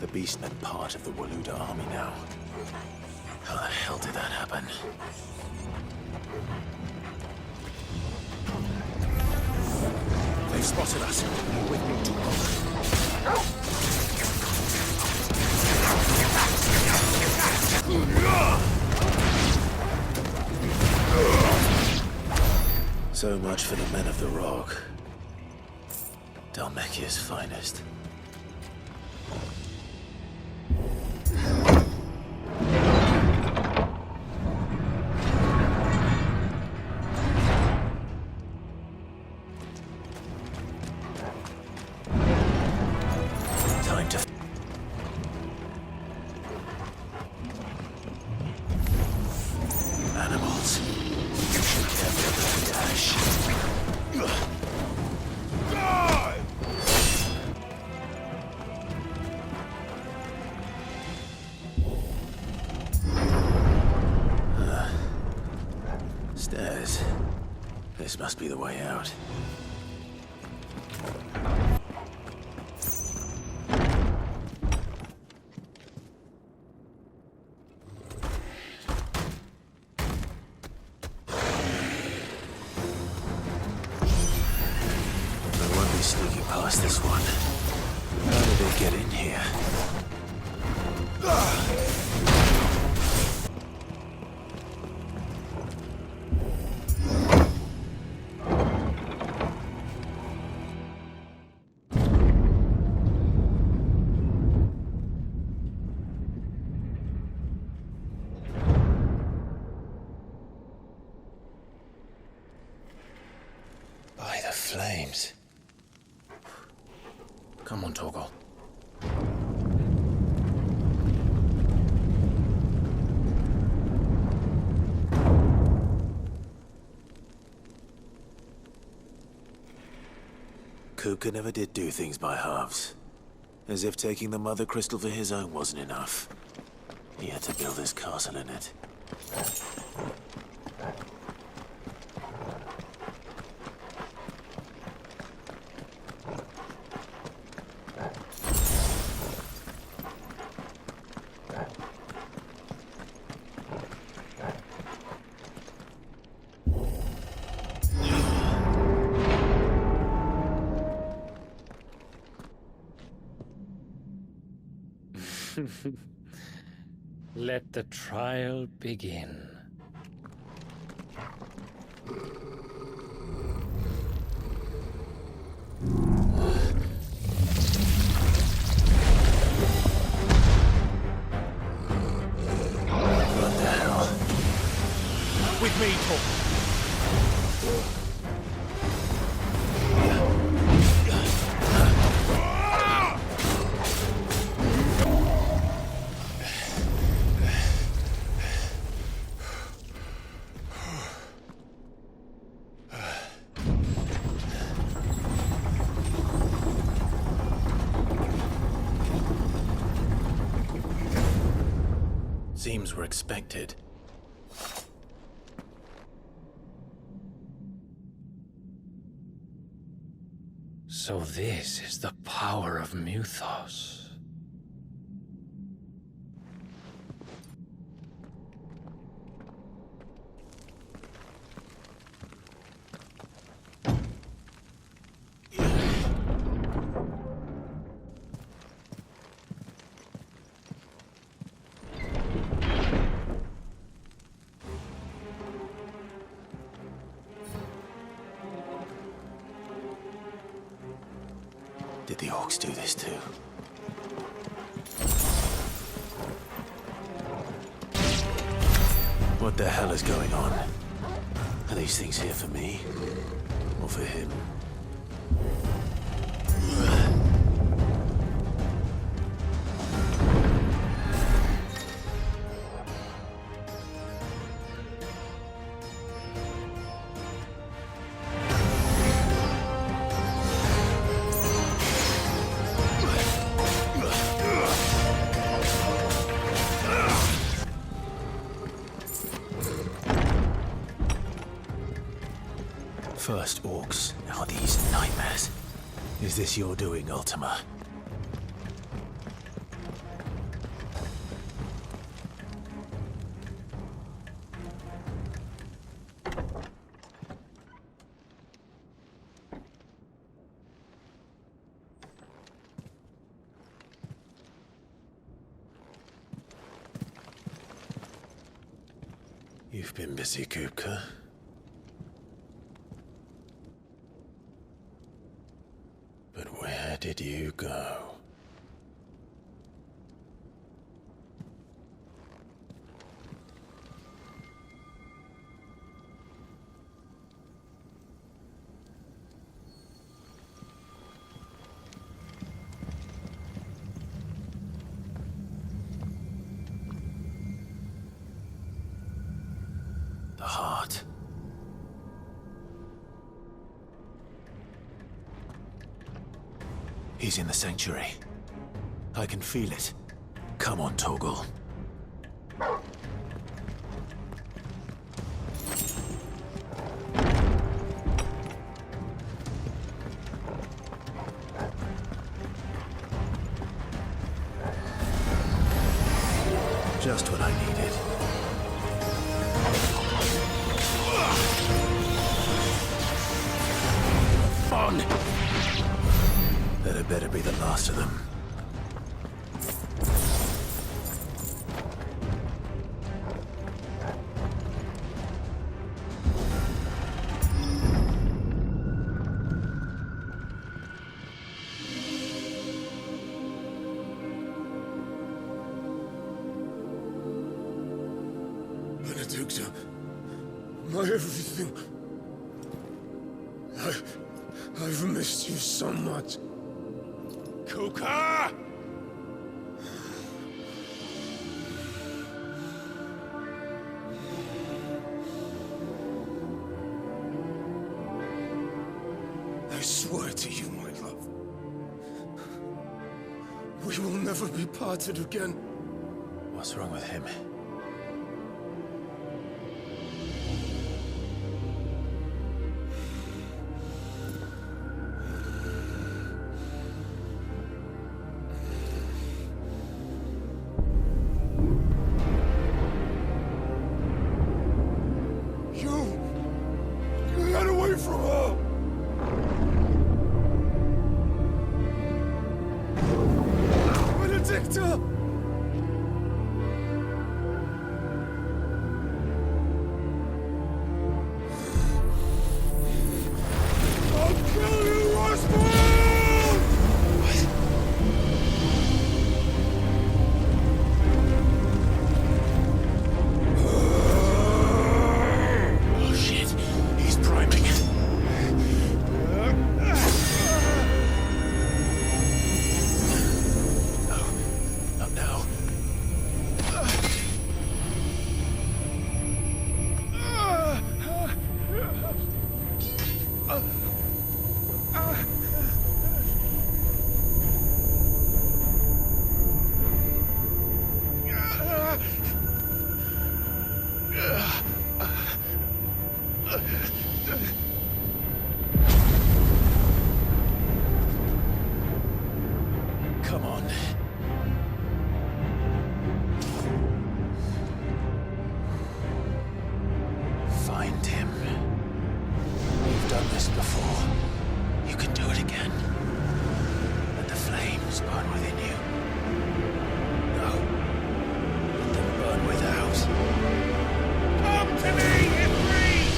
the beastmen part of the Waluda army now. How the hell did that happen? They've spotted us. With me, Torgal. So much for the men of the Rock. Dalmekia's finest. Time to... Animals. You should definitely dash. Stairs. This must be the way out. I won't be sneaking past this one. How did they get in here? By the flames. Come on, Torgal. Kuka never did do things by halves. As if taking the Mother Crystal for his own wasn't enough. He had to build his castle in it. Let the trial begin. What the hell? With me, Torgal. Seems we're expected. So this is the power of Mythos. Did the orcs do this too? What the hell is going on? Are these things here for me? Or for him? First orcs, now these nightmares. Is this your doing, Ultima? You've been busy, Kupka. But where did you go? The heart. He's in the sanctuary. I can feel it. Come on, Torgal. Just what I needed. On! That had better be the last of them. Benedicta, my everything. I've missed you so much. Kuka! I swear to you, my love. We will never be parted again. What's wrong with him? You got away from her! Benedicta! I'll kill you, Rosfield! Oh shit, he's priming. No, not now. Come on. Find him. You've done this before. You can do it again. Let the flames burn within you. No. Let them burn without. Come to me, Ifrit!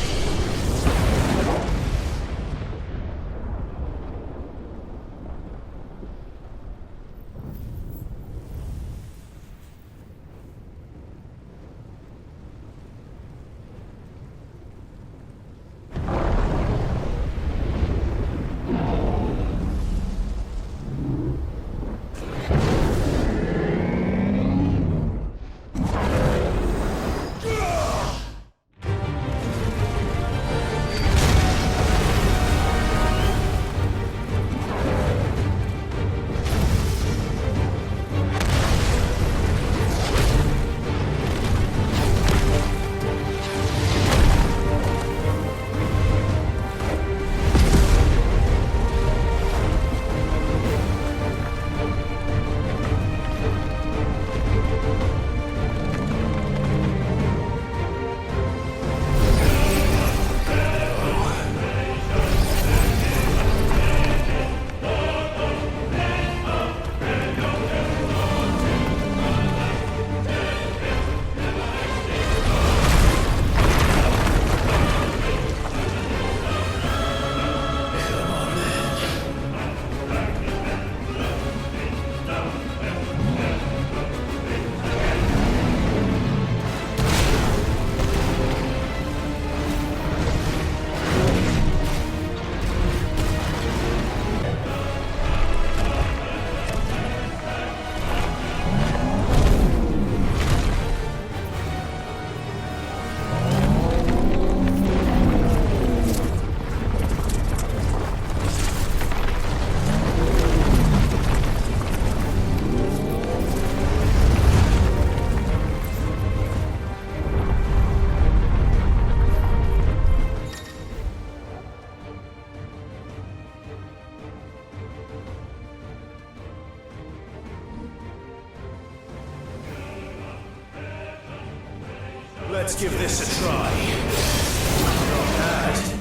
Let's give this a try. Not bad.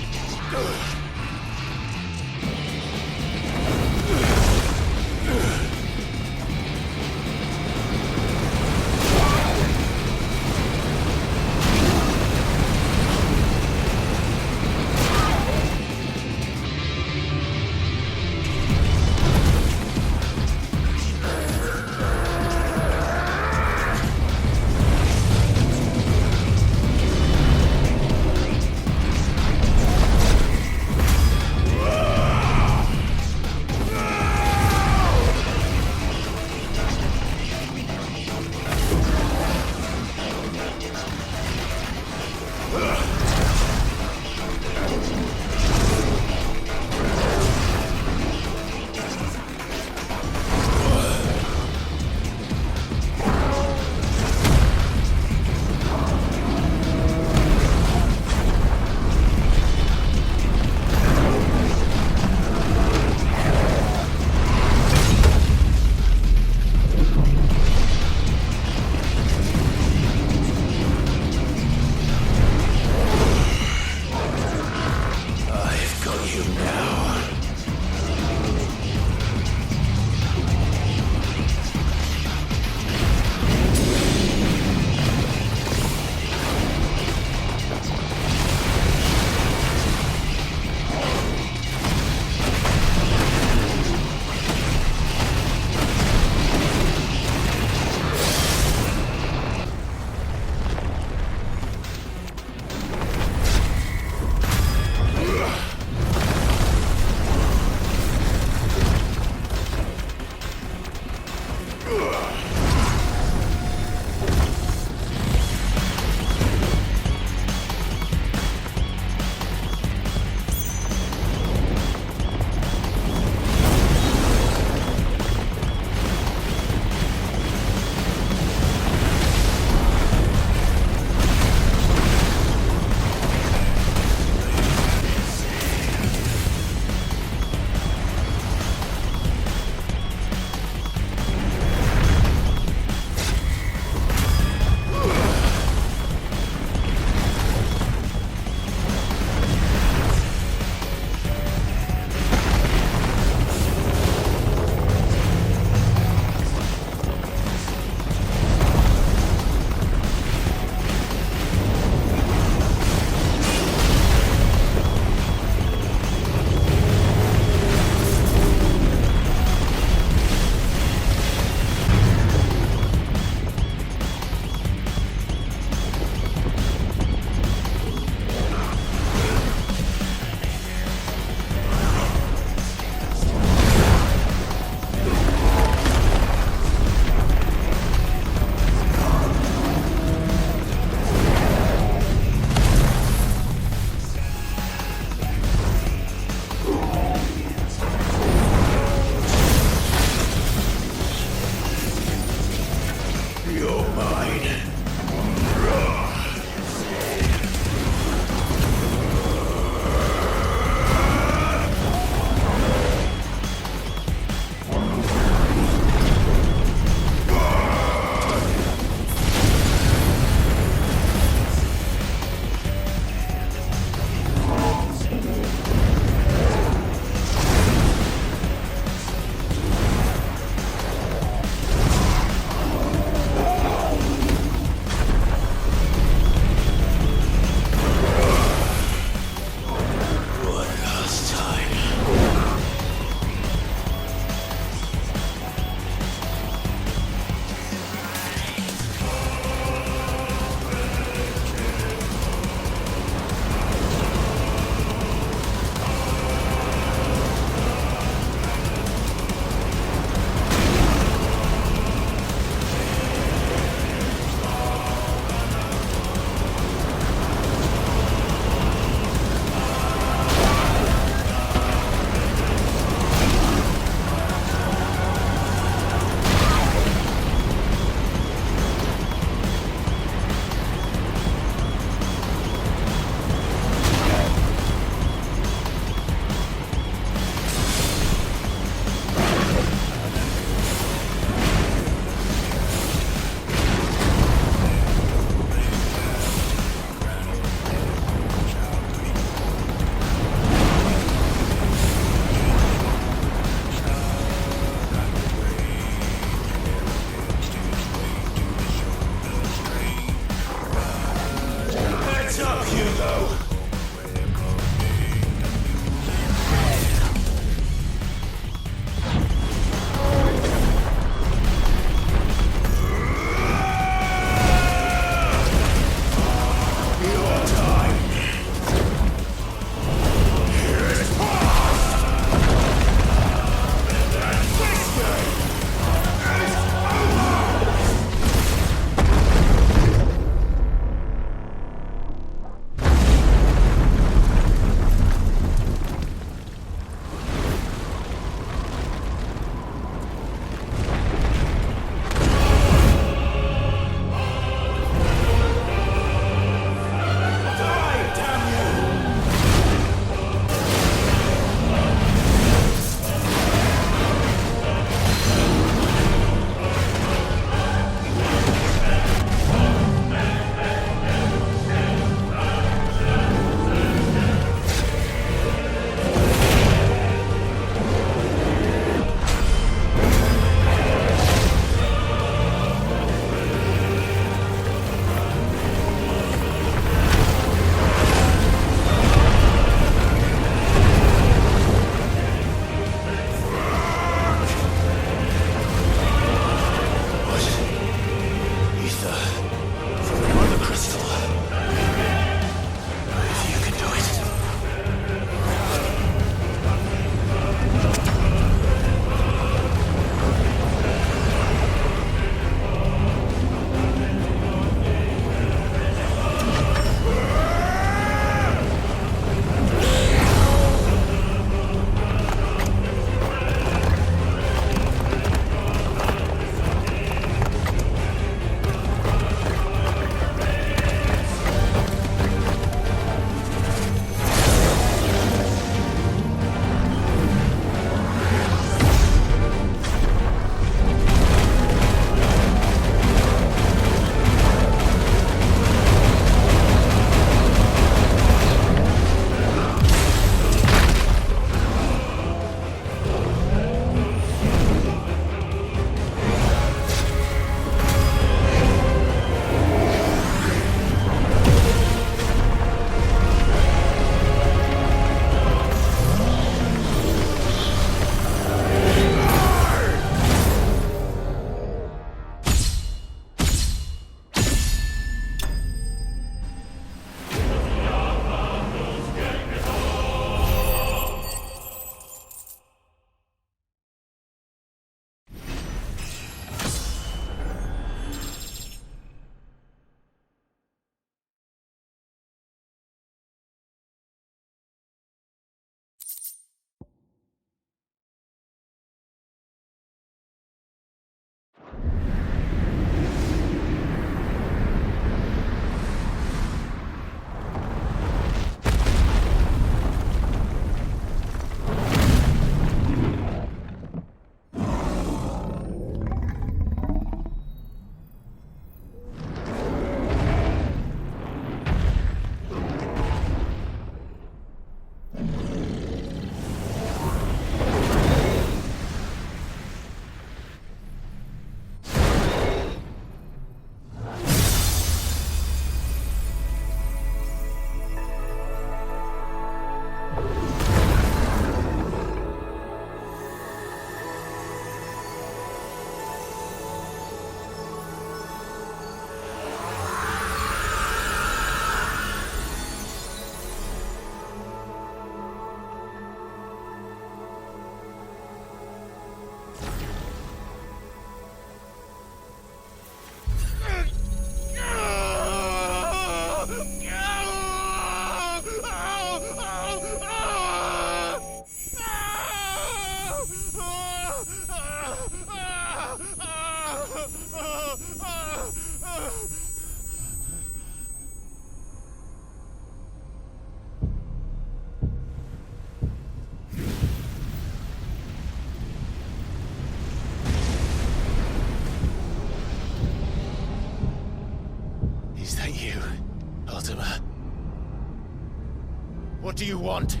want?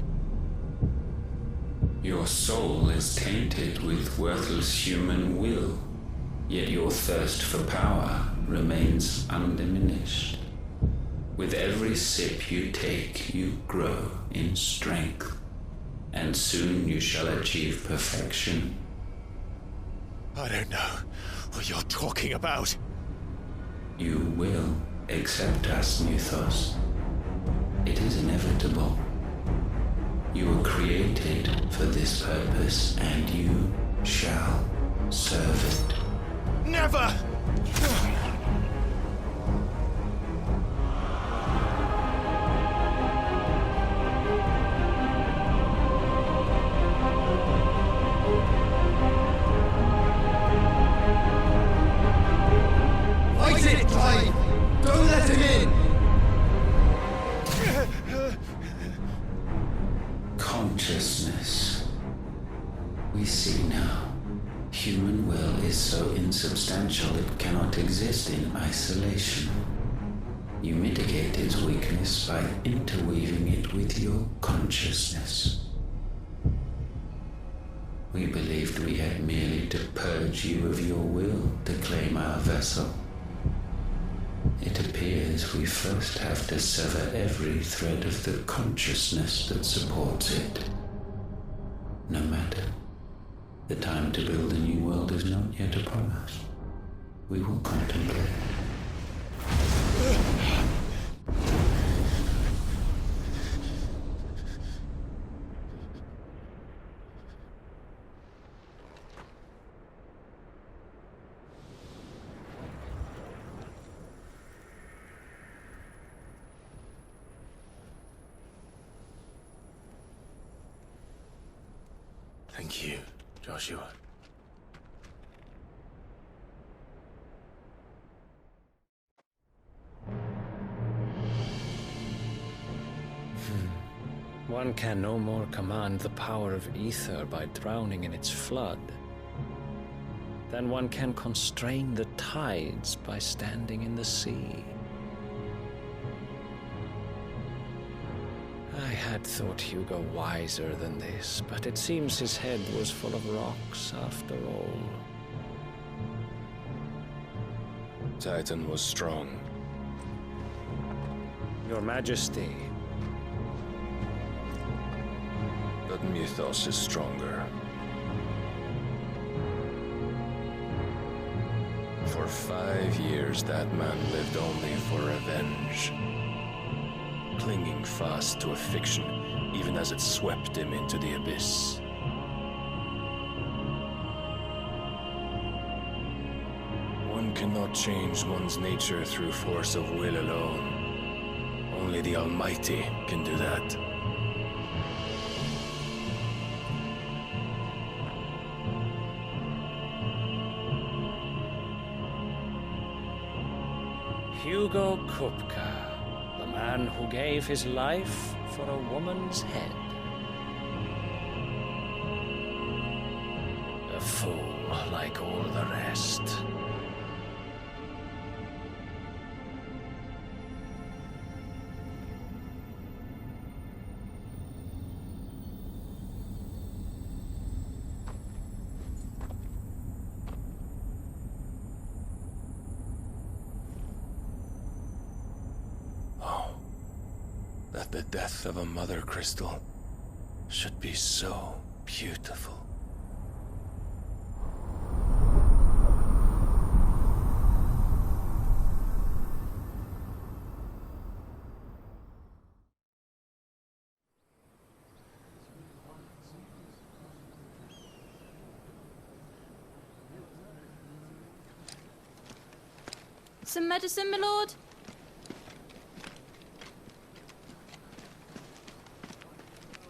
Your soul is tainted with worthless human will, yet your thirst for power remains undiminished. With every sip you take, you grow in strength, and soon you shall achieve perfection. I don't know what you're talking about. You will accept us, Mythos. It is inevitable. You were created for this purpose, and you shall serve it. Never! Fight it, Clive! Don't let him in! Consciousness. We see now. Human will is so insubstantial it cannot exist in isolation. You mitigate its weakness by interweaving it with your consciousness. We believed we had merely to purge you of your will to claim our vessel. It appears we first have to sever every thread of the consciousness that supports it. No matter. The time to build a new world is not yet upon us. We will contemplate. Thank you, Joshua. One can no more command the power of ether by drowning in its flood than one can constrain the tides by standing in the sea. I had thought Hugo wiser than this, but it seems his head was full of rocks after all. Titan was strong. Your Majesty. But Mythos is stronger. For 5 years, that man lived only for revenge. Clinging fast to a fiction, even as it swept him into the abyss. One cannot change one's nature through force of will alone. Only the Almighty can do that. Hugo Kupka, the man who gave his life for a woman's head. A fool like all the rest. That the death of a mother crystal should be so beautiful. Some medicine, my lord?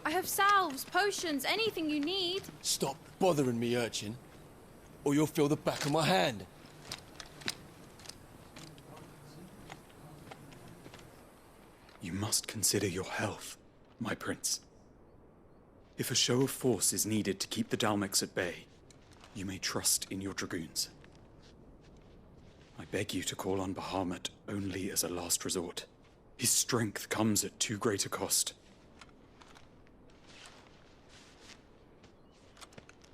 I have salves, potions, anything you need. Stop bothering me, urchin, or you'll feel the back of my hand. You must consider your health, my prince. If a show of force is needed to keep the Dalmex at bay, you may trust in your dragoons. I beg you to call on Bahamut only as a last resort. His strength comes at too great a cost.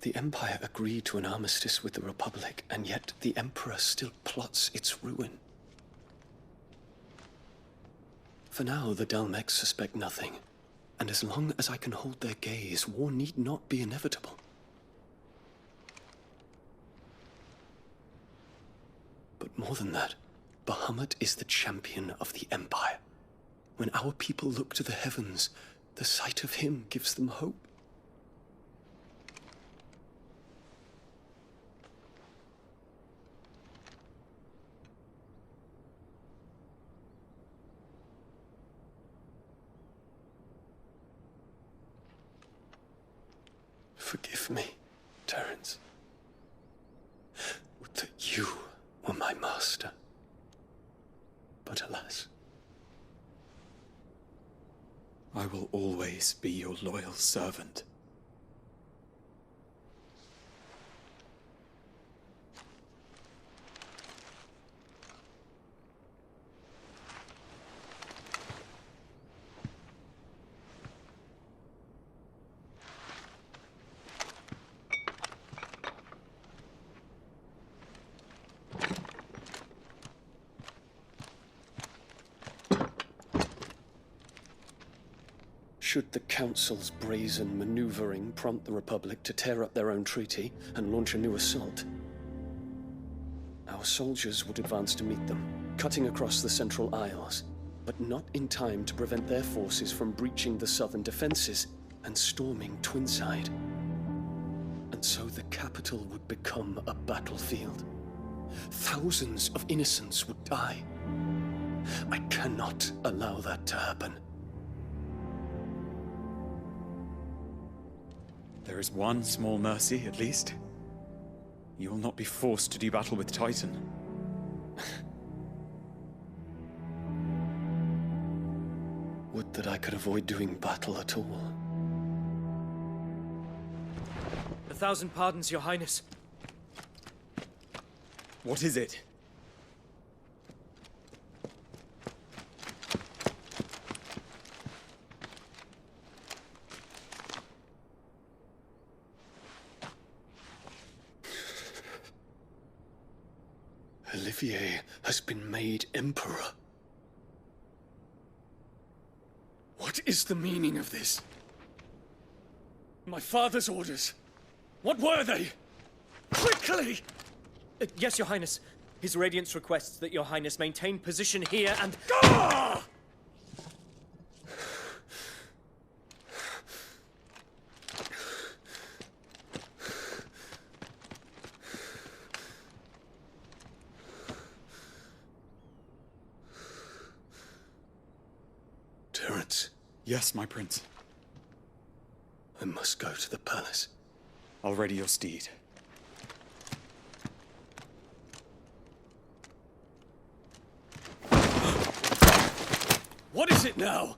The Empire agreed to an armistice with the Republic, and yet the Emperor still plots its ruin. For now, the Dalmex suspect nothing, and as long as I can hold their gaze, war need not be inevitable. But more than that, Bahamut is the champion of the Empire. When our people look to the heavens, the sight of him gives them hope. Forgive me, Terence. Would that you were my master. But alas. I will always be your loyal servant. Should the Council's brazen maneuvering prompt the Republic to tear up their own treaty and launch a new assault, our soldiers would advance to meet them, cutting across the Central Isles, but not in time to prevent their forces from breaching the southern defenses and storming Twinside. And so the capital would become a battlefield. Thousands of innocents would die. I cannot allow that to happen. There is one small mercy, at least. You will not be forced to do battle with Titan. Would that I could avoid doing battle at all. 1,000 pardons, Your Highness. What is it? Olivier has been made Emperor. What is the meaning of this? My father's orders. What were they? Quickly! Yes, Your Highness. His Radiance requests that Your Highness maintain position here and... Ah! Terence. Yes, my prince. I must go to the palace. I'll ready your steed. What is it now?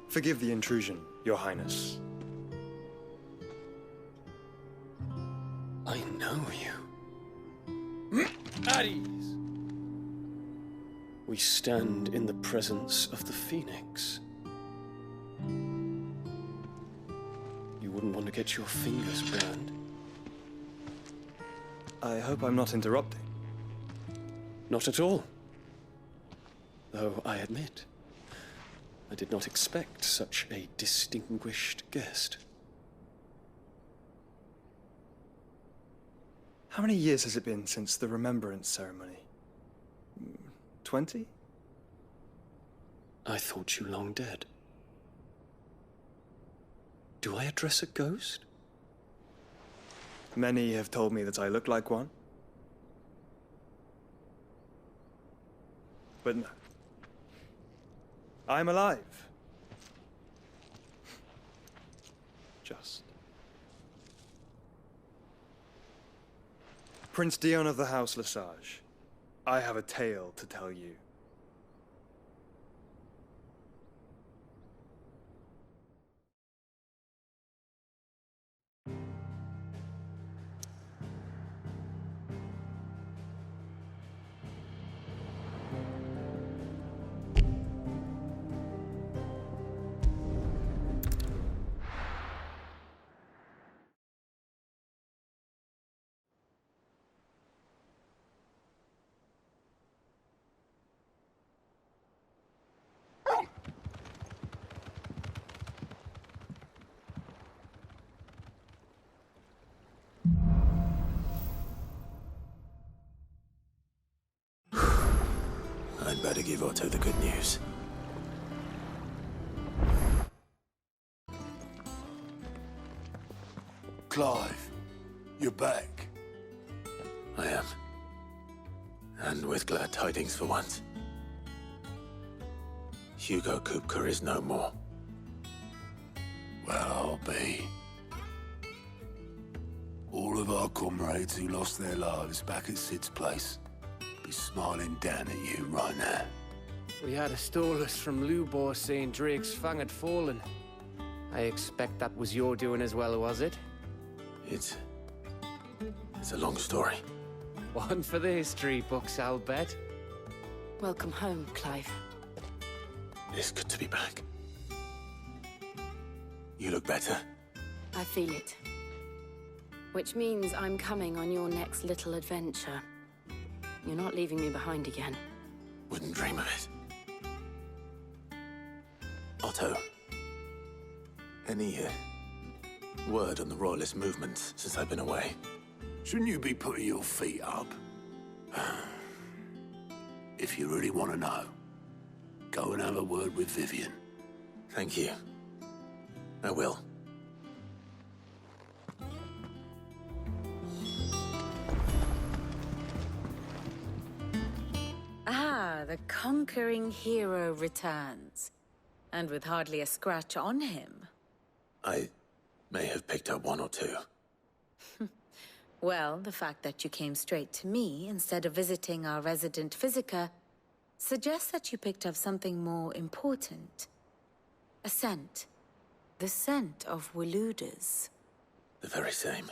Forgive the intrusion, Your Highness. I know you. At ease. We stand in the presence of the Phoenix. You wouldn't want to get your fingers burned. I hope I'm not interrupting. Not at all. Though I admit, I did not expect such a distinguished guest. How many years has it been since the Remembrance ceremony? 20? I thought you long dead. Do I address a ghost? Many have told me that I look like one. But no. I'm alive. Just. Prince Dion of the House Lesage, I have a tale to tell you. I'd better give Otto the good news. Clive, you're back. I am. And with glad tidings for once. Hugo Kupka is no more. Well, I'll be. All of our comrades who lost their lives back at Sid's place be smiling down at you right now. We had a stolus from Lubor saying Drake's fang had fallen. I expect that was your doing as well, was it? It's a long story. One for the history books, I'll bet. Welcome home, Clive. It's good to be back. You look better. I feel it. Which means I'm coming on your next little adventure. You're not leaving me behind again. Wouldn't dream of it. Otto, any word on the Royalist movement since I've been away? Shouldn't you be putting your feet up? If you really want to know, go and have a word with Vivian. Thank you. I will. Ah, the conquering hero returns. And with hardly a scratch on him. I may have picked up one or two. Well, the fact that you came straight to me instead of visiting our resident Physica suggests that you picked up something more important. A scent. The scent of Waludas. The very same.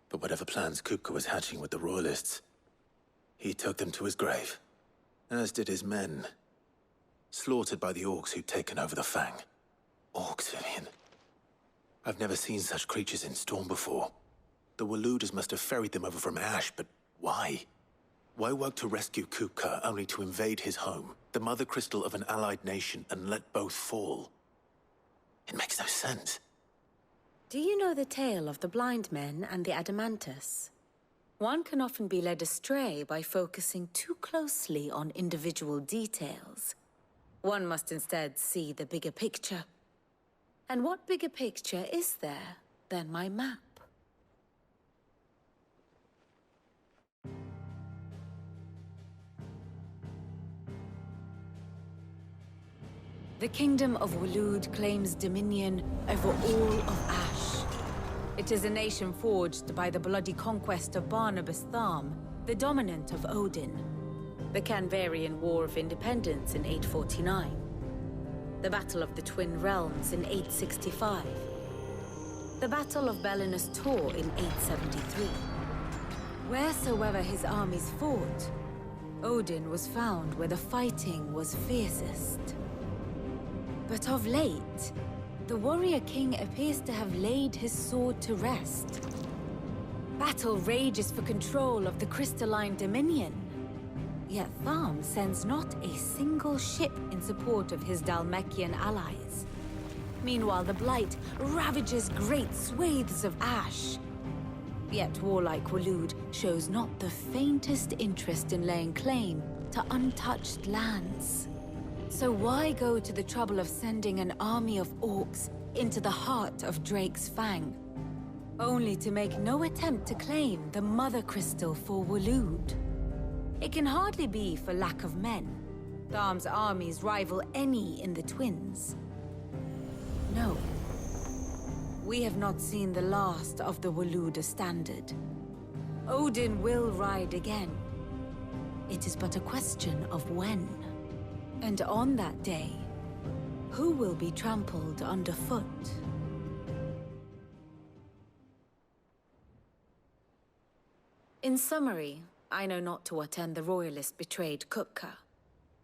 But whatever plans Kupka was hatching with the Royalists, he took them to his grave. As did his men. Slaughtered by the orcs who'd taken over the Fang. Orcs, Vivian. I've never seen such creatures in Storm before. The Waludas must have ferried them over from Ash, but why? Why work to rescue Kupka only to invade his home, the mother crystal of an allied nation, and let both fall? It makes no sense. Do you know the tale of the blind men and the Adamantus? One can often be led astray by focusing too closely on individual details. One must instead see the bigger picture. And what bigger picture is there than my map? The Kingdom of Waloed claims dominion over all of Ash. It is a nation forged by the bloody conquest of Barnabas Tharm, the dominant of Odin. The Canvarian War of Independence in 849. The Battle of the Twin Realms in 865. The Battle of Belinus Tor in 873. Wheresoever his armies fought, Odin was found where the fighting was fiercest. But of late, the warrior king appears to have laid his sword to rest. Battle rages for control of the crystalline dominion. Yet Tharm sends not a single ship in support of his Dhalmekian allies. Meanwhile, the Blight ravages great swathes of Ash. Yet warlike Waloed shows not the faintest interest in laying claim to untouched lands. So why go to the trouble of sending an army of orcs into the heart of Drake's Fang, only to make no attempt to claim the Mother Crystal for Waloed? It can hardly be for lack of men. Tharm's armies rival any in the Twins. No. We have not seen the last of the Waluda standard. Odin will ride again. It is but a question of when. And on that day, who will be trampled underfoot? In summary, I know not to what end the Royalist betrayed Kupka.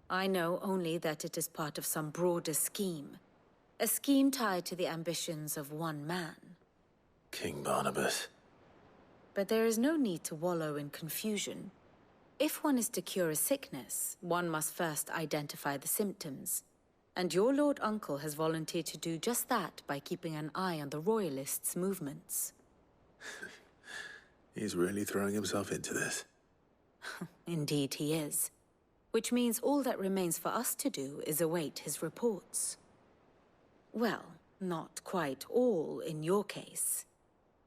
I know only that it is part of some broader scheme. A scheme tied to the ambitions of one man. King Barnabas. But there is no need to wallow in confusion. If one is to cure a sickness, one must first identify the symptoms. And your Lord Uncle has volunteered to do just that by keeping an eye on the Royalists' movements. He's really throwing himself into this. Indeed he is. Which means all that remains for us to do is await his reports. Well, not quite all in your case.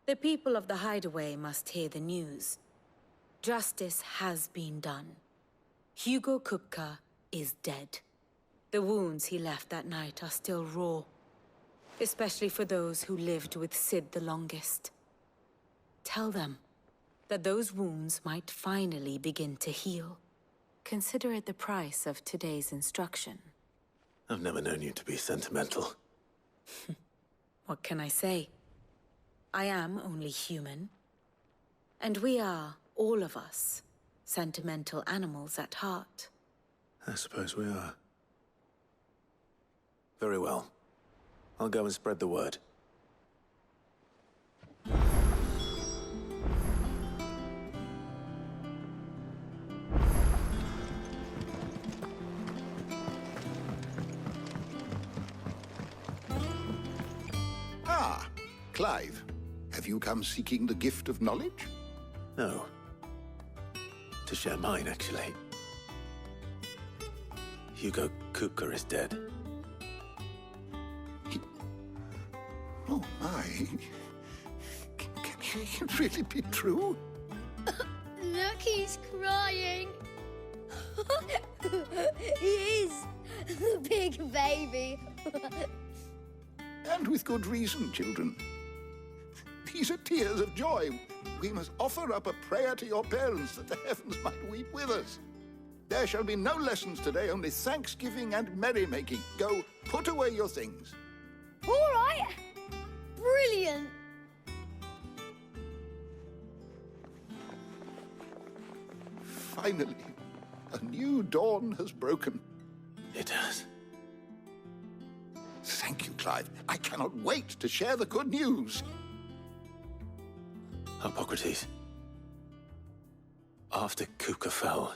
The people of the Hideaway must hear the news. Justice has been done. Hugo Kupka is dead. The wounds he left that night are still raw, especially for those who lived with Sid the longest. Tell them that those wounds might finally begin to heal. Consider it the price of today's instruction. I've never known you to be sentimental. What can I say? I am only human. And we are, all of us, sentimental animals at heart. I suppose we are. Very well. I'll go and spread the word. Ah, Clive. Have you come seeking the gift of knowledge? No. To share mine, actually. Hugo Kupka is dead. Oh, my. Can it really be true? Look, he's crying. He is. The big baby. And with good reason, children. These are tears of joy. We must offer up a prayer to your parents that the heavens might weep with us. There shall be no lessons today, only thanksgiving and merrymaking. Go, put away your things. All right. Brilliant. Finally, a new dawn has broken. It has. Thank you, Clive. I cannot wait to share the good news. Hippocrates. After Kupka fell,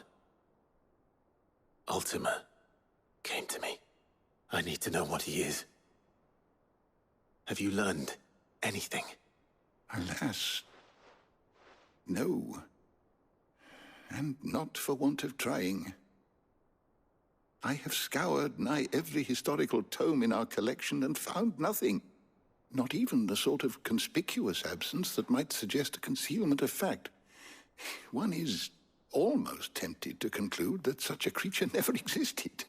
Ultima came to me. I need to know what he is. Have you learned anything? Alas, no. And not for want of trying. I have scoured nigh every historical tome in our collection and found nothing. Not even the sort of conspicuous absence that might suggest a concealment of fact. One is almost tempted to conclude that such a creature never existed.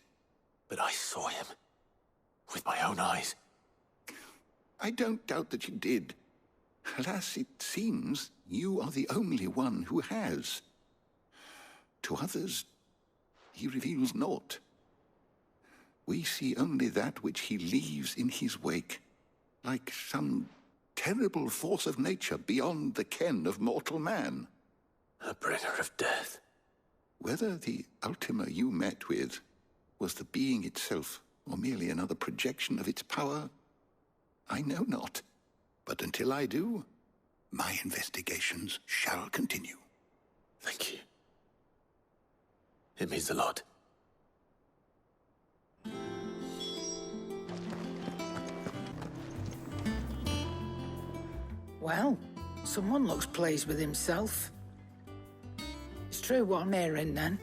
But I saw him. With my own eyes. I don't doubt that you did. Alas, it seems you are the only one who has. To others, he reveals naught. We see only that which he leaves in his wake, like some terrible force of nature beyond the ken of mortal man. A bringer of death. Whether the Ultima you met with was the being itself, or merely another projection of its power, I know not. But until I do, my investigations shall continue. Thank you. It means a lot. Well, someone looks pleased with himself. It's true what I'm hearing, then.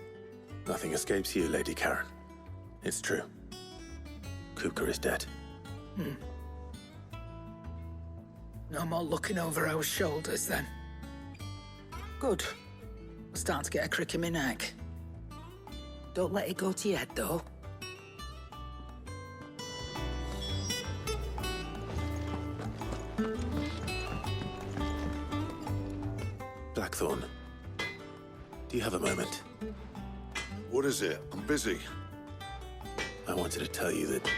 Nothing escapes you, Lady Karen. It's true. Kupka is dead. No more looking over our shoulders, then. Good. I'm starting to get a crick in my neck. Don't let it go to your head, though. Blackthorn, do you have a moment? What is it? I'm busy. I wanted to tell you that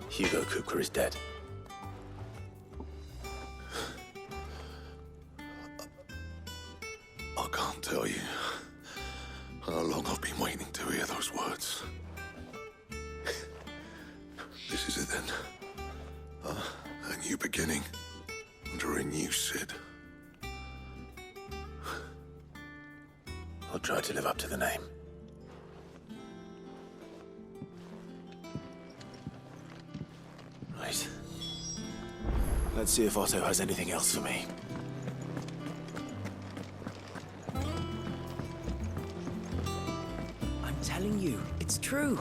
Hugo Kupka is dead. I can't tell you how long I've been waiting to hear those words. This is it then. A new beginning under a new Sid. I'll try to live up to the name. Right. Let's see if Otto has anything else for me. I'm telling telling you, it's true.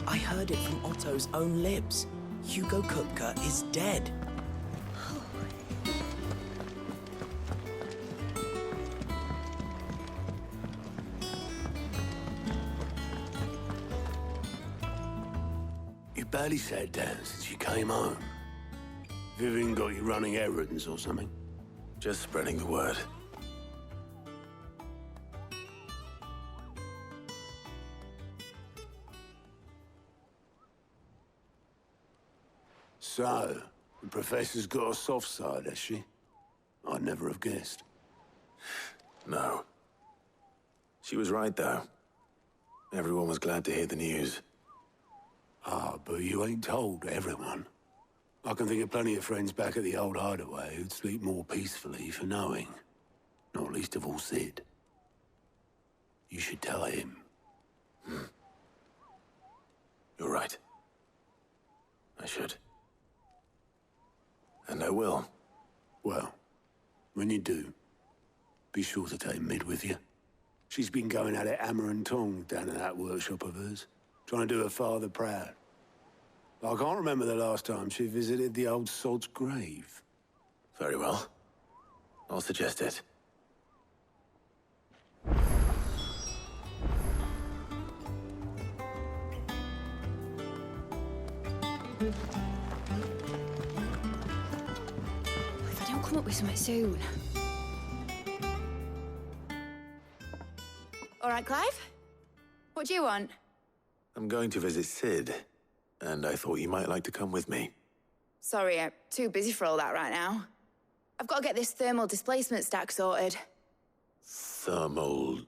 I heard it from Otto's own lips. Hugo Kupka is dead. You barely sat down since you came home. Vivian got you running errands or something? Just spreading the word. So, the Professor's got a soft side, has she? I'd never have guessed. No. She was right, though. Everyone was glad to hear the news. Ah, but you ain't told everyone. I can think of plenty of friends back at the old hideaway who'd sleep more peacefully for knowing. Not least of all Sid. You should tell him. You're right. I should. And I will. Well, when you do, be sure to take Mid with you. She's been going at it hammer and tong down in that workshop of hers, trying to do her father proud. I can't remember the last time she visited the old sod's grave. Very well. I'll suggest it. If I don't come up with something soon. All right, Clive? What do you want? I'm going to visit Sid, and I thought you might like to come with me. Sorry, I'm too busy for all that right now. I've got to get this thermal displacement stack sorted. Thermal...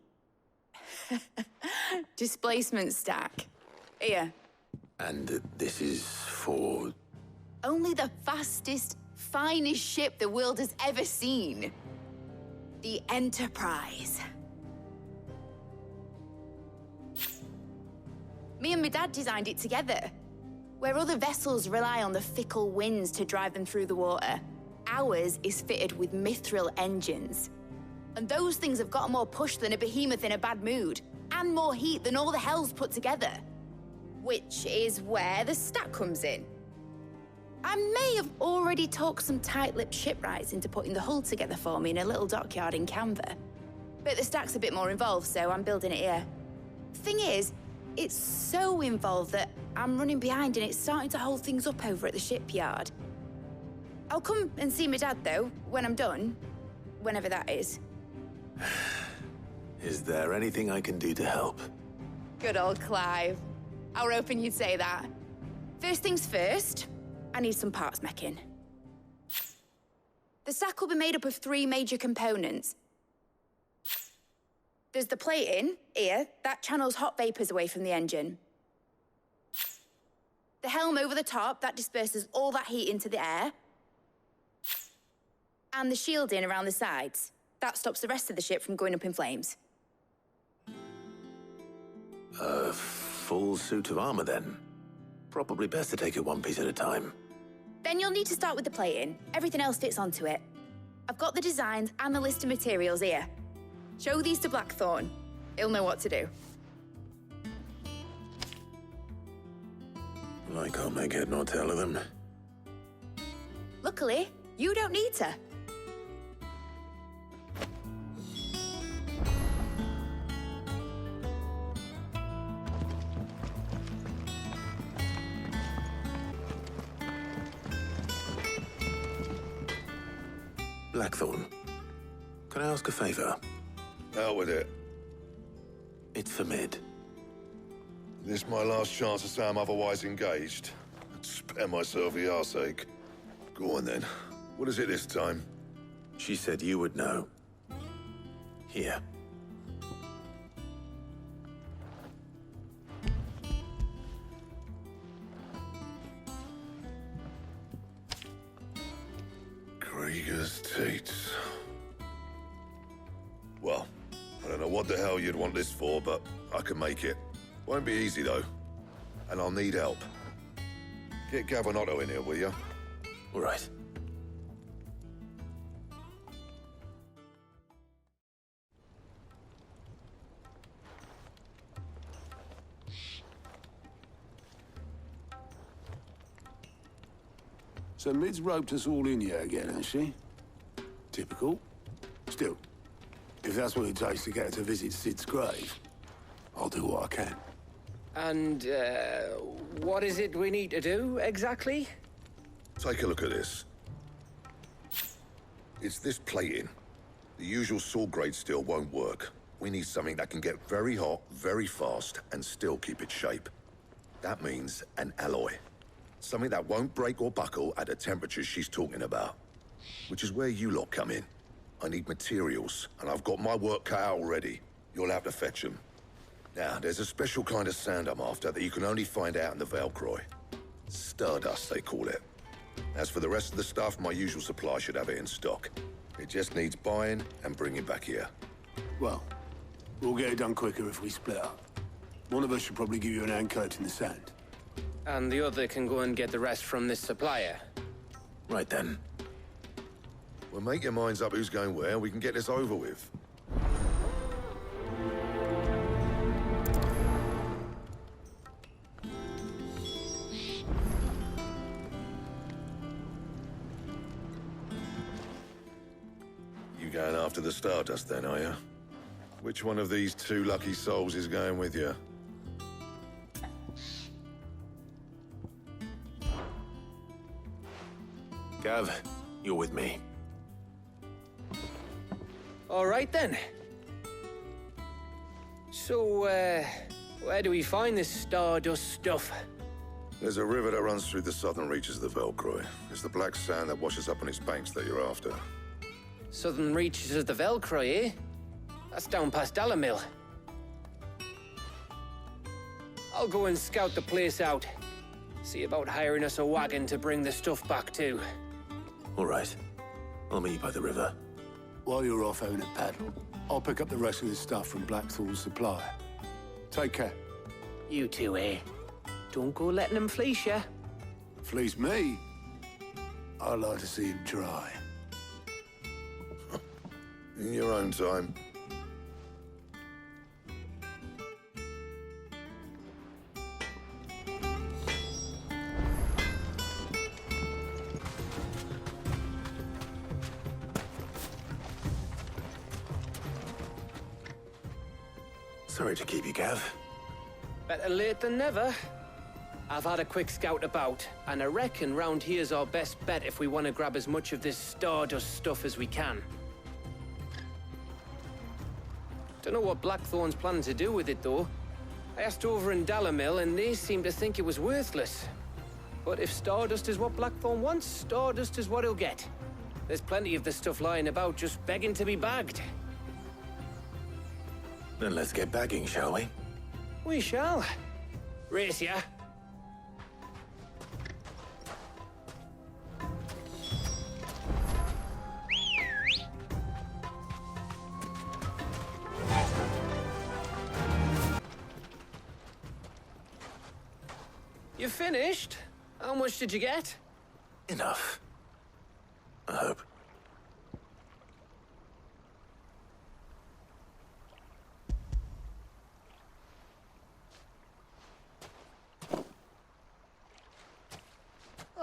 Displacement stack. Here. And this is for... Only the fastest, finest ship the world has ever seen. The Enterprise. Me and my dad designed it together. Where other vessels rely on the fickle winds to drive them through the water, ours is fitted with mithril engines. And those things have got more push than a behemoth in a bad mood, and more heat than all the hells put together. Which is where the stack comes in. I may have already talked some tight-lipped shipwrights into putting the hull together for me in a little dockyard in Canva. But the stack's a bit more involved, so I'm building it here. Thing is, it's so involved that I'm running behind and it's starting to hold things up over at the shipyard. I'll come and see my dad, though, when I'm done. Whenever that is. Is there anything I can do to help? Good old Clive. I were hoping you'd say that. First things first, I need some parts meching. The stack will be made up of 3 major components. There's the plating, here, that channels hot vapors away from the engine. The helm over the top, that disperses all that heat into the air. And the shielding around the sides. That stops the rest of the ship from going up in flames. A full suit of armor, then. Probably best to take it one piece at a time. Then you'll need to start with the plating. Everything else fits onto it. I've got the designs and the list of materials here. Show these to Blackthorn. He'll know what to do. I can't make head nor tail of them. Luckily, you don't need to. Blackthorn, can I ask a favor? Out with it. It's for Mid. This my last chance to say I'm otherwise engaged. I'd spare myself the arseache. Go on then. What is it this time? She said you would know. Here. Krieger's Tates. Well, I don't know what the hell you'd want this for, but I can make it. Won't be easy, though. And I'll need help. Get Gavin Otto in here, will you? All right. So Mid's roped us all in here again, has she? Typical. Still, if that's what it takes to get her to visit Sid's grave, I'll do what I can. And, what is it we need to do, exactly? Take a look at this. It's this plating. The usual sword grade steel won't work. We need something that can get very hot, very fast, and still keep its shape. That means an alloy. Something that won't break or buckle at the temperatures she's talking about. Which is where you lot come in. I need materials, and I've got my work cut out already. You'll have to fetch them. Now, there's a special kind of sand I'm after that you can only find out in the Valcroy. Stardust, they call it. As for the rest of the stuff, my usual supply should have it in stock. It just needs buying and bringing back here. Well, we'll get it done quicker if we split up. One of us should probably give you an hand collecting the sand. And the other can go and get the rest from this supplier. Right then. Well, make your minds up who's going where, and we can get this over with. You going after the Stardust then, are you? Which one of these two lucky souls is going with you? Gav, you're with me. All right, then. So, where do we find this Stardust stuff? There's a river that runs through the southern reaches of the Valcroy. It's the black sand that washes up on its banks that you're after. Southern reaches of the Valcroy, eh? That's down past Dalamil. I'll go and scout the place out. See about hiring us a wagon to bring the stuff back to. All right. I'll meet you by the river. While you're off having a paddle, I'll pick up the rest of the stuff from Blackthorn's supplier. Take care. You two, eh? Don't go letting him fleece ya. Fleece me? I'd like to see him try. In your own time. Sorry to keep you, Gav. Better late than never. I've had a quick scout about, and I reckon round here's our best bet if we want to grab as much of this Stardust stuff as we can. Don't know what Blackthorn's planning to do with it, though. I asked over in Dalamil, and they seem to think it was worthless. But if Stardust is what Blackthorn wants, Stardust is what he'll get. There's plenty of this stuff lying about, just begging to be bagged. Then let's get bagging, shall we? We shall. Race ya. You finished? How much did you get? Enough. I hope.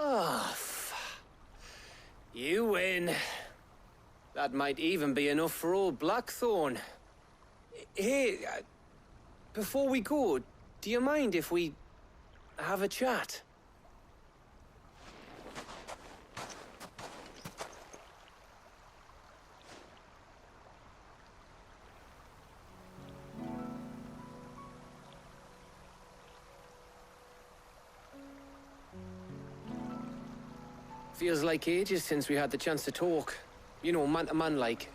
Oh, you win. That might even be enough for old Blackthorn. Hey, before we go, do you mind if we have a chat? Feels like ages since we had the chance to talk. You know, man to man like.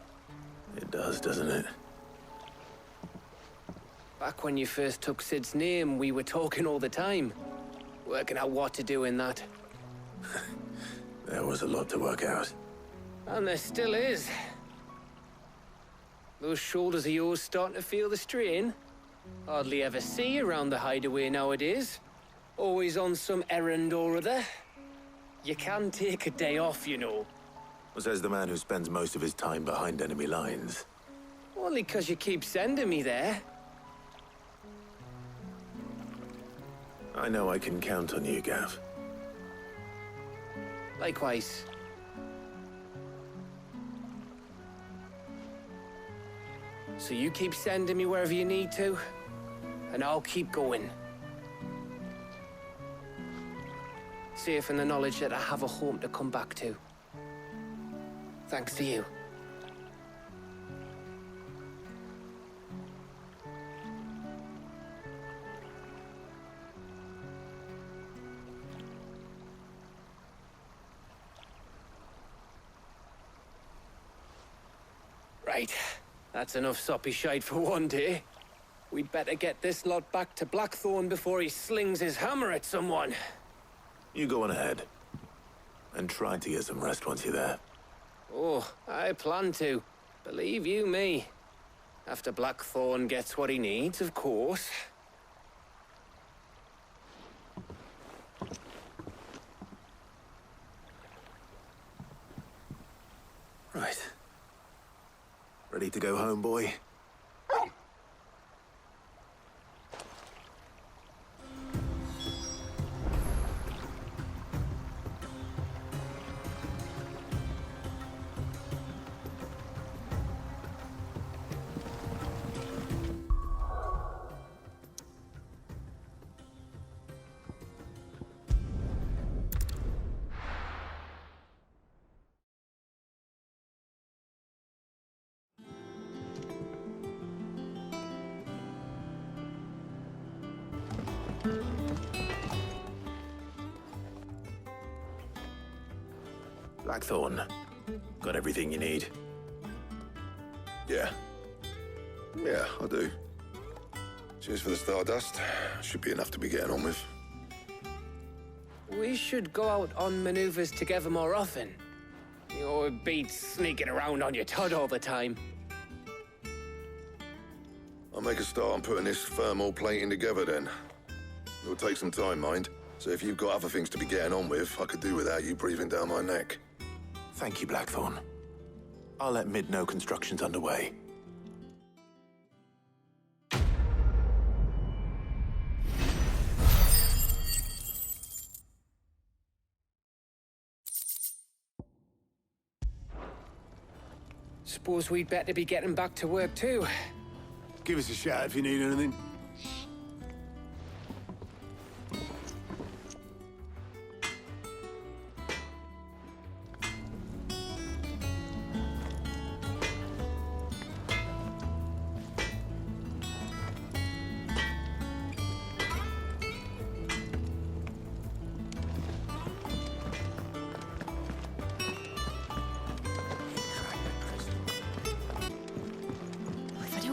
It does, doesn't it? Back when you first took Sid's name, we were talking all the time. Working out what to do in that. There was a lot to work out. And there still is. Those shoulders of yours starting to feel the strain. Hardly ever see you around the hideaway nowadays. Always on some errand or other. You can take a day off, you know. Says the man who spends most of his time behind enemy lines. Only 'cause you keep sending me there. I know I can count on you, Gav. Likewise. So you keep sending me wherever you need to, and I'll keep going. Safe in the knowledge that I have a home to come back to. Thanks to you. Right. That's enough soppy shite for one day. We'd better get this lot back to Blackthorn before he slings his hammer at someone. You go on ahead. And try to get some rest once you're there. Oh, I plan to. Believe you me. After Blackthorn gets what he needs, of course. Right. Ready to go home, boy? Blackthorn, got everything you need? Yeah. Yeah, I do. Cheers for the stardust. Should be enough to be getting on with. We should go out on maneuvers together more often. You'll be sneaking around on your Todd all the time. I'll make a start on putting this thermal plating together then. It'll take some time, mind. So if you've got other things to be getting on with, I could do without you breathing down my neck. Thank you, Blackthorn. I'll let Mid know construction's underway. Suppose we'd better be getting back to work too. Give us a shout if you need anything.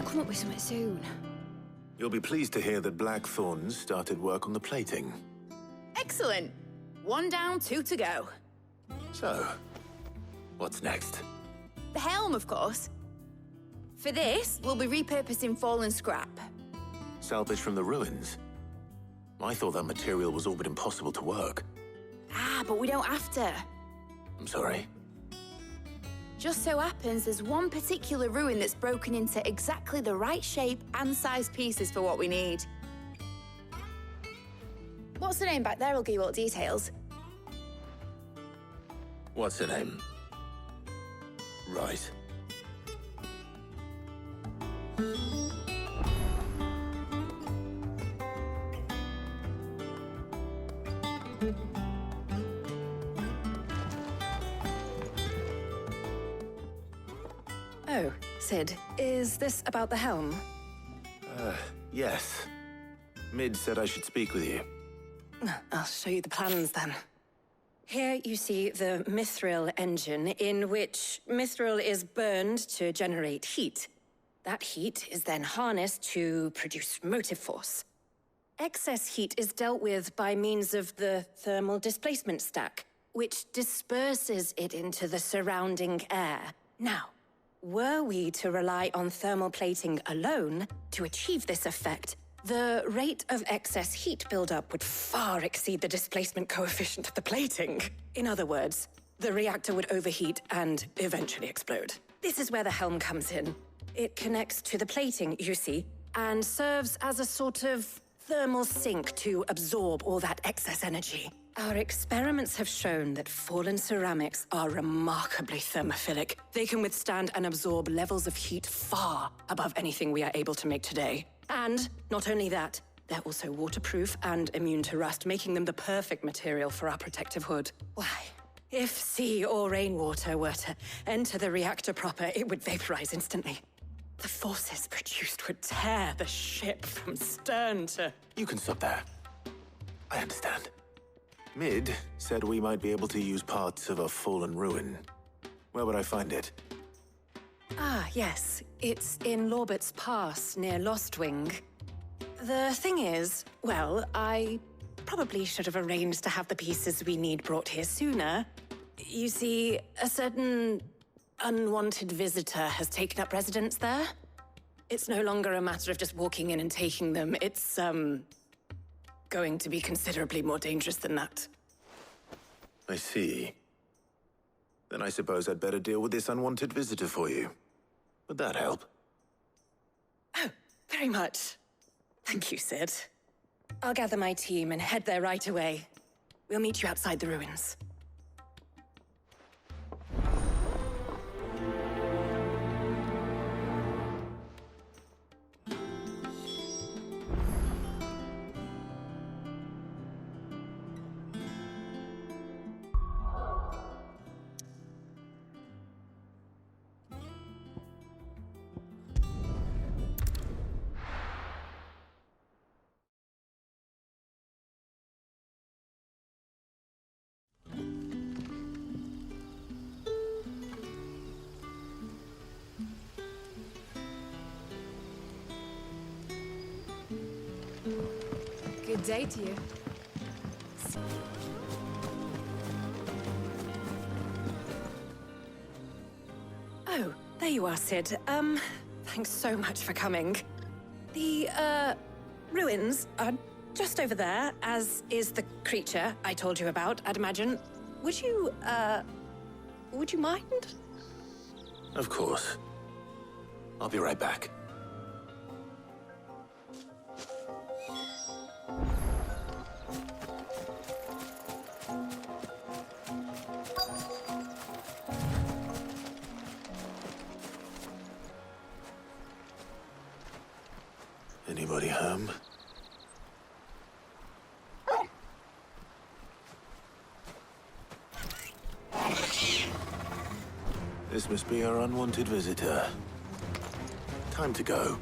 Come up with something soon. You'll be pleased to hear that Blackthorn's started work on the plating. Excellent. 1 down, 2 to go. So, what's next? The helm, of course. For this, we'll be repurposing fallen scrap. Salvage from the ruins? I thought that material was all but impossible to work. Ah, but we don't have to. I'm sorry. Just so happens there's one particular ruin that's broken into exactly the right shape and size pieces for what we need. What's the name back there? I'll give you all the details. What's her name? Right. Oh, Sid, is this about the helm? Yes. Mid said I should speak with you. I'll show you the plans then. Here you see the mithril engine, in which mithril is burned to generate heat. That heat is then harnessed to produce motive force. Excess heat is dealt with by means of the thermal displacement stack, which disperses it into the surrounding air. Now, were we to rely on thermal plating alone to achieve this effect, the rate of excess heat buildup would far exceed the displacement coefficient of the plating. In other words, the reactor would overheat and eventually explode. This is where the helm comes in. It connects to the plating, you see, and serves as a sort of thermal sink to absorb all that excess energy. Our experiments have shown that fallen ceramics are remarkably thermophilic. They can withstand and absorb levels of heat far above anything we are able to make today. And not only that, they're also waterproof and immune to rust, making them the perfect material for our protective hood. Why? If sea or rainwater were to enter the reactor proper, it would vaporize instantly. The forces produced would tear the ship from stern to... You can stop there. I understand. Mid said we might be able to use parts of a fallen ruin. Where would I find it? Ah, yes. It's in Lorbert's Pass, near Lostwing. The thing is, well, I probably should have arranged to have the pieces we need brought here sooner. You see, a certain unwanted visitor has taken up residence there. It's no longer a matter of just walking in and taking them. It's, going to be considerably more dangerous than that. I see. Then I suppose I'd better deal with this unwanted visitor for you. Would that help? Oh, very much. Thank you, Sid. I'll gather my team and head there right away. We'll meet you outside the ruins. Good day to you. Oh, there you are, Sid. Thanks so much for coming. The, ruins are just over there, as is the creature I told you about, I'd imagine. Would you mind? Of course. I'll be right back. Anybody home? This must be our unwanted visitor. Time to go.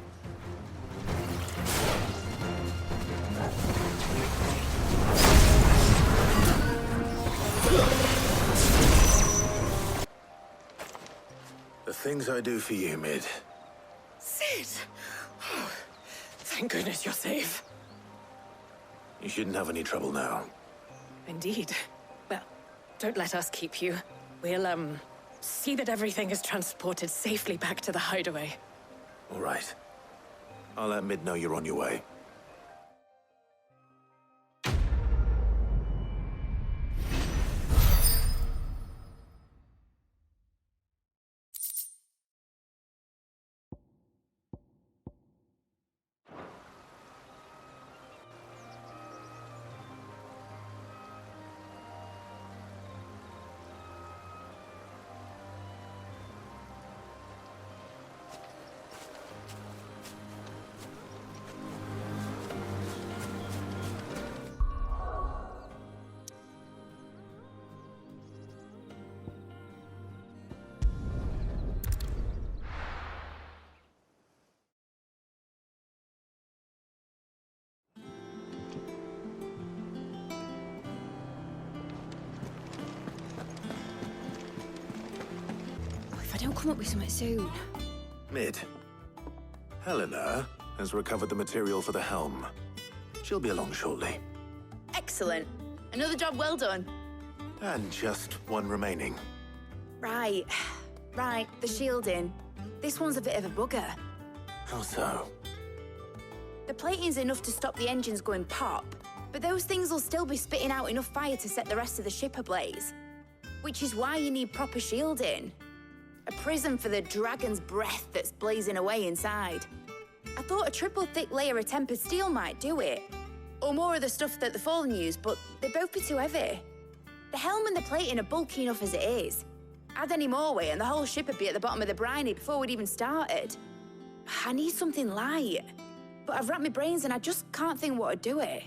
The things I do for you, Mid. Sid! Oh, thank goodness you're safe. You shouldn't have any trouble now. Indeed. Well, don't let us keep you. We'll, see that everything is transported safely back to the hideaway. All right. I'll let Mid know you're on your way. If I don't come up with something soon. Mid. Helena has recovered the material for the helm. She'll be along shortly. Excellent. Another job well done. And just one remaining. Right. Right, the shielding. This one's a bit of a bugger. How so? The plating's enough to stop the engines going pop, but those things will still be spitting out enough fire to set the rest of the ship ablaze. Which is why you need proper shielding. A prism for the dragon's breath that's blazing away inside. I thought a triple thick layer of tempered steel might do it. Or more of the stuff that the Fallen use, but they'd both be too heavy. The helm and the plating are bulky enough as it is. Add any more weight and the whole ship would be at the bottom of the briny before we'd even started. I need something light. But I've racked my brains and I just can't think what would do it.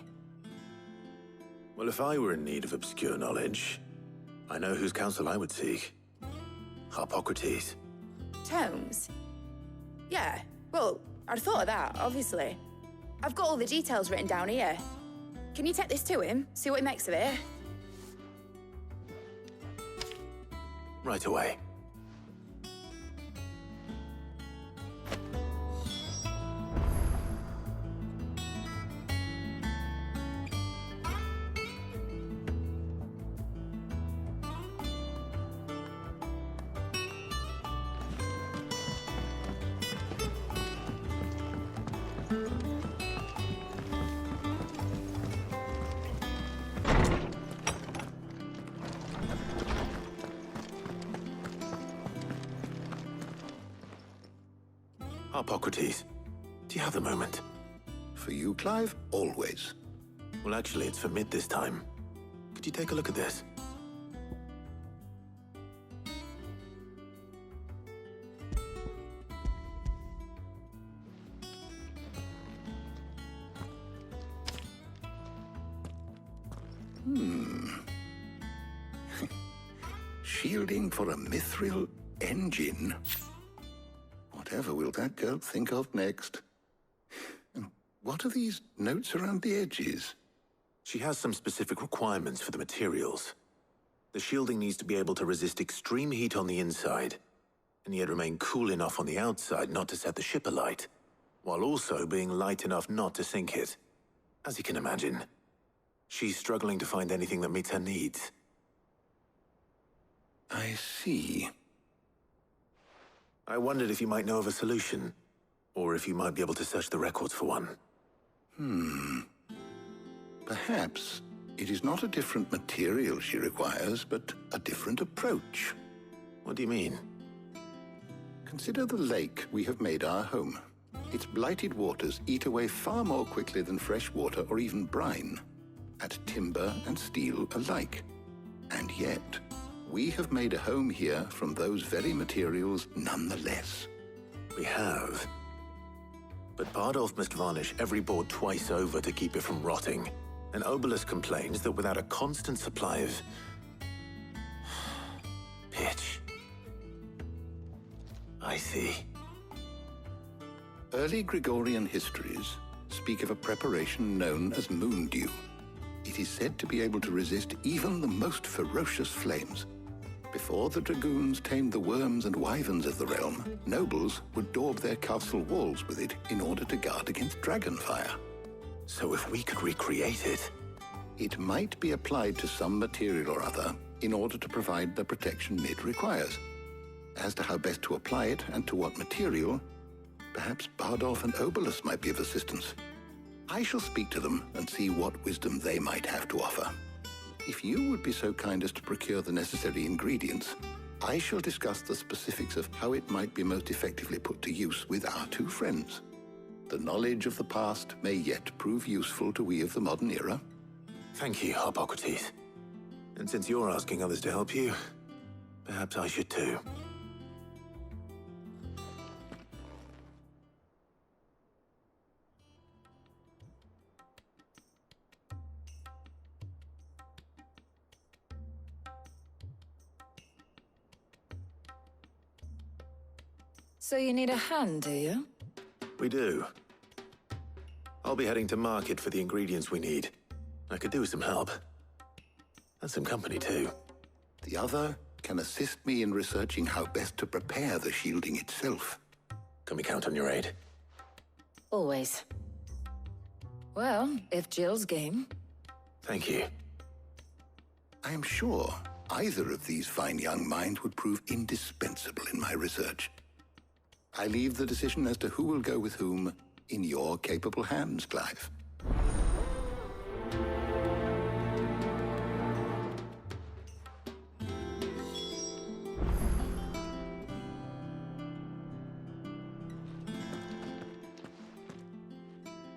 Well, if I were in need of obscure knowledge, I know whose counsel I would seek. Harpocrates. Tomes? Yeah, well, I'd thought of that, obviously. I've got all the details written down here. Can you take this to him, see what he makes of it? Right away. Harpocrates, do you have a moment? For you, Clive? Always. Well, actually, it's for mid this time. Could you take a look at this? Shielding for a mithril engine? Whatever will that girl think of next? And what are these notes around the edges? She has some specific requirements for the materials. The shielding needs to be able to resist extreme heat on the inside, and yet remain cool enough on the outside not to set the ship alight, while also being light enough not to sink it. As you can imagine, she's struggling to find anything that meets her needs. I see. I wondered if you might know of a solution, or if you might be able to search the records for one. Perhaps it is not a different material she requires, but a different approach. What do you mean? Consider the lake we have made our home. Its blighted waters eat away far more quickly than fresh water or even brine, at timber and steel alike. And yet, we have made a home here from those very materials nonetheless. We have. But Bardolph must varnish every board twice over to keep it from rotting. And Obelus complains that without a constant supply of pitch. I see. Early Gregorian histories speak of a preparation known as moon dew. It is said to be able to resist even the most ferocious flames. Before the dragoons tamed the worms and wyverns of the realm, nobles would daub their castle walls with it in order to guard against dragonfire. So if we could recreate it... It might be applied to some material or other in order to provide the protection Mid requires. As to how best to apply it and to what material, perhaps Bardolph and Obelus might be of assistance. I shall speak to them and see what wisdom they might have to offer. If you would be so kind as to procure the necessary ingredients, I shall discuss the specifics of how it might be most effectively put to use with our two friends. The knowledge of the past may yet prove useful to we of the modern era. Thank you, Harpocrates. And since you're asking others to help you, perhaps I should too. So you need a hand, do you? We do. I'll be heading to market for the ingredients we need. I could do with some help. And some company, too. The other can assist me in researching how best to prepare the shielding itself. Can we count on your aid? Always. Well, if Jill's game. Thank you. I am sure either of these fine young minds would prove indispensable in my research. I leave the decision as to who will go with whom in your capable hands, Clive.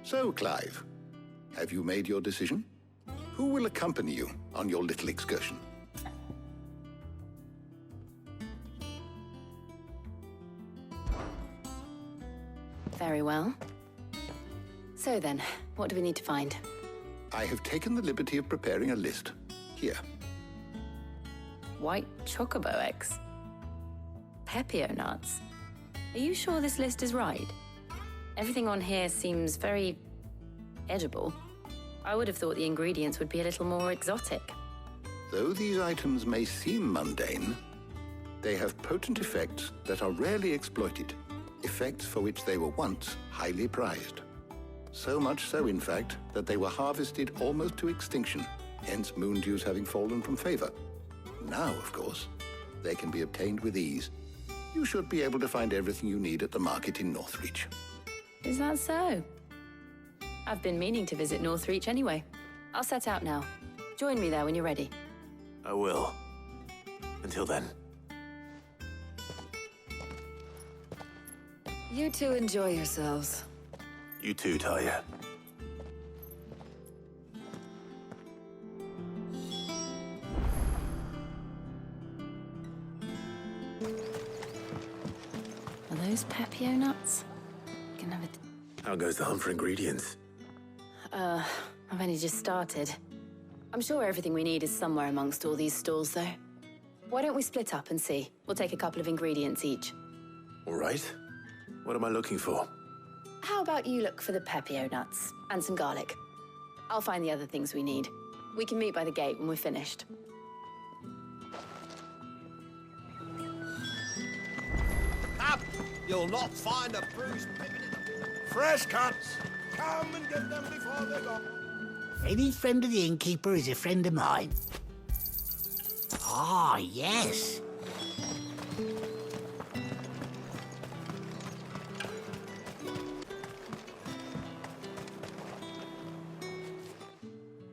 So, Clive, have you made your decision? Who will accompany you on your little excursion? Very well. So then, what do we need to find? I have taken the liberty of preparing a list. Here. White chocobo eggs. Pepio nuts. Are you sure this list is right? Everything on here seems very edible. I would have thought the ingredients would be a little more exotic. Though these items may seem mundane, they have potent effects that are rarely exploited, effects for which they were once highly prized. So much so, in fact, that they were harvested almost to extinction, hence moon dews having fallen from favor. Now, of course, they can be obtained with ease. You should be able to find everything you need at the market in Northreach. Is that so? I've been meaning to visit Northreach anyway. I'll set out now. Join me there when you're ready. I will. Until then. You two enjoy yourselves. You too, Talia. Are those Pepio nuts? Can have it. How goes the hunt for ingredients? I've only just started. I'm sure everything we need is somewhere amongst all these stalls, though. Why don't we split up and see? We'll take a couple of ingredients each. All right. What am I looking for? How about you look for the Pepio nuts and some garlic? I'll find the other things we need. We can meet by the gate when we're finished. Up! You'll not find a bruised pippin in the... Fresh cuts! Come and get them before they're gone. Any friend of the innkeeper is a friend of mine. Ah, yes.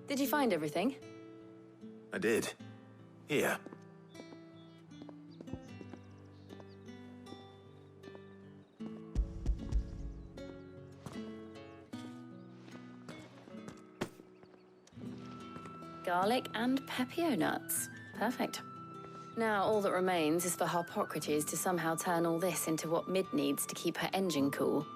Did you find everything? I did. Here. Garlic and Pepio nuts. Perfect. Now all that remains is for Harpocrates to somehow turn all this into what Mid needs to keep her engine cool.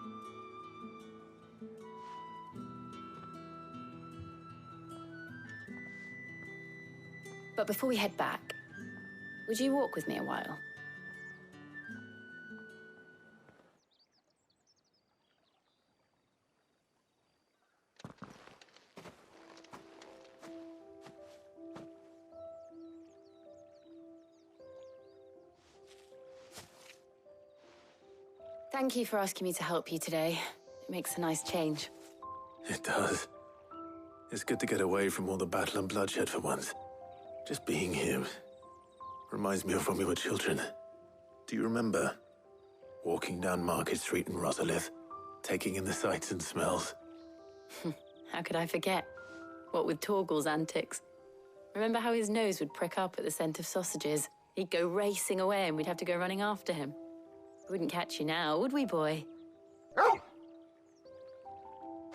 But before we head back, would you walk with me a while? Thank you for asking me to help you today. It makes a nice change. It does. It's good to get away from all the battle and bloodshed for once. Just being here reminds me of when we were children. Do you remember? Walking down Market Street in Rosalith, taking in the sights and smells. How could I forget? What with Torgal's antics. Remember how his nose would prick up at the scent of sausages? He'd go racing away and we'd have to go running after him. We wouldn't catch you now, would we, boy?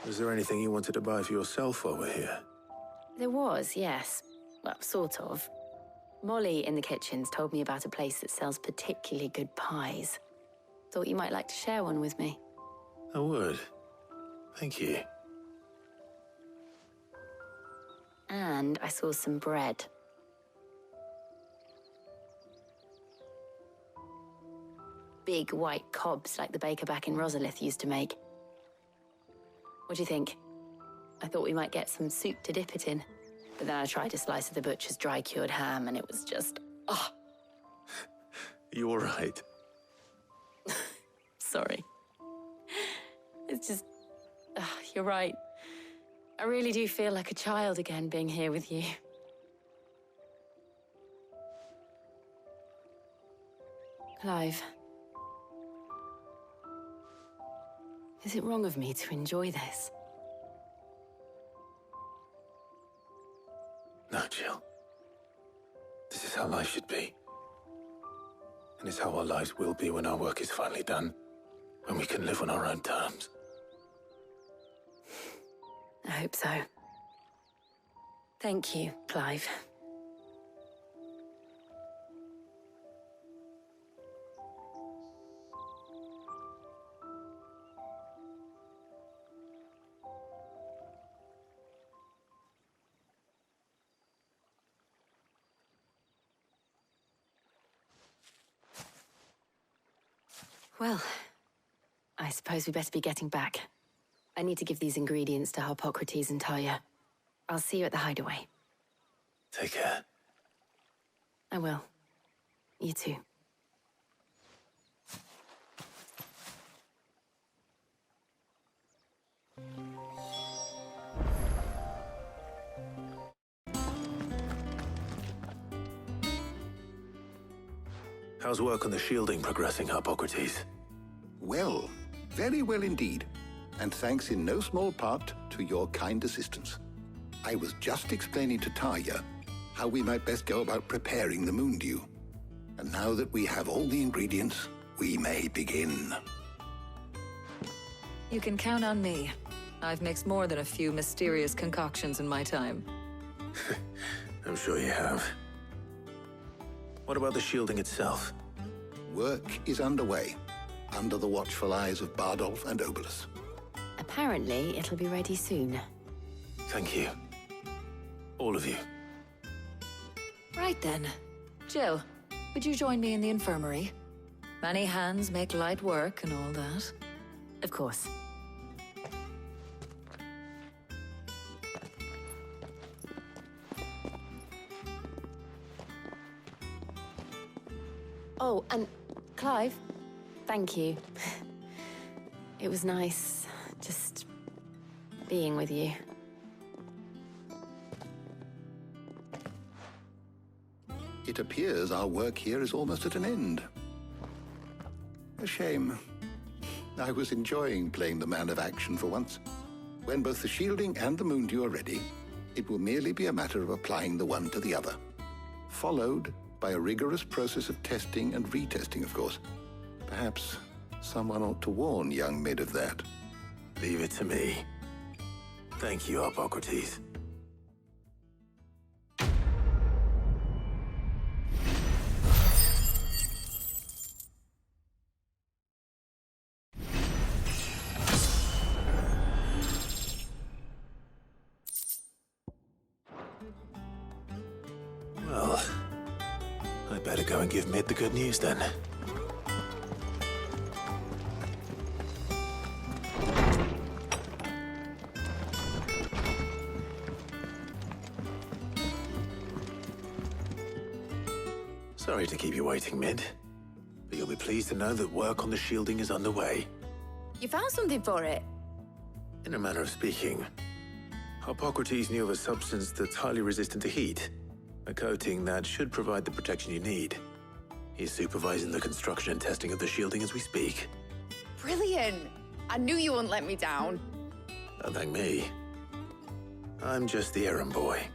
Was there anything you wanted to buy for yourself while we're here? There was, yes. Well, sort of. Molly in the kitchens told me about a place that sells particularly good pies. Thought you might like to share one with me. I would. Thank you. And I saw some bread. Big white cobs like the baker back in Rosalith used to make. What do you think? I thought we might get some soup to dip it in. But then I tried a slice of the butcher's dry-cured ham and it was just... oh. You all right? Sorry. It's just... you're right. I really do feel like a child again being here with you. Clive. Is it wrong of me to enjoy this? No, Jill. This is how life should be. And it's how our lives will be when our work is finally done. When we can live on our own terms. I hope so. Thank you, Clive. Well, I suppose we better be getting back. I need to give these ingredients to Harpocrates and Tarja. I'll see you at the hideaway. Take care. I will. You too. How's work on the shielding progressing, Harpocrates? Well, very well indeed. And thanks in no small part to your kind assistance. I was just explaining to Tarja how we might best go about preparing the moon dew. And now that we have all the ingredients, we may begin. You can count on me. I've mixed more than a few mysterious concoctions in my time. I'm sure you have. What about the shielding itself? Work is underway, under the watchful eyes of Bardolph and Obolus. Apparently, it'll be ready soon. Thank you. All of you. Right then. Jill, would you join me in the infirmary? Many hands make light work and all that. Of course. Oh, and Clive, thank you. It was nice, just being with you. It appears our work here is almost at an end. A shame. I was enjoying playing the man of action for once. When both the shielding and the moon dew are ready, it will merely be a matter of applying the one to the other. Followed by a rigorous process of testing and retesting, of course. Perhaps someone ought to warn young Mid of that. Leave it to me. Thank you, Harpocrates. Well, I better go and give Mid the good news then. Sorry to keep you waiting, Mid, but you'll be pleased to know that work on the shielding is underway. You found something for it? In a manner of speaking, Harpocrates knew of a substance that's highly resistant to heat, a coating that should provide the protection you need. He's supervising the construction and testing of the shielding as we speak. Brilliant! I knew you wouldn't let me down. Don't thank me. I'm just the errand boy.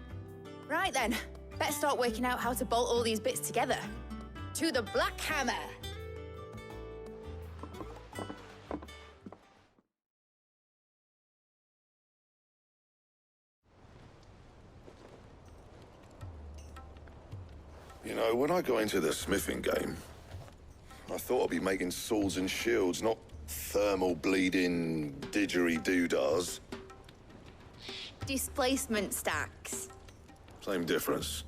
Right then, better start working out how to bolt all these bits together. To the Black Hammer! You know, when I got into the smithing game, I thought I'd be making swords and shields, not thermal bleeding didgeridoo-dahs. Displacement stacks. Same difference.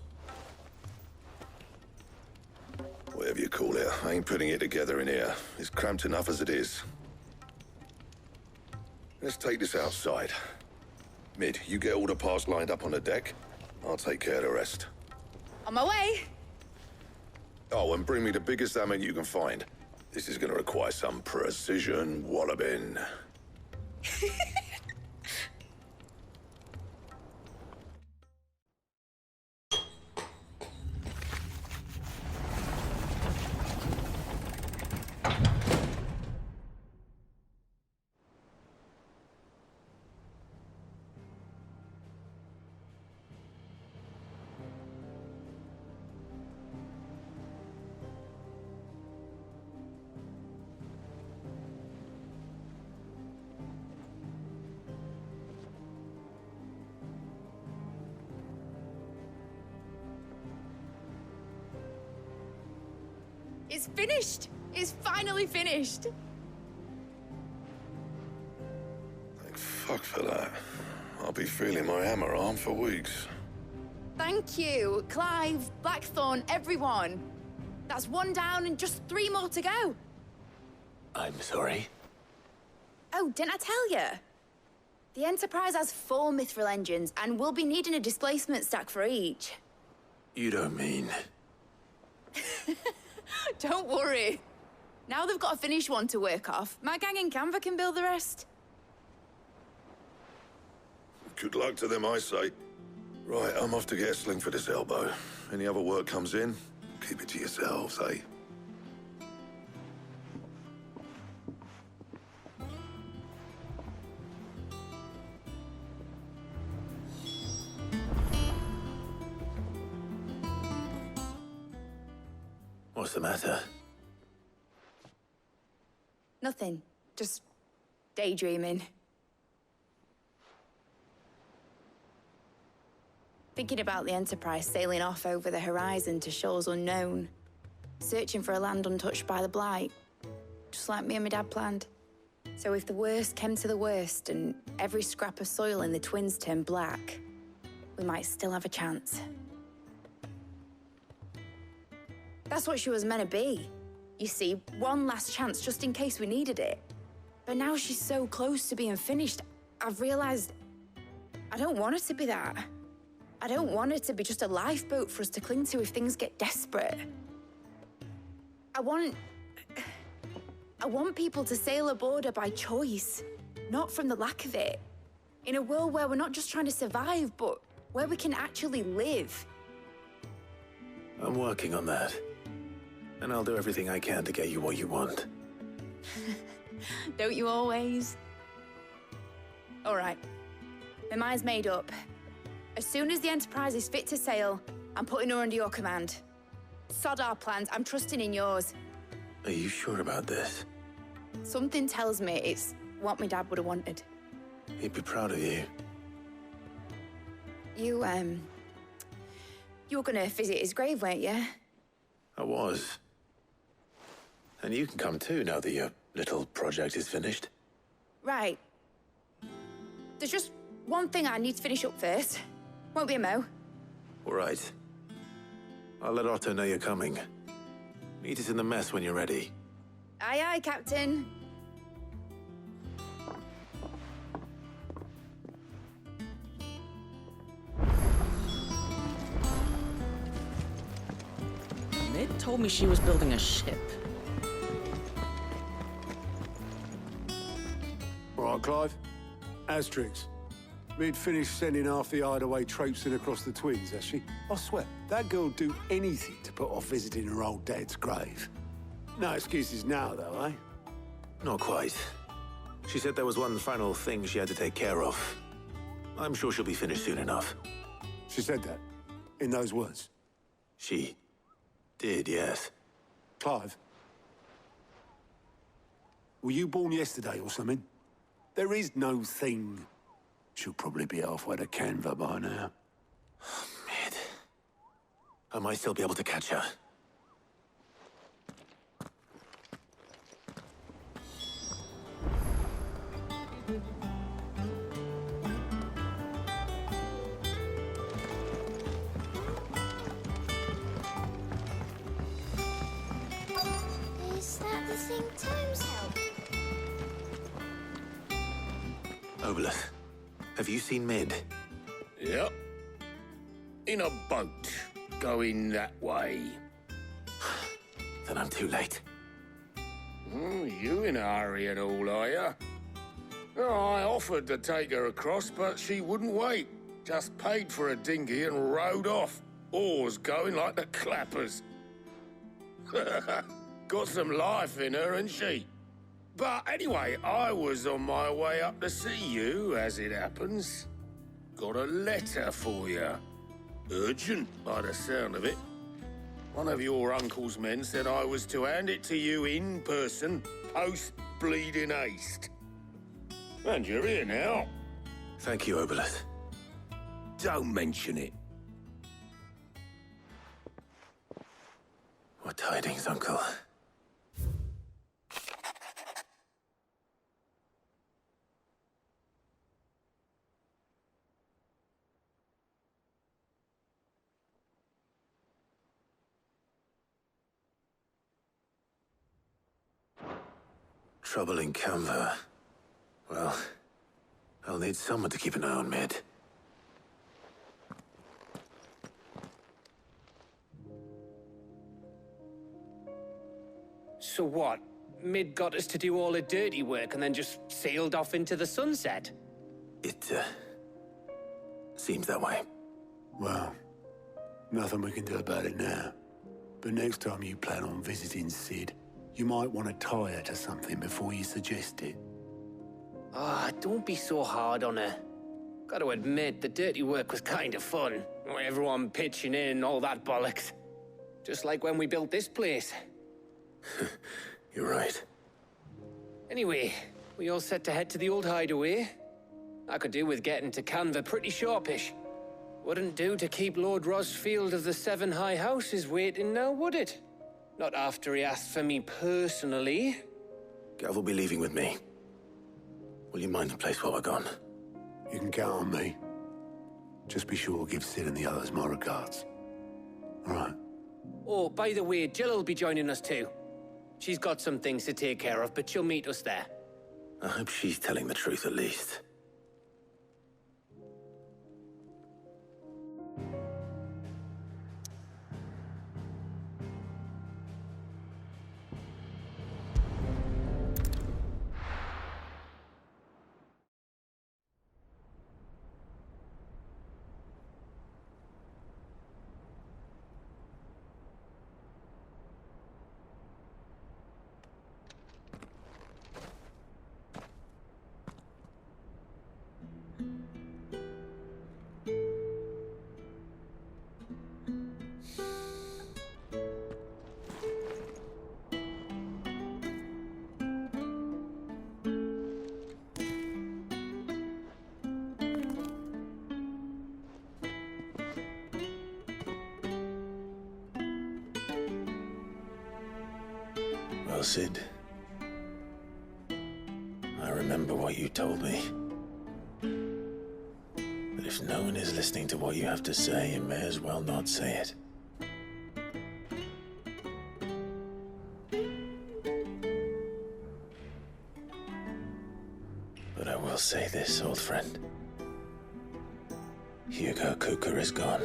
Whatever you call it, I ain't putting it together in here. It's cramped enough as it is. Let's take this outside. Mid, you get all the parts lined up on the deck. I'll take care of the rest. On my way! Oh, and bring me the biggest hammer you can find. This is gonna require some precision walloping. It's finished! It's finally finished! Thank fuck for that. I'll be feeling my hammer arm for weeks. Thank you, Clive, Blackthorn, everyone. That's one down and just 3 more to go. I'm sorry. Oh, didn't I tell you? The Enterprise has 4 mithril engines, and we'll be needing a displacement stack for each. You don't mean... Don't worry. Now they've got a finished one to work off. My gang in Canva can build the rest. Good luck to them, I say. Right, I'm off to get a sling for this elbow. Any other work comes in, keep it to yourselves, eh? What's the matter? Nothing. Just daydreaming. Thinking about the Enterprise sailing off over the horizon to shores unknown. Searching for a land untouched by the Blight. Just like me and my dad planned. So if the worst came to the worst and every scrap of soil in the Twins turned black, we might still have a chance. That's what she was meant to be. You see, one last chance just in case we needed it. But now she's so close to being finished, I've realized I don't want it to be that. I don't want it to be just a lifeboat for us to cling to if things get desperate. I want people to sail aboard her by choice, not from the lack of it. In a world where we're not just trying to survive, but where we can actually live. I'm working on that. And I'll do everything I can to get you what you want. Don't you always? All right. My mind's made up. As soon as the Enterprise is fit to sail, I'm putting her under your command. Sod our plans, I'm trusting in yours. Are you sure about this? Something tells me it's what my dad would have wanted. He'd be proud of you. You were gonna visit his grave, weren't you? I was. And you can come too, now that your little project is finished. Right. There's just one thing I need to finish up first. Won't be a mo. All right. I'll let Otto know you're coming. Meet us in the mess when you're ready. Aye, aye, Captain. Ned told me she was building a ship. All right, Clive. Asterix. We'd finished sending half the hideaway traipsing across the Twins, has she? I swear, that girl'd do anything to put off visiting her old dad's grave. No excuses now, though, eh? Not quite. She said there was one final thing she had to take care of. I'm sure she'll be finished soon enough. She said that? In those words? She did, yes. Clive? Were you born yesterday or something? There is no thing. She'll probably be halfway to Canva by now. Mid. I might still be able to catch her. Is that the thing Tomes helped? Obelus, have you seen Mid? Yep. In a boat, going that way. Then I'm too late. You in a hurry and all, are you? Oh, I offered to take her across, but she wouldn't wait. Just paid for a dinghy and rowed off. Oars going like the clappers. Got some life in her, ain't she? But anyway, I was on my way up to see you, as it happens. Got a letter for you. Urgent, by the sound of it. One of your uncle's men said I was to hand it to you in person, post-bleeding haste. And you're here now. Thank you, Obelus. Don't mention it. What tidings, Uncle? Trouble in Canva. Well, I'll need someone to keep an eye on Mid. So what? Mid got us to do all the dirty work and then just sailed off into the sunset? It, seems that way. Well, nothing we can do about it now. But next time you plan on visiting Sid, you might want to tie her to something before you suggest it. Ah, don't be so hard on her. Gotta admit, the dirty work was kind of fun. Everyone pitching in, all that bollocks. Just like when we built this place. You're right. Anyway, we all set to head to the old hideaway. I could do with getting to Canva pretty sharpish. Wouldn't do to keep Lord Rosfield of the Seven High Houses waiting now, would it? Not after he asked for me personally. Gav will be leaving with me. Will you mind the place while we're gone? You can count on me. Just be sure to give Sid and the others my regards. All right. Oh, by the way, Jill will be joining us too. She's got some things to take care of, but she'll meet us there. I hope she's telling the truth at least. Well, Sid, I remember what you told me. But if no one is listening to what you have to say, you may as well not say it. But I will say this, old friend. Hugo Kuka is gone.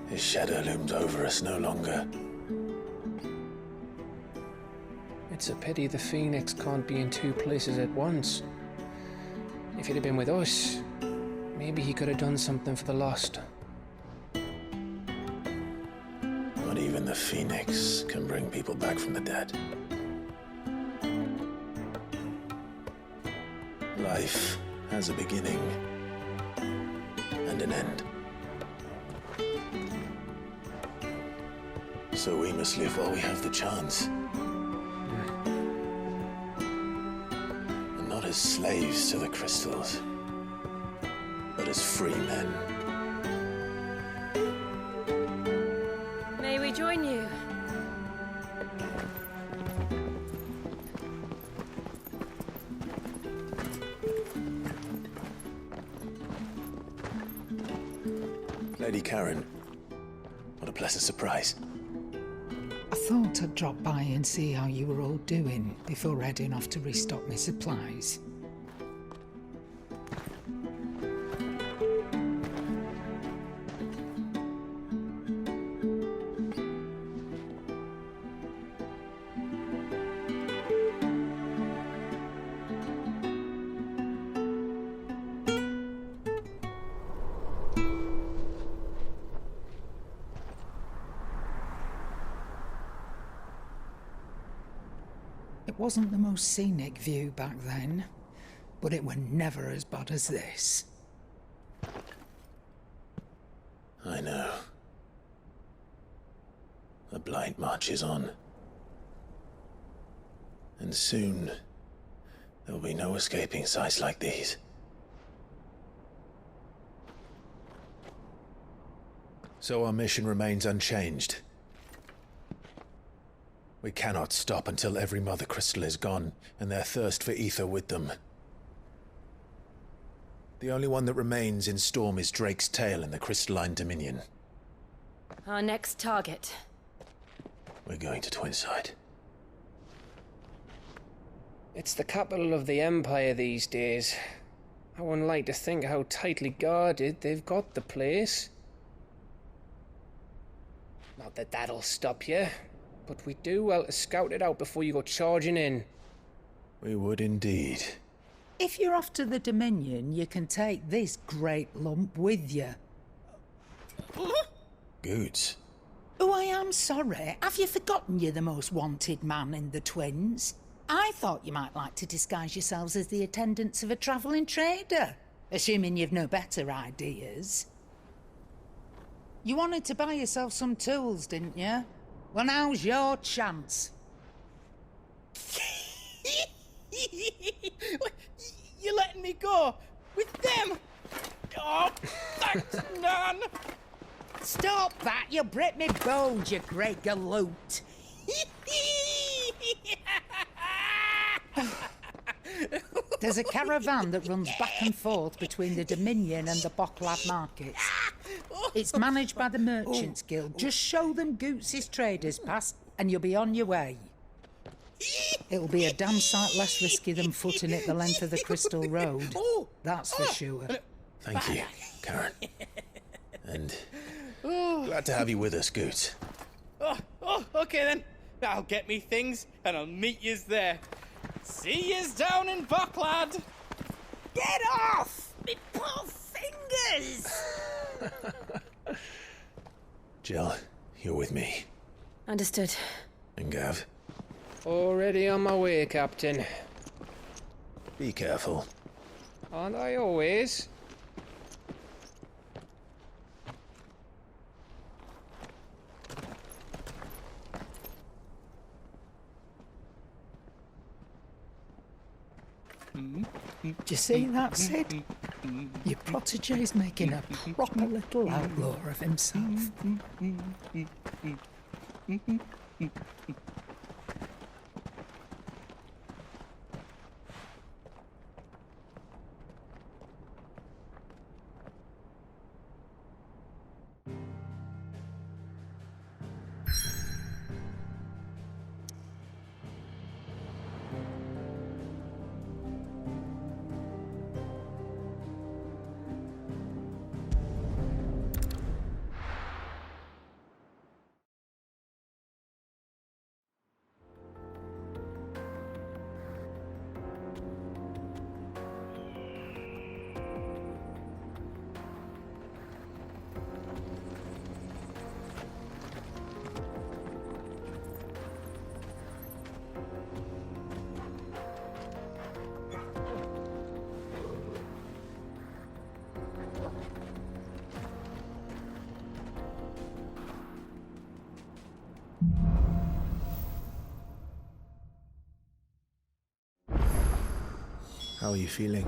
His shadow looms over us no longer. It's a pity the Phoenix can't be in two places at once. If he'd have been with us, maybe he could have done something for the lost. Not even the Phoenix can bring people back from the dead. Life has a beginning and an end. So we must live while we have the chance. Not as slaves to the crystals, but as free men. May we join you? Lady Karen, what a pleasant surprise. I thought I'd drop by and see how you were all doing before heading off to restock my supplies. It wasn't the most scenic view back then, but it were never as bad as this. I know. The Blight marches on. And soon, there will be no escaping sights like these. So our mission remains unchanged. We cannot stop until every Mother Crystal is gone, and their thirst for ether with them. The only one that remains in Storm is Drake's tail in the Crystalline Dominion. Our next target. We're going to Twinside. It's the capital of the Empire these days. I wouldn't like to think how tightly guarded they've got the place. Not that that'll stop you, but we do well to scout it out before you go charging in. We would indeed. If you're off to the Dominion, you can take this great lump with you. Goods. Oh, I am sorry. Have you forgotten you're the most wanted man in the Twins? I thought you might like to disguise yourselves as the attendants of a travelling trader, assuming you've no better ideas. You wanted to buy yourself some tools, didn't you? Well, now's your chance. You're letting me go with them? Oh, thanks, Nan. Stop that! You'll break me bones, you great galoot. There's a caravan that runs back and forth between the Dominion and the Bocklad markets. It's managed by the Merchants Guild. Just show them Goots' traders past and you'll be on your way. It'll be a damn sight less risky than footing it the length of the Crystal Road. That's for sure. Thank you, Karen. And glad to have you with us, Goots. Okay then. I'll get me things and I'll meet yous there. See yous down in Bocklad. Get off! Me poor fingers! Jill, you're with me. Understood. And Gav? Already on my way, Captain. Be careful. Aren't I always? Do you see that, Sid? Your protege's making a proper little outlaw of himself. How are you feeling?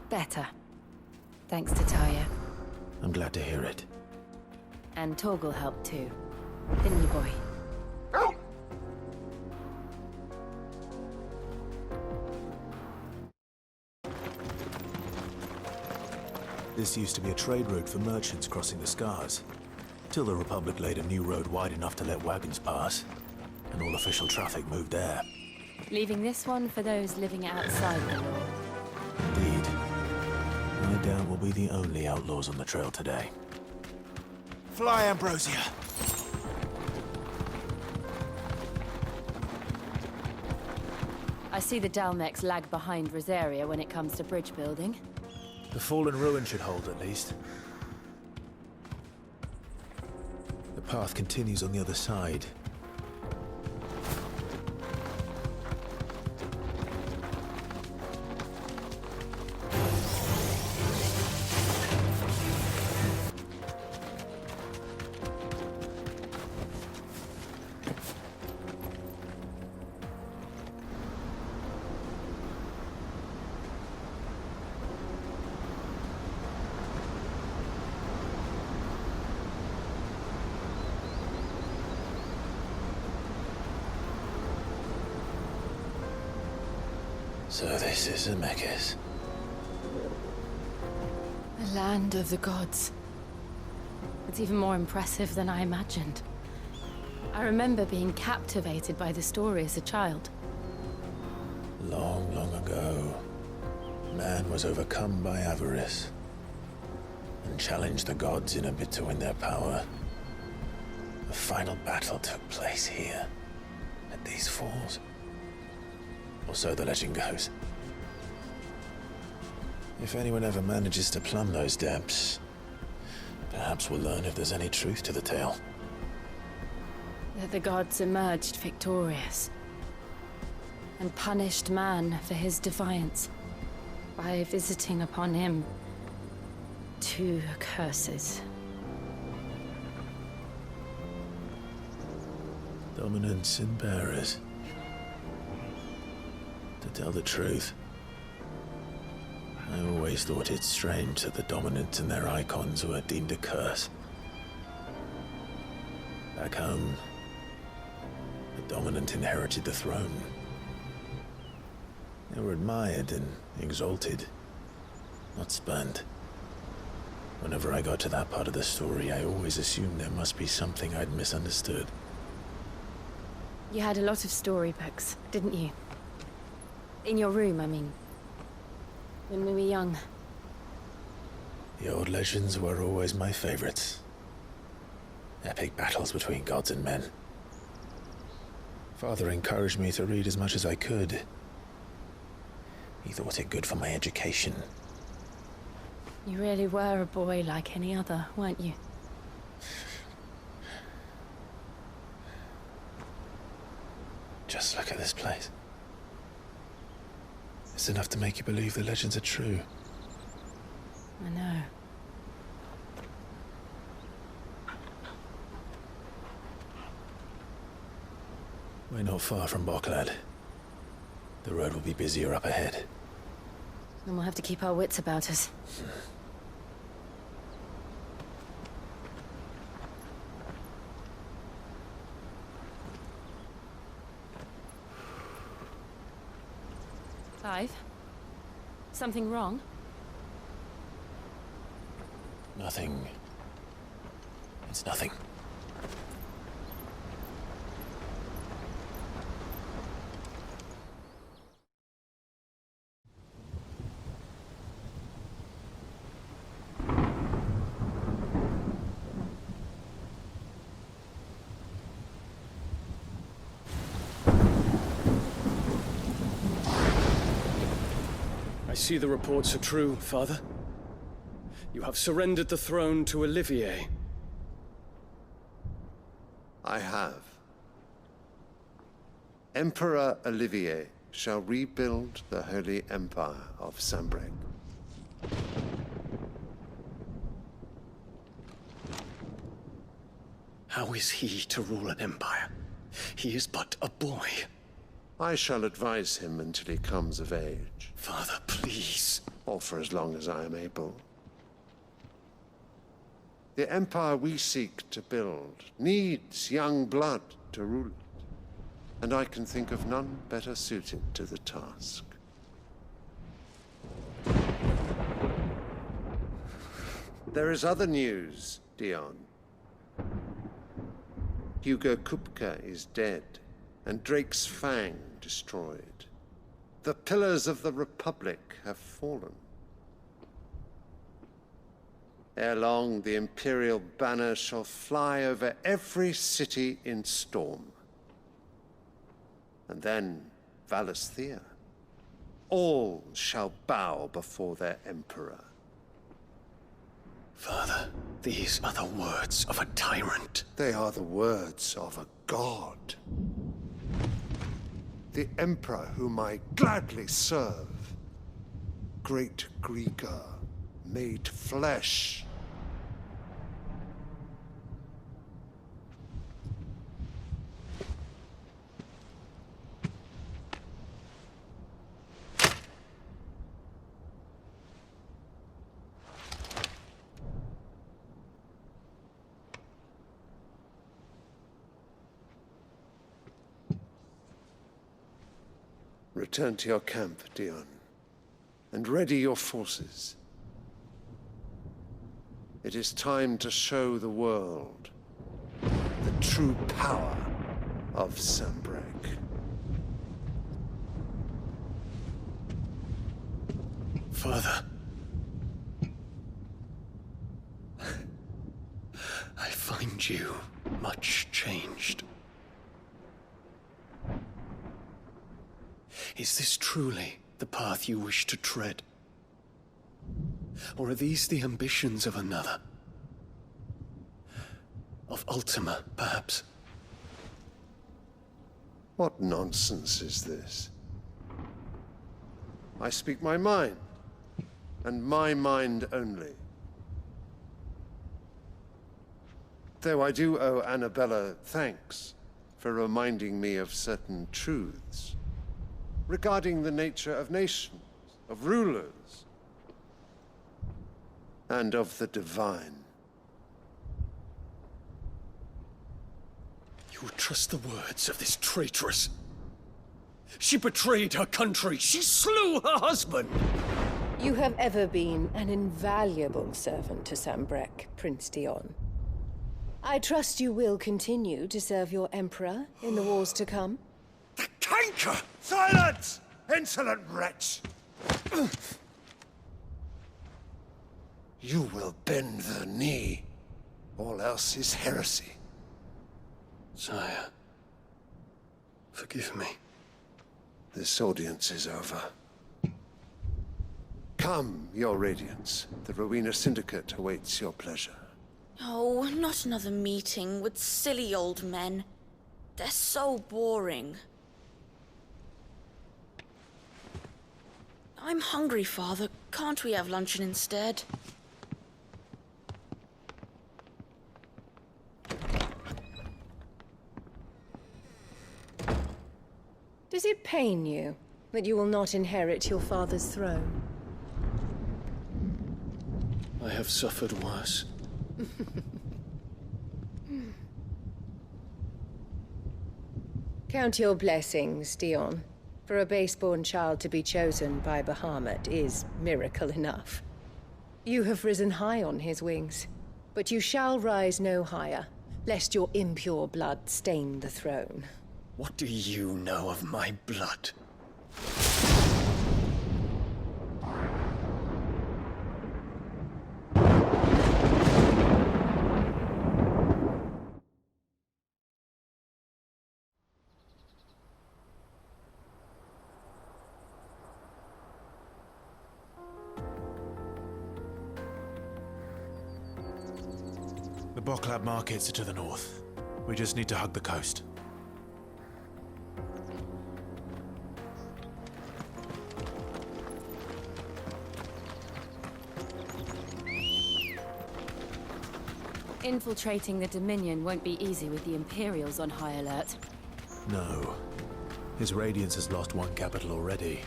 Better. Thanks to Taya. I'm glad to hear it. And Torgal helped too. Didn't you, boy? This used to be a trade route for merchants crossing the Scars, till the Republic laid a new road wide enough to let wagons pass, and all official traffic moved there. Leaving this one for those living outside the law. Indeed. I doubt we'll be the only outlaws on the trail today. Fly, Ambrosia. I see the Dalmex lag behind Rosaria when it comes to bridge building. The fallen ruin should hold at least. The path continues on the other side. So this is Zemeckis. The land of the gods. It's even more impressive than I imagined. I remember being captivated by the story as a child. Long, long ago, man was overcome by avarice and challenged the gods in a bid to win their power. The final battle took place here, at these falls. Or so the legend goes. If anyone ever manages to plumb those depths, perhaps we'll learn if there's any truth to the tale. That the gods emerged victorious and punished man for his defiance by visiting upon him 2 curses. Dominants and bearers. To tell the truth, I always thought it strange that the dominant and their Eikons were deemed a curse. Back home, the dominant inherited the throne. They were admired and exalted, not spurned. Whenever I got to that part of the story, I always assumed there must be something I'd misunderstood. You had a lot of storybooks, didn't you? In your room, I mean. When we were young. The old legends were always my favorites. Epic battles between gods and men. Father encouraged me to read as much as I could. He thought it good for my education. You really were a boy like any other, weren't you? Just look at this place. It's enough to make you believe the legends are true. I know. We're not far from Boklad. The road will be busier up ahead. Then we'll have to keep our wits about us. Clive? Something wrong? Nothing. It's nothing. I see the reports are true, Father. You have surrendered the throne to Olivier. I have. Emperor Olivier shall rebuild the Holy Empire of Sanbreque. How is he to rule an empire? He is but a boy. I shall advise him until he comes of age. Father, please. Or for as long as I am able. The empire we seek to build needs young blood to rule it, and I can think of none better suited to the task. There is other news, Dion. Hugo Kupka is dead, and Drake's Fang destroyed. The pillars of the Republic have fallen. Ere long, the Imperial banner shall fly over every city in Storm. And then Valisthea. All shall bow before their Emperor. Father, these are the words of a tyrant. They are the words of a god. The Emperor whom I gladly serve. Great Greeker, made flesh. Return to your camp, Dion, and ready your forces. It is time to show the world the true power of Sanbreque. Father. I find you much changed. Is this truly the path you wish to tread? Or are these the ambitions of another? Of Ultima, perhaps? What nonsense is this? I speak my mind, and my mind only. Though I do owe Annabella thanks for reminding me of certain truths regarding the nature of nations, of rulers, and of the divine. You would trust the words of this traitress? She betrayed her country. She slew her husband. You have ever been an invaluable servant to Sambrek, Prince Dion. I trust you will continue to serve your Emperor in the wars to come. The canker! Silence! Insolent wretch! You will bend the knee. All else is heresy. Sire, forgive me. This audience is over. Come, your Radiance. The Rowena Syndicate awaits your pleasure. Oh, not another meeting with silly old men. They're so boring. I'm hungry, Father. Can't we have luncheon instead? Does it pain you that you will not inherit your father's throne? I have suffered worse. Count your blessings, Dion. For a base-born child to be chosen by Bahamut is miracle enough. You have risen high on his wings, but you shall rise no higher, lest your impure blood stain the throne. What do you know of my blood? The Boklab markets are to the north. We just need to hug the coast. Infiltrating the Dominion won't be easy with the Imperials on high alert. No. His Radiance has lost one capital already.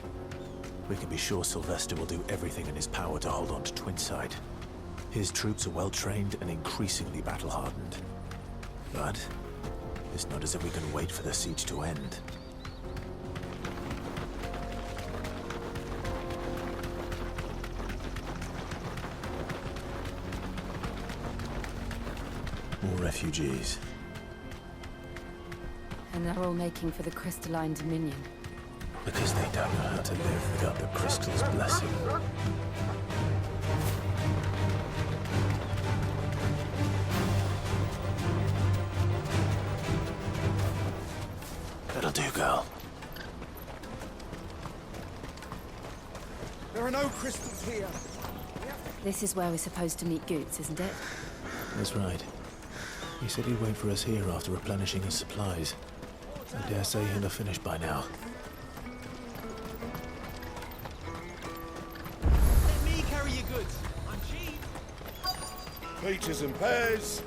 We can be sure Sylvester will do everything in his power to hold on to Twinside. His troops are well-trained and increasingly battle-hardened. But it's not as if we can wait for the siege to end. More refugees. And they're all making for the Crystalline Dominion. Because they don't know how to live without the Crystal's blessing. That'll do, girl. There are no crystals here. This is where we're supposed to meet Goots, isn't it? That's right. He said he'd wait for us here after replenishing his supplies. I dare say he'll have finished by now. Let me carry your goods. I'm cheap. Peaches and pears.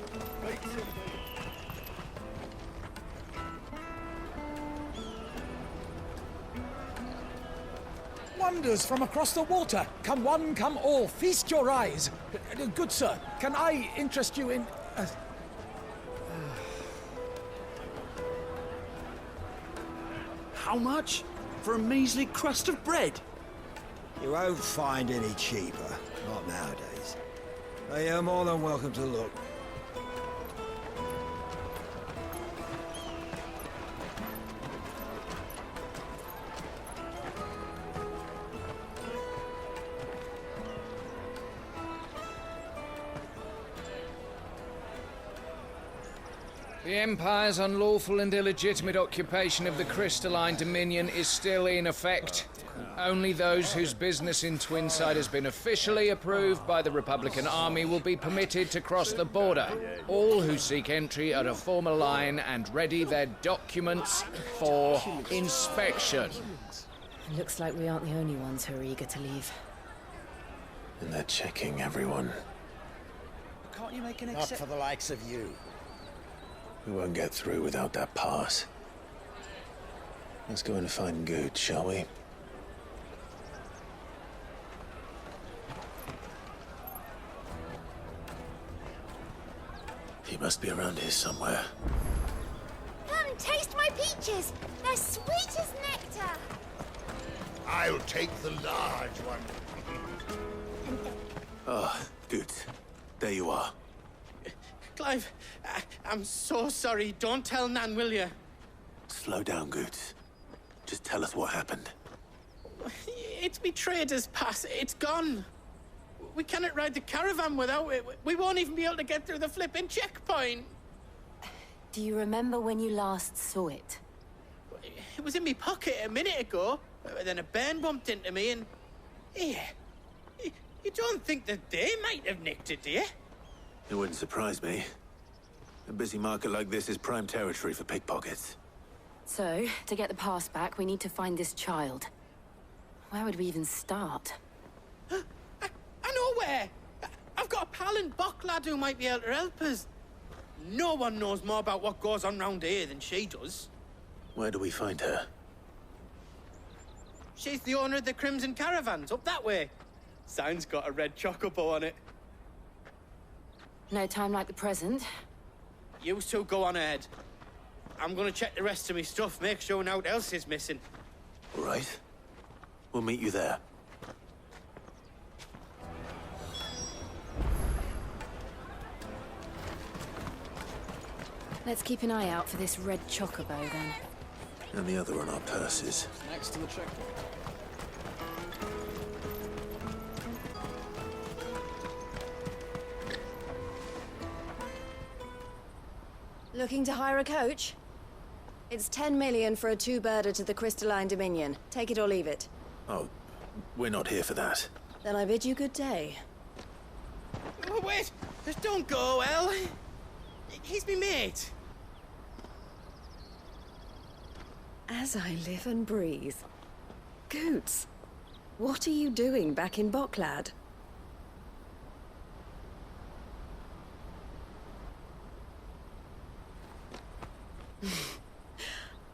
Wonders from across the water. Come one, come all. Feast your eyes. Good sir, can I interest you in... How much? For a measly crust of bread? You won't find any cheaper. Not nowadays. But you're more than welcome to look. The Empire's unlawful and illegitimate occupation of the Crystalline Dominion is still in effect. Only those whose business in Twinside has been officially approved by the Republican Army will be permitted to cross the border. All who seek entry are to form a line and ready their documents for inspection. Looks like we aren't the only ones who are eager to leave. And they're checking everyone. Can't you make an Not for the likes of you. We won't get through without that pass. Let's go and find Good, shall we? He must be around here somewhere. Come, taste my peaches. They're sweet as nectar. I'll take the large one. Ah, Good. There you are. Clive, I'm so sorry. Don't tell Nan, will you? Slow down, Good. Just tell us what happened. It's me trader's pass. It's gone. We cannot ride the caravan without it. We won't even be able to get through the flipping checkpoint. Do you remember when you last saw it? It was in my pocket a minute ago. Then a bairn bumped into me and... Yeah. You don't think that they might have nicked it, do you? It wouldn't surprise me. A busy market like this is prime territory for pickpockets. So, to get the pass back, we need to find this child. Where would we even start? I know where! I've got a pal in Bock lad who might be able to help us. No one knows more about what goes on round here than she does. Where do we find her? She's the owner of the Crimson Caravans, up that way. Sign's got a red chocobo on it. No time like the present. You two go on ahead. I'm gonna check the rest of my stuff, make sure naught else is missing. All right. We'll meet you there. Let's keep an eye out for this red chocobo, then. And the other on our purses. Next to the checkpoint. Looking to hire a coach? It's 10 million for a two-birder to the Crystalline Dominion. Take it or leave it. Oh, we're not here for that. Then I bid you good day. Oh, wait! Just don't go, El. He's me mate. As I live and breathe. Goots, what are you doing back in Bocklad?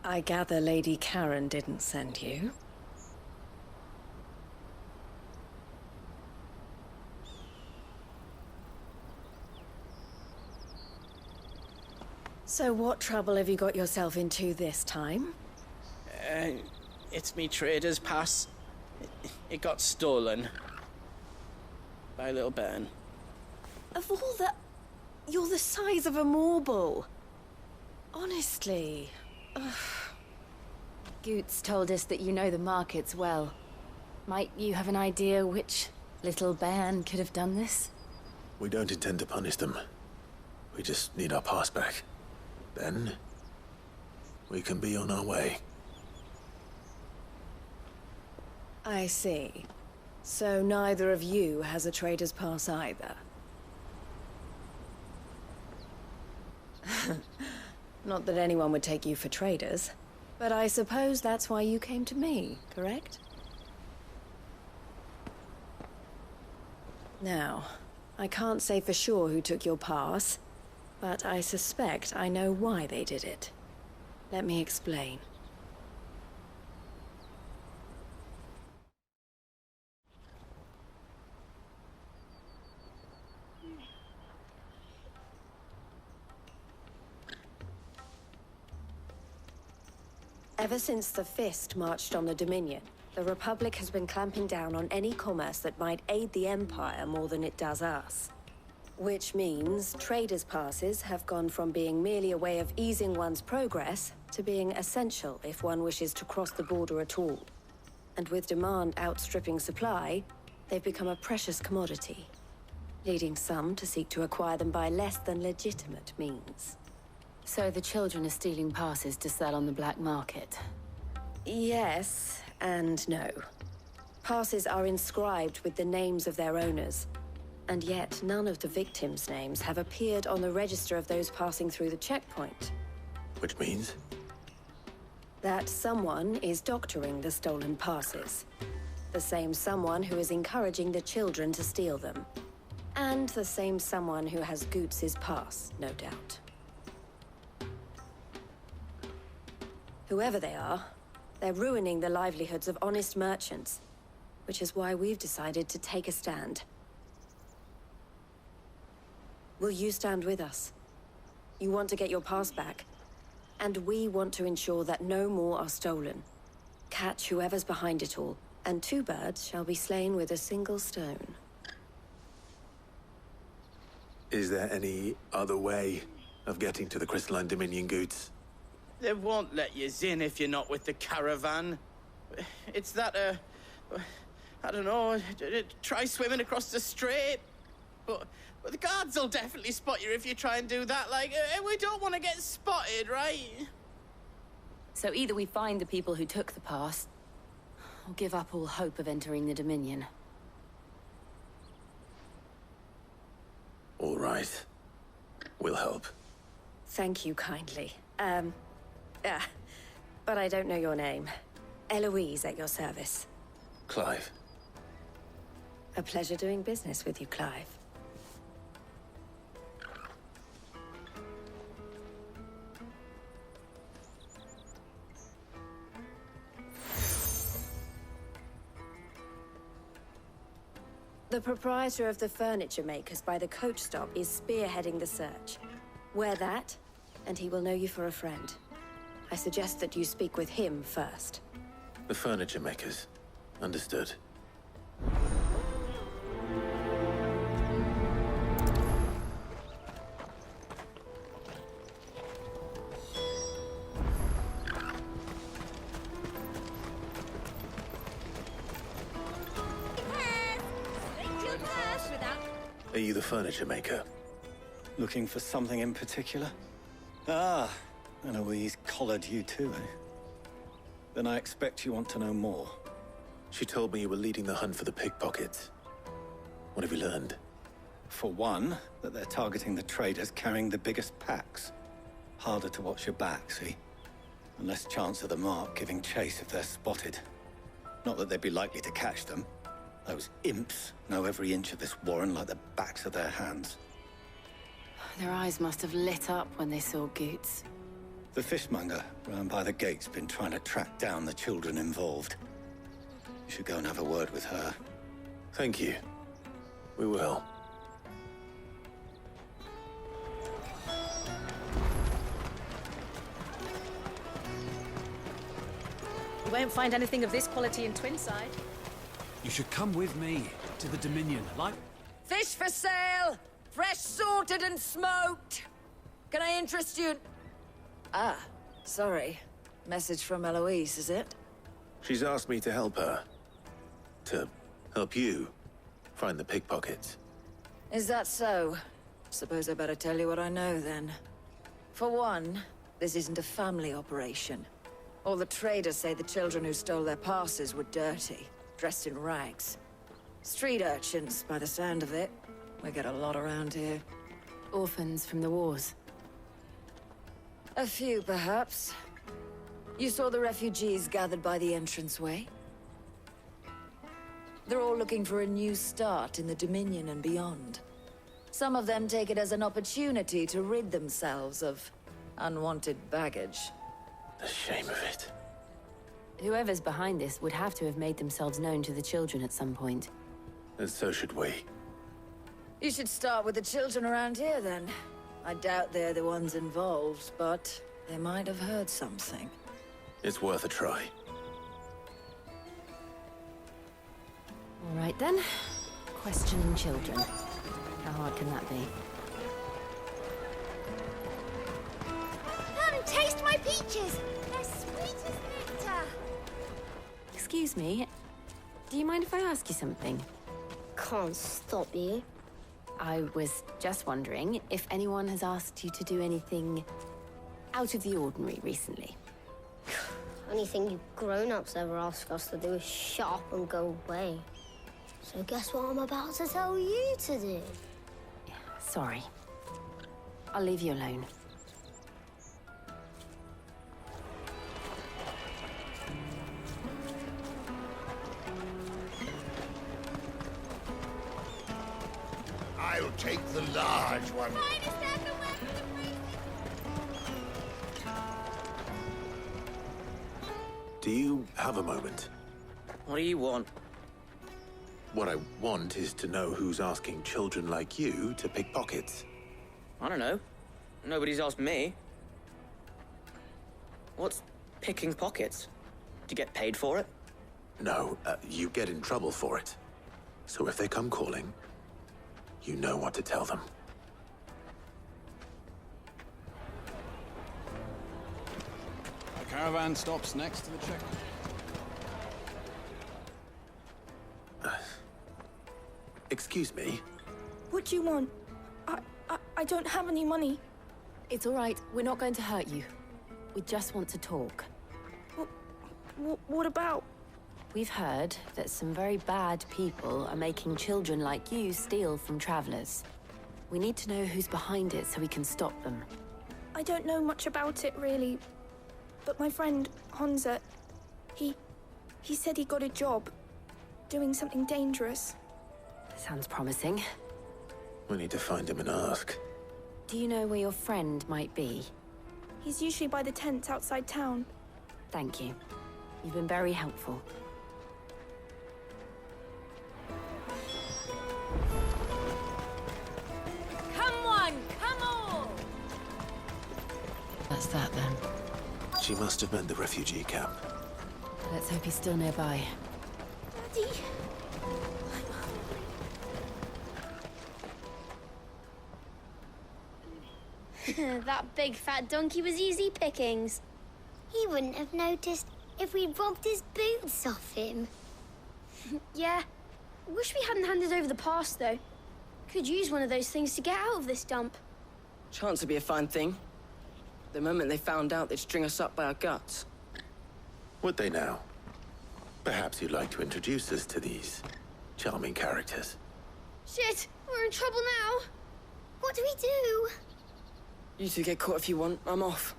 I gather Lady Karen didn't send you. So what trouble have you got yourself into this time? It's me trader's pass. It got stolen. By a little bairn. Of all the... You're the size of a marble. Honestly. Ugh. Goots told us that you know the markets well. Might you have an idea which little bairn could have done this? We don't intend to punish them. We just need our pass back. Then, we can be on our way. I see. So neither of you has a trader's pass either. Not that anyone would take you for traders, but I suppose that's why you came to me, correct? Now, I can't say for sure who took your pass, but I suspect I know why they did it. Let me explain. Ever since the Fist marched on the Dominion, the Republic has been clamping down on any commerce that might aid the Empire more than it does us. Which means traders' passes have gone from being merely a way of easing one's progress to being essential if one wishes to cross the border at all. And with demand outstripping supply, they've become a precious commodity, leading some to seek to acquire them by less than legitimate means. So the children are stealing passes to sell on the black market? Yes and no. Passes are inscribed with the names of their owners, and yet none of the victims' names have appeared on the register of those passing through the checkpoint. Which means? That someone is doctoring the stolen passes. The same someone who is encouraging the children to steal them. And the same someone who has Goots' pass, no doubt. Whoever they are, they're ruining the livelihoods of honest merchants, which is why we've decided to take a stand. Will you stand with us? You want to get your pass back, and we want to ensure that no more are stolen. Catch whoever's behind it all, and 2 birds shall be slain with a single stone. Is there any other way of getting to the Crystalline Dominion Goots? They won't let you in if you're not with the caravan. It's that, I don't know, try swimming across the strait. But the guards will definitely spot you if you try and do that. Like, we don't want to get spotted, right? So either we find the people who took the pass, or give up all hope of entering the Dominion. All right. We'll help. Thank you kindly. But I don't know your name. Eloise at your service. Clive. A pleasure doing business with you, Clive. The proprietor of the furniture makers by the coach stop is spearheading the search. Wear that, and he will know you for a friend. I suggest that you speak with him first. The furniture makers. Understood. Are you the furniture maker? Looking for something in particular? Ah, Eloise collared you too, eh? Then I expect you want to know more. She told me you were leading the hunt for the pickpockets. What have you learned? For one, that they're targeting the traders carrying the biggest packs. Harder to watch your back, see? And less chance of the mark giving chase if they're spotted. Not that they'd be likely to catch them. Those imps know every inch of this warren like the backs of their hands. Their eyes must have lit up when they saw Goots. The fishmonger round by the gate's been trying to track down the children involved. You should go and have a word with her. Thank you. We will. You won't find anything of this quality in Twinside. You should come with me to the Dominion, like... Fish for sale! Fresh sorted and smoked! Can I interest you? Ah, sorry. Message from Eloise, is it? She's asked me to help her. To help you find the pickpockets. Is that so? Suppose I better tell you what I know, then. For one, this isn't a family operation. All the traders say the children who stole their passes were dirty, dressed in rags. Street urchins, by the sound of it. We get a lot around here. Orphans from the wars. A few, perhaps. You saw the refugees gathered by the entranceway? They're all looking for a new start in the Dominion and beyond. Some of them take it as an opportunity to rid themselves of unwanted baggage. The shame of it. Whoever's behind this would have to have made themselves known to the children at some point. And so should we. You should start with the children around here, then. I doubt they're the ones involved, but they might have heard something. It's worth a try. All right, then. Questioning children. How hard can that be? Come and taste my peaches! They're sweet as nectar! Excuse me. Do you mind if I ask you something? Can't stop you. I was just wondering if anyone has asked you to do anything out of the ordinary recently? Only thing you grown-ups ever ask us to do is shut up and go away. So guess what I'm about to tell you to do? Sorry. I'll leave you alone. I'll take the large one. Do you have a moment? What do you want? What I want is to know who's asking children like you to pick pockets. I don't know. Nobody's asked me. What's picking pockets? Do you get paid for it? No, you get in trouble for it. So if they come calling, you know what to tell them. The caravan stops next to the checkpoint. Excuse me? What do you want? I don't have any money. It's all right. We're not going to hurt you. We just want to talk. What about? We've heard that some very bad people are making children like you steal from travelers. We need to know who's behind it so we can stop them. I don't know much about it, really. But my friend, Hansa, he said he got a job doing something dangerous. Sounds promising. We need to find him and ask. Do you know where your friend might be? He's usually by the tents outside town. Thank you. You've been very helpful. Come on, come on! That's that then. She must have meant the refugee camp. Let's hope he's still nearby. Daddy! That big fat donkey was easy pickings. He wouldn't have noticed if we'd robbed his boots off him. Yeah. Wish we hadn't handed over the pass, though. Could use one of those things to get out of this dump. Chance would be a fine thing. The moment they found out, they'd string us up by our guts. Would they now? Perhaps you'd like to introduce us to these charming characters. Shit, we're in trouble now. What do we do? You two get caught if you want. I'm off.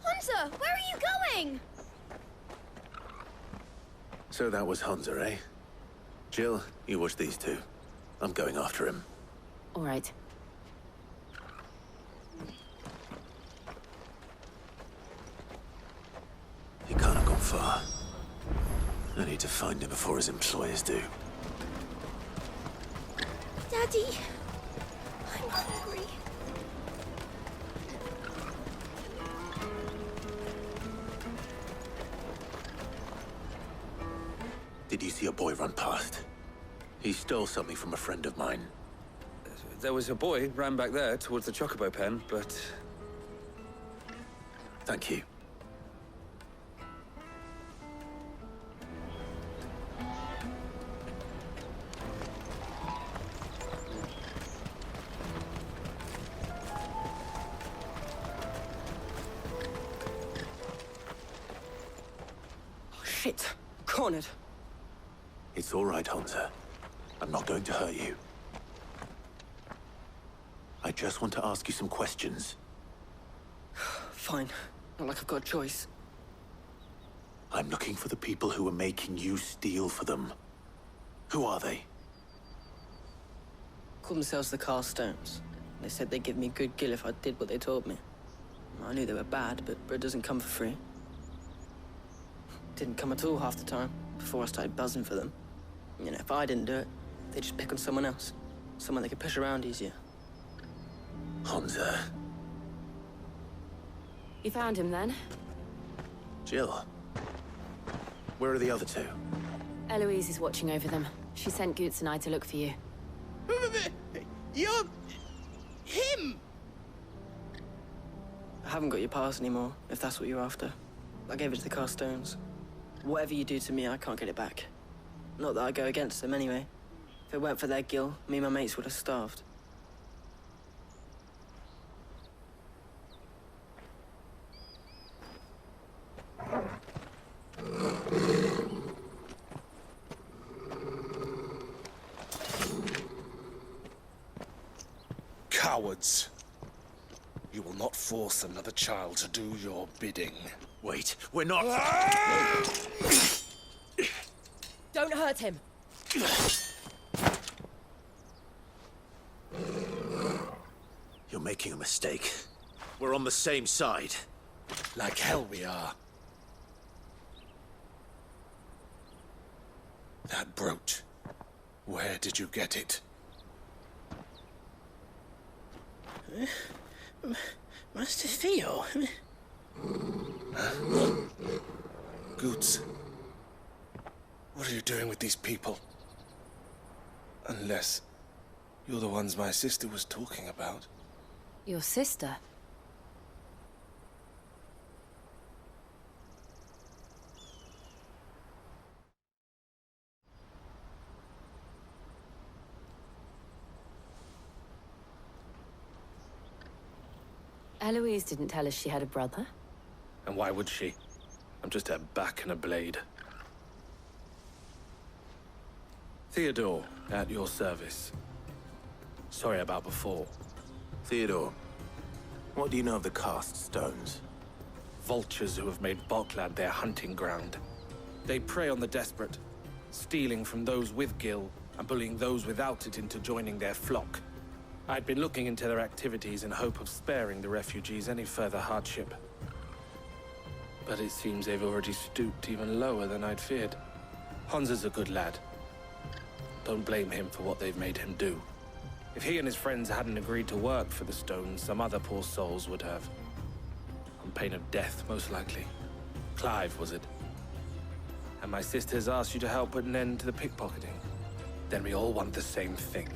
Hunter, where are you going? So that was Hansa, eh? Jill, you watch these two. I'm going after him. All right. He can't have gone far. I need to find him before his employers do. Daddy, I'm hungry. Did you see a boy run past? He stole something from a friend of mine. There was a boy ran back there towards the chocobo pen, but... Thank you. Oh, shit. Cornered. It's all right, Hansa. I'm not going to hurt you. I just want to ask you some questions. Fine. Not like I've got a choice. I'm looking for the people who are making you steal for them. Who are they? Call themselves the Carstones. They said they'd give me good gill if I did what they told me. I knew they were bad, but bread doesn't come for free. Didn't come at all half the time, before I started buzzing for them. You know, if I didn't do it, they'd just pick on someone else. Someone they could push around easier. Hansa. You found him then? Jill. Where are the other two? Eloise is watching over them. She sent Goots and I to look for you. You're... him! I haven't got your pass anymore, if that's what you're after. I gave it to the Carstones. Whatever you do to me, I can't get it back. Not that I go against them anyway. If it weren't for their gill, me and my mates would have starved. Cowards. You will not force another child to do your bidding. Wait, we're not... Don't hurt him. You're making a mistake. We're on the same side. Like hell we are. That brooch. Where did you get it? Master Theo? Goots. What are you doing with these people? Unless you're the ones my sister was talking about. Your sister? Eloise didn't tell us she had a brother. And why would she? I'm just her back and a blade. Theodore, at your service. Sorry about before. Theodore, what do you know of the cast stones? Vultures who have made Balklad their hunting ground. They prey on the desperate, stealing from those with gil and bullying those without it into joining their flock. I'd been looking into their activities in hope of sparing the refugees any further hardship. But it seems they've already stooped even lower than I'd feared. Hans is a good lad. Don't blame him for what they've made him do. If he and his friends hadn't agreed to work for the stones, some other poor souls would have. On pain of death, most likely. Clive, was it? And my sisters asked you to help put an end to the pickpocketing. Then we all want the same thing.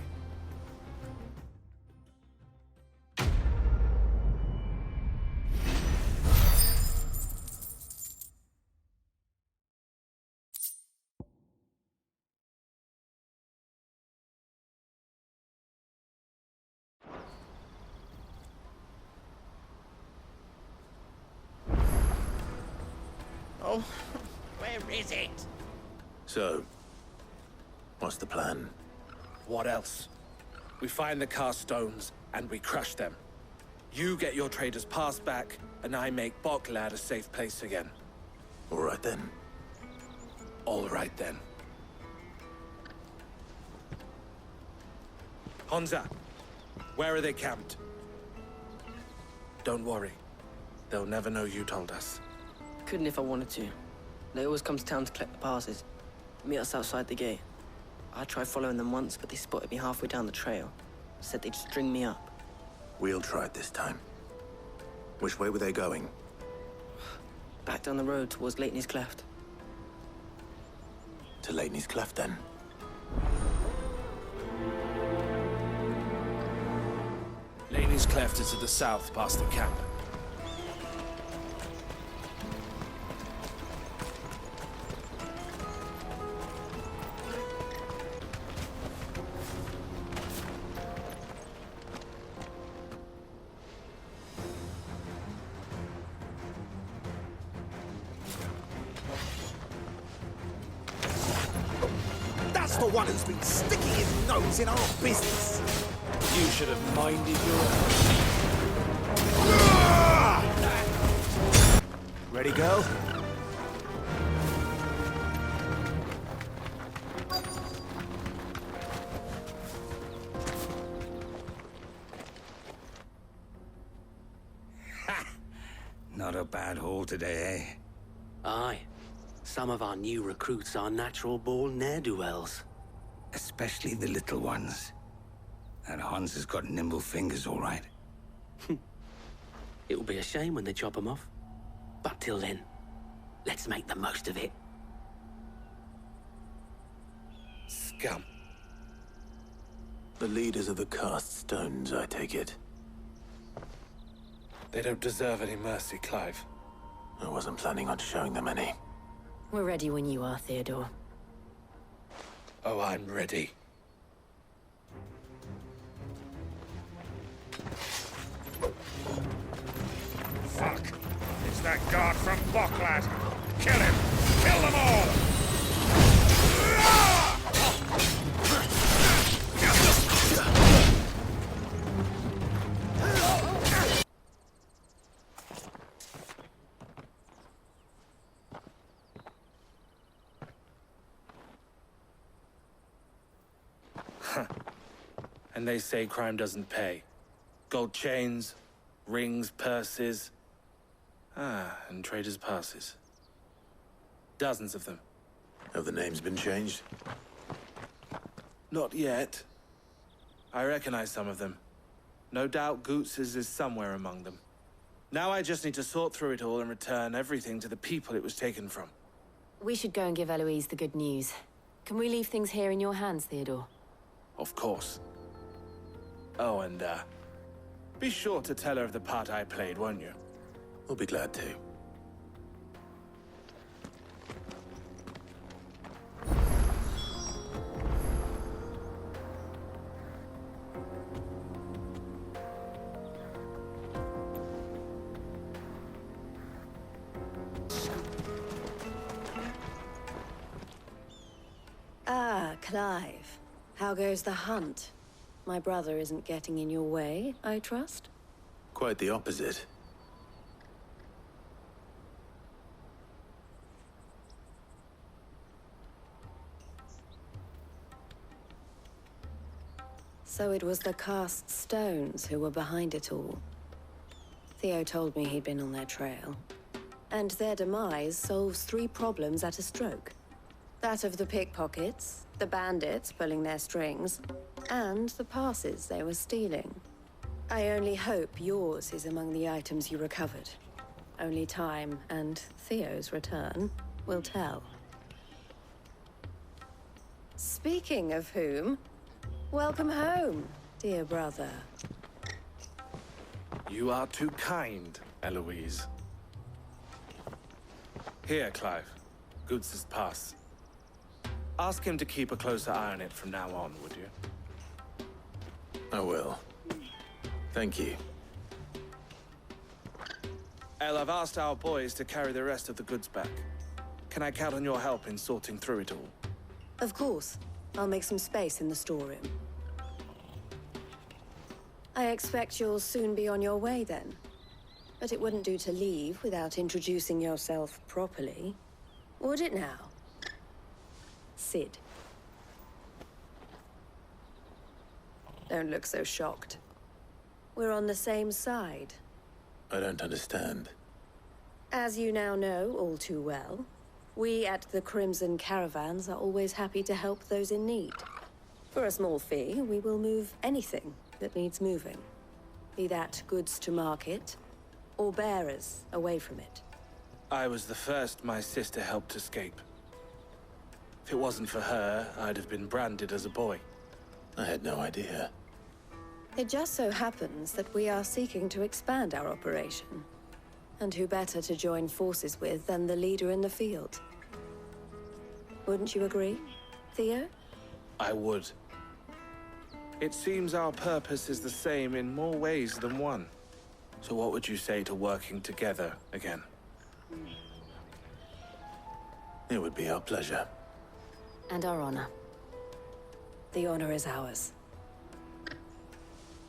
Oh, where is it? So, what's the plan? What else? We find the cast stones, and we crush them. You get your traders' pass back, and I make Balklad a safe place again. All right then. All right then. Honza, where are they camped? Don't worry. They'll never know you told us. Couldn't if I wanted to. They always come to town to collect the passes. Meet us outside the gate. I tried following them once, but they spotted me halfway down the trail. Said they'd string me up. We'll try it this time. Which way were they going? Back down the road towards Leighton's Cleft. To Leighton's Cleft, then? Leighton's Cleft is to the south, past the camp. That's the one who's been sticking his nose in our business. You should have minded your... Ready, girl? Not a bad haul today, eh? Aye. Some of our new recruits are natural-born ne'er-do-wells. Especially the little ones. And Hans has got nimble fingers, all right. It will be a shame when they chop them off. But till then, let's make the most of it. Scum. The leaders of the cast stones, I take it. They don't deserve any mercy, Clive. I wasn't planning on showing them any. We're ready when you are, Theodore. Oh, I'm ready. Fuck! It's that guard from Balklad! Kill him! Kill them all! And they say crime doesn't pay. Gold chains, rings, purses. And traders' passes. Dozens of them. Have the names been changed? Not yet. I recognize some of them. No doubt Goots's is somewhere among them. Now I just need to sort through it all and return everything to the people it was taken from. We should go and give Eloise the good news. Can we leave things here in your hands, Theodore? Of course. Oh, and, be sure to tell her of the part I played, won't you? We'll be glad to. Ah, Clive. How goes the hunt? My brother isn't getting in your way, I trust? Quite the opposite. So it was the cast stones who were behind it all. Theo told me he'd been on their trail. And their demise solves 3 problems at a stroke. That of the pickpockets, the bandits pulling their strings, and the passes they were stealing. I only hope yours is among the items you recovered. Only time and Theo's return will tell. Speaking of whom, welcome home, dear brother. You are too kind, Eloise. Here, Clive. Goots's pass. Ask him to keep a closer eye on it from now on, would you? I will. Thank you. El, I've asked our boys to carry the rest of the goods back. Can I count on your help in sorting through it all? Of course. I'll make some space in the storeroom. I expect you'll soon be on your way then. But it wouldn't do to leave without introducing yourself properly. Would it now? Sid. Don't look so shocked. We're on the same side. I don't understand. As you now know all too well, we at the Crimson Caravans are always happy to help those in need. For a small fee, we will move anything that needs moving. Be that goods to market, or bearers away from it. I was the first my sister helped escape. If it wasn't for her, I'd have been branded as a boy. I had no idea. It just so happens that we are seeking to expand our operation. And who better to join forces with than the leader in the field? Wouldn't you agree, Theo? I would. It seems our purpose is the same in more ways than one. So what would you say to working together again? It would be our pleasure. And our honor. The honor is ours.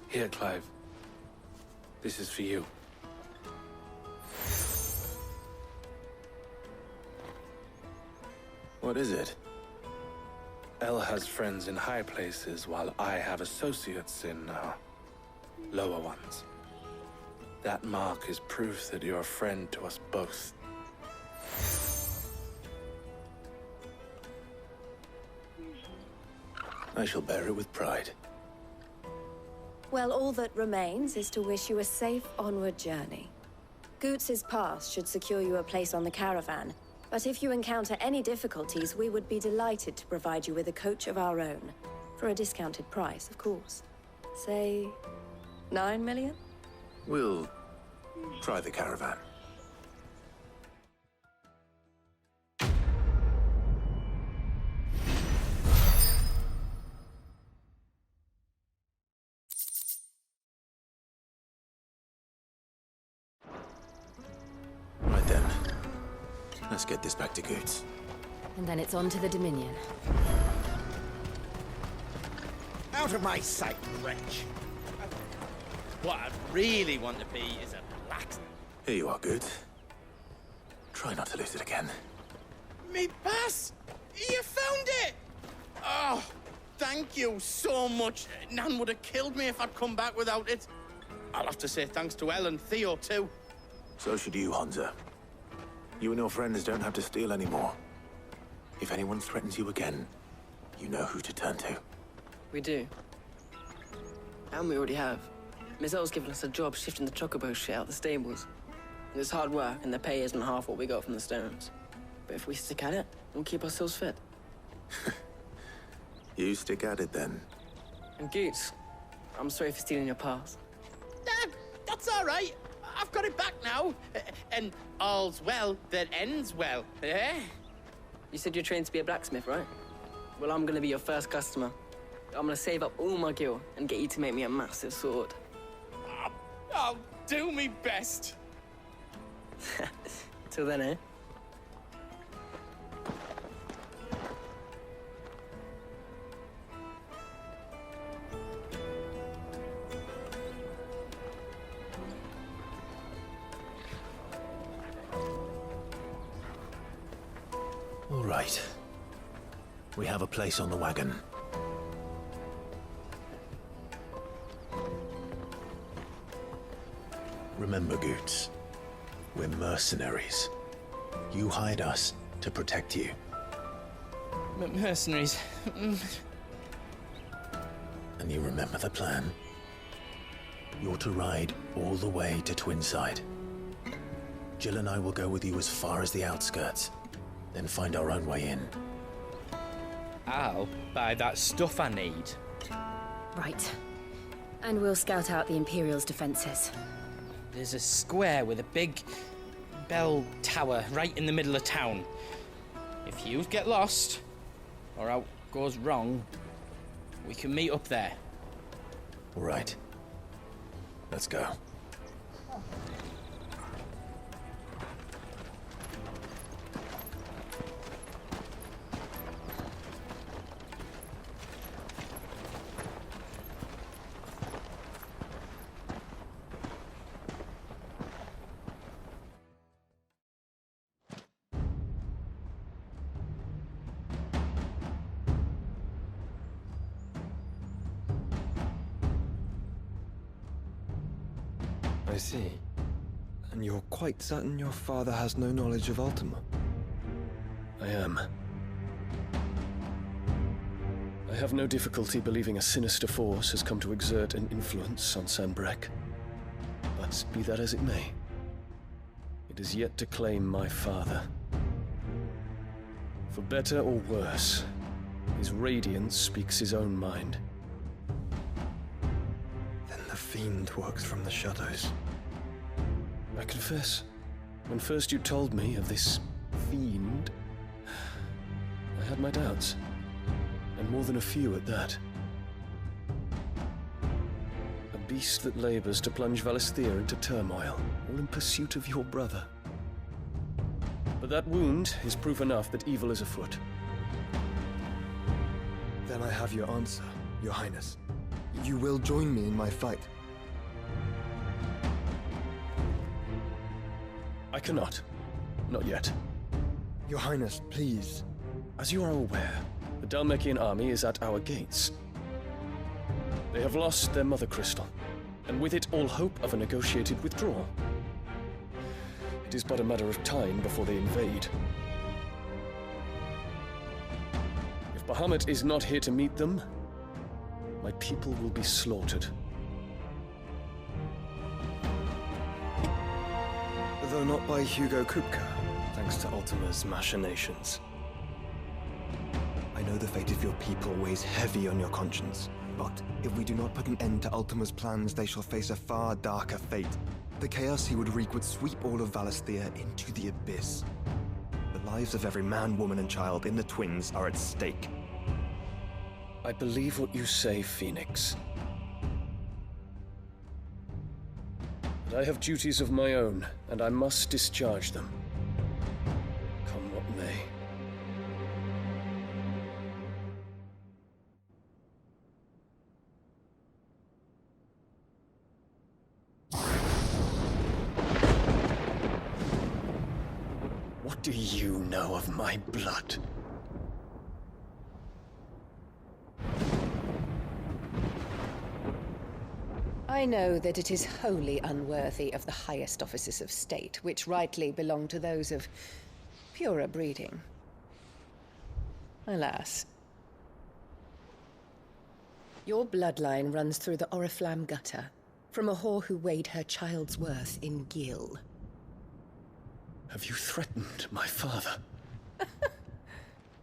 Here, Clive. This is for you. What is it? El has friends in high places, while I have associates in, lower ones. That mark is proof that you're a friend to us both. I shall bear it with pride. Well, all that remains is to wish you a safe onward journey. Goots's pass should secure you a place on the caravan, but if you encounter any difficulties, we would be delighted to provide you with a coach of our own. For a discounted price, of course. Say, 9 million? We'll try the caravan. Right then. Let's get this back to Goots. And then it's on to the Dominion. Out of my sight, wretch. What I really want to be is a blacksmith. Here you are, Goots. Try not to lose it again. Me pass! You found it! Oh, thank you so much. Nan would have killed me if I'd come back without it. I'll have to say thanks to Elle and Theo, too. So should you, Hansa. You and your friends don't have to steal anymore. If anyone threatens you again, you know who to turn to. We do. And we already have. Miss Elle's given us a job shifting the chocobo shit out the stables. It's hard work, and the pay isn't half what we got from the stones. But if we stick at it, we'll keep ourselves fit. You stick at it, then. And Goots, I'm sorry for stealing your pass. That's all right. I've got it back now. And all's well that ends well, eh? You said you're trained to be a blacksmith, right? Well, I'm gonna be your first customer. I'm gonna save up all my gil and get you to make me a massive sword. I'll do me best. Till then, eh? All right. We have a place on the wagon. Remember, Goots, we're mercenaries. You hide us to protect you. Mercenaries. And you remember the plan? You're to ride all the way to Twinside. Jill and I will go with you as far as the outskirts, then find our own way in. I'll buy that stuff I need. Right. And we'll scout out the Imperial's defenses. There's a square with a big bell tower right in the middle of town. If you get lost, or out goes wrong, we can meet up there. All right. Let's go. I see. And you're quite certain your father has no knowledge of Ultima? I am. I have no difficulty believing a sinister force has come to exert an influence on Sanbreque. But be that as it may, it is yet to claim my father. For better or worse, his radiance speaks his own mind. Then the Fiend works from the shadows. I confess, when first you told me of this Fiend, I had my doubts. And more than a few at that. A beast that labors to plunge Valisthea into turmoil, all in pursuit of your brother. But that wound is proof enough that evil is afoot. Then I have your answer, Your Highness. You will join me in my fight. I cannot. Not yet. Your Highness, please. As you are aware, the Dhalmekian army is at our gates. They have lost their mother crystal, and with it all hope of a negotiated withdrawal. It is but a matter of time before they invade. If Bahamut is not here to meet them, my people will be slaughtered. Though not by Hugo Kupka, thanks to Ultima's machinations. I know the fate of your people weighs heavy on your conscience, but if we do not put an end to Ultima's plans, they shall face a far darker fate. The chaos he would wreak would sweep all of Valisthea into the abyss. The lives of every man, woman, and child in the Twins are at stake. I believe what you say, Phoenix. But I have duties of my own, and I must discharge them. Come what may. What do you know of my blood? I know that it is wholly unworthy of the highest offices of state, which rightly belong to those of purer breeding. Alas. Your bloodline runs through the Oriflamme gutter, from a whore who weighed her child's worth in gil. Have you threatened my father?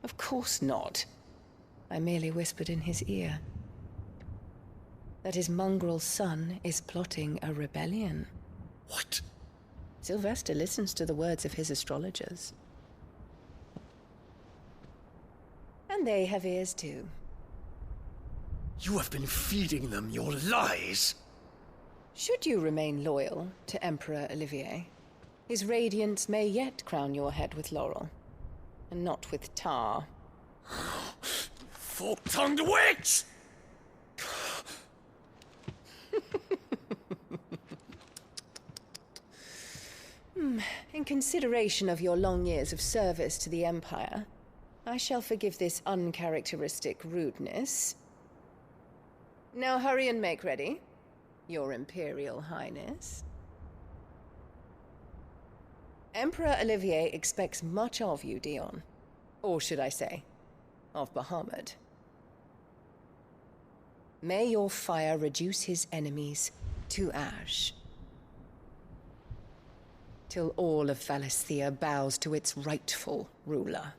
Of course not. I merely whispered in his ear that his mongrel son is plotting a rebellion. What? Sylvester listens to the words of his astrologers. And they have ears too. You have been feeding them your lies! Should you remain loyal to Emperor Olivier, his radiance may yet crown your head with laurel, and not with tar. Fork-tongued witch! In consideration of your long years of service to the Empire, I shall forgive this uncharacteristic rudeness. Now hurry and make ready, Your Imperial Highness. Emperor Olivier expects much of you, Dion. Or should I say, of Bahamut. May your fire reduce his enemies to ash, till all of Valisthea bows to its rightful ruler.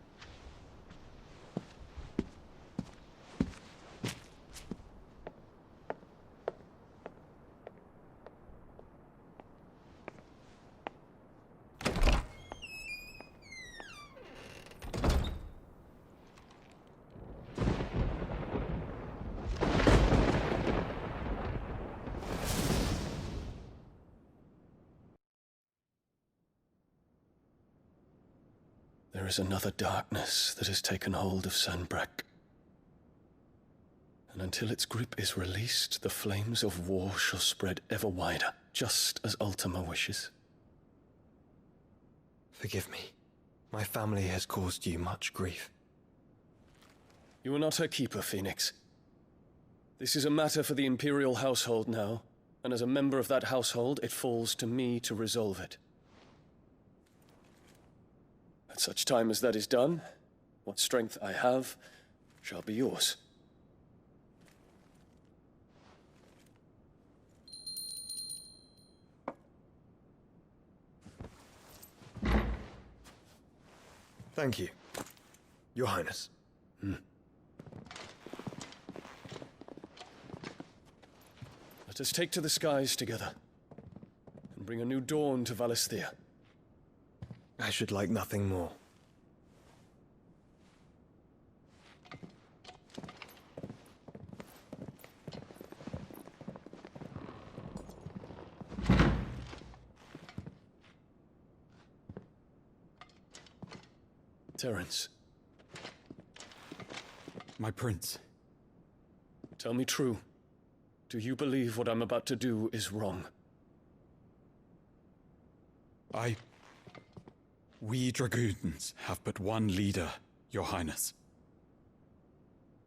There is another darkness that has taken hold of Sanbreque. And until its grip is released, the flames of war shall spread ever wider, just as Ultima wishes. Forgive me. My family has caused you much grief. You are not her keeper, Phoenix. This is a matter for the Imperial household now, and as a member of that household, it falls to me to resolve it. At such time as that is done, what strength I have shall be yours. Thank you, Your Highness. Let us take to the skies together, and bring a new dawn to Valisthea. I should like nothing more. Terence. My prince. Tell me true. Do you believe what I'm about to do is wrong? We dragoons have but one leader, Your Highness.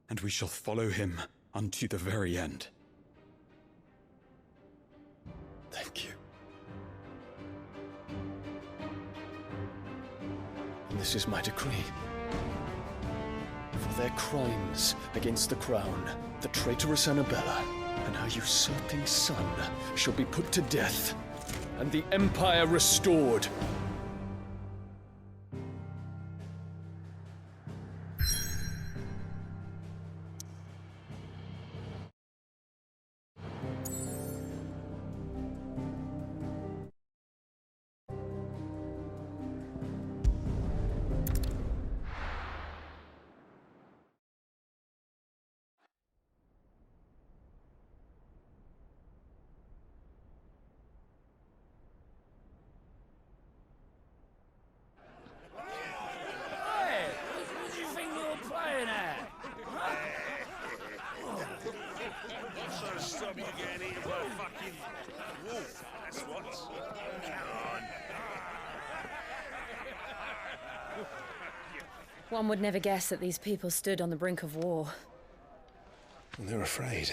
And we shall follow him unto the very end. Thank you. And this is my decree. For their crimes against the crown, the traitorous Annabella and her usurping son shall be put to death, and the Empire restored. One would never guess that these people stood on the brink of war. They're afraid.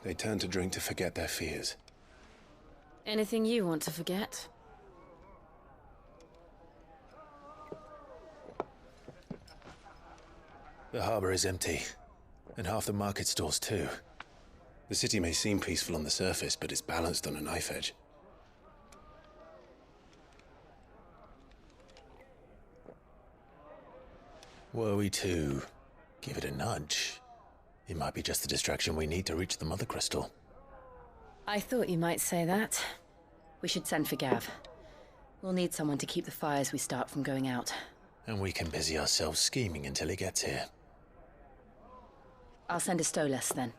They turn to drink to forget their fears. Anything you want to forget? The harbor is empty, and half the market stalls too. The city may seem peaceful on the surface, but it's balanced on a knife edge. Were we to give it a nudge, it might be just the distraction we need to reach the Mother Crystal. I thought you might say that. We should send for Gav. We'll need someone to keep the fires we start from going out. And we can busy ourselves scheming until he gets here. I'll send a Stolas then.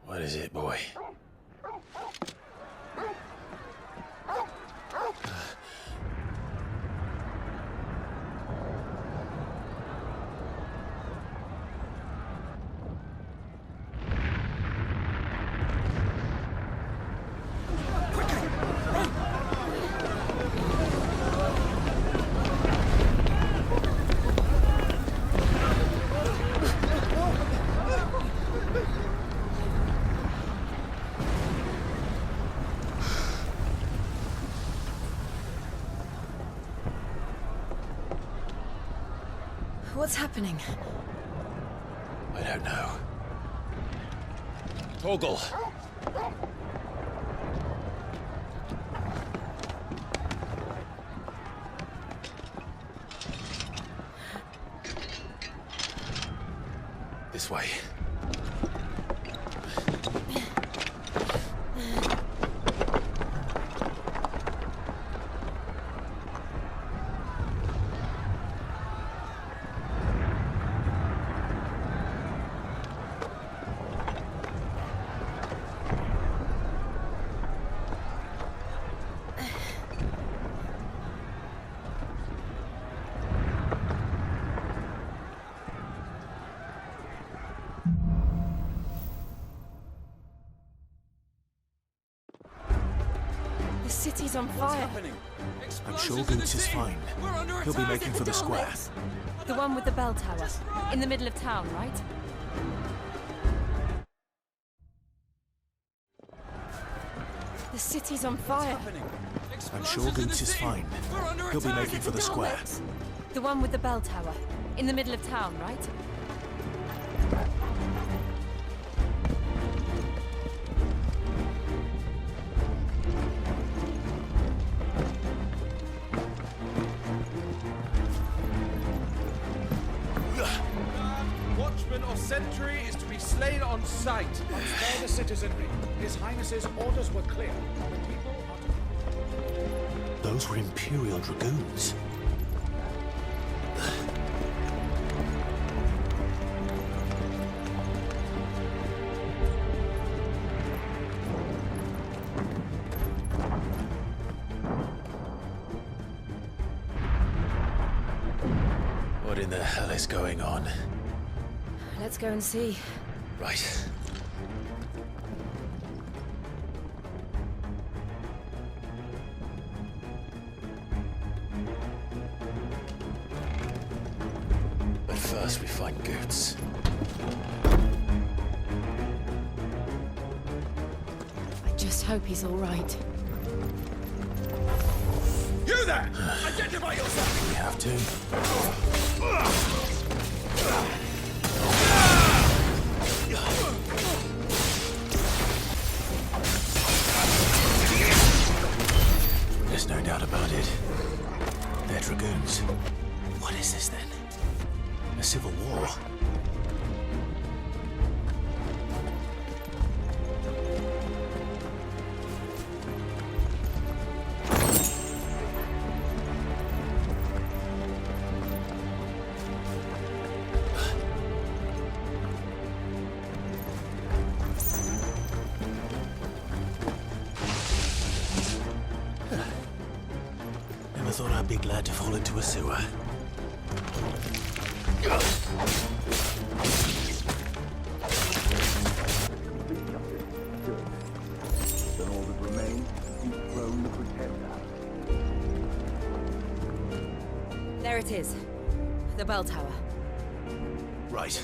What is it, boy? What's happening? I don't know. Torgal! This way. The city's on fire. I'm sure Goots is fine. He'll be making for the square. The one with the bell tower. In the middle of town, right? The city's on fire. I'm sure Goots is fine. He'll be making for the square. The one with the bell tower. In the middle of town, right? Watchman or sentry is to be slain on sight. Spare the citizenry. His Highness's orders were clear. The people are to... Those were Imperial Dragoons. What in the hell is going on? Let's go and see. Right. But first we find Goots. I just hope he's all right. You there! Identify yourself! We have to. There's no doubt about it. They're Dragoons. What is this then? A civil war? thought I'd be glad to fall into a sewer. Then all that remains is to dethrone the Pretender. There it is. The bell tower. Right.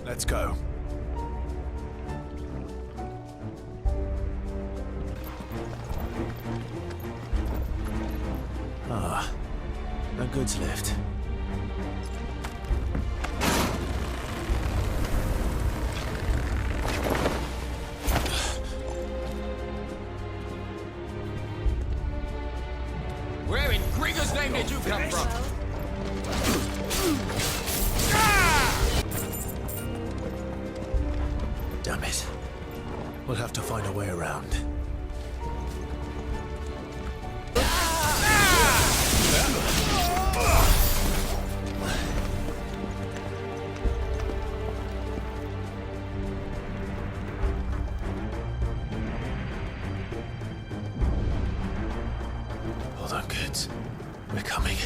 Let's go. Ah, a goods lift. Where in Gregor's name did you come from? Damn it. We'll have to find a way around. Hold on, kids. We're coming.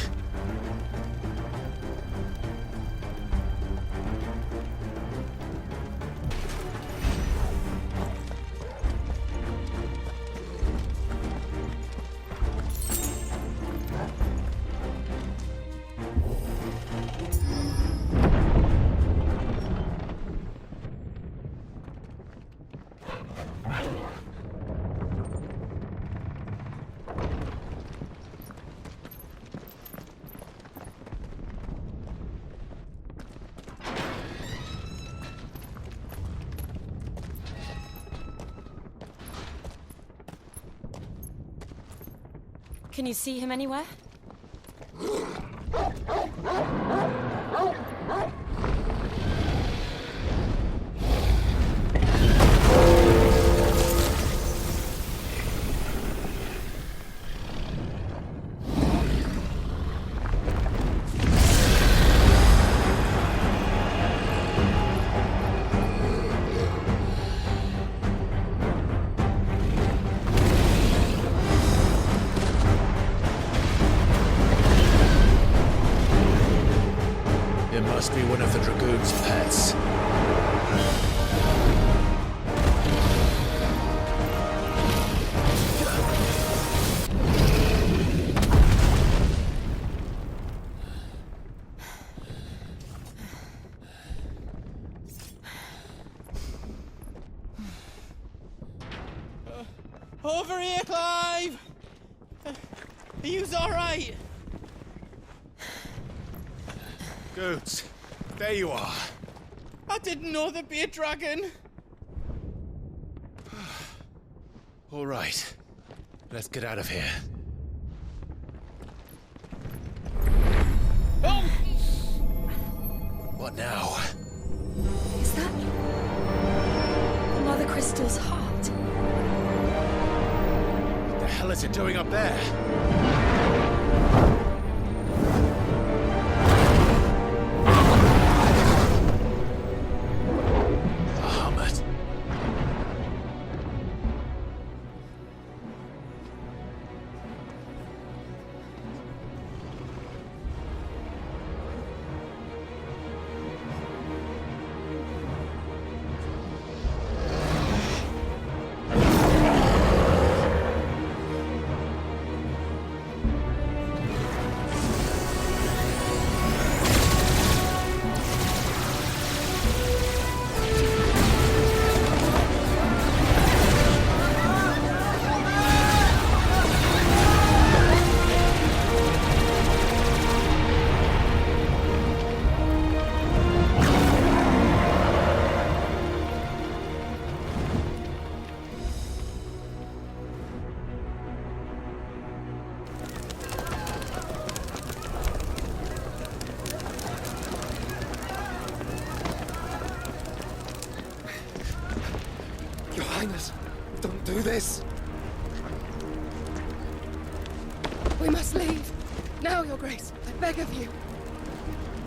Can you see him anywhere? Must be one of the Dragoon's pets. Over here, Clive! Are you all right? Goods, there you are. I didn't know there'd be a dragon. All right, let's get out of here. Oh! What now? Is that Mother Crystal's heart? What the hell is it doing up there? Your Highness, don't do this. We must leave. Now, Your Grace. I beg of you.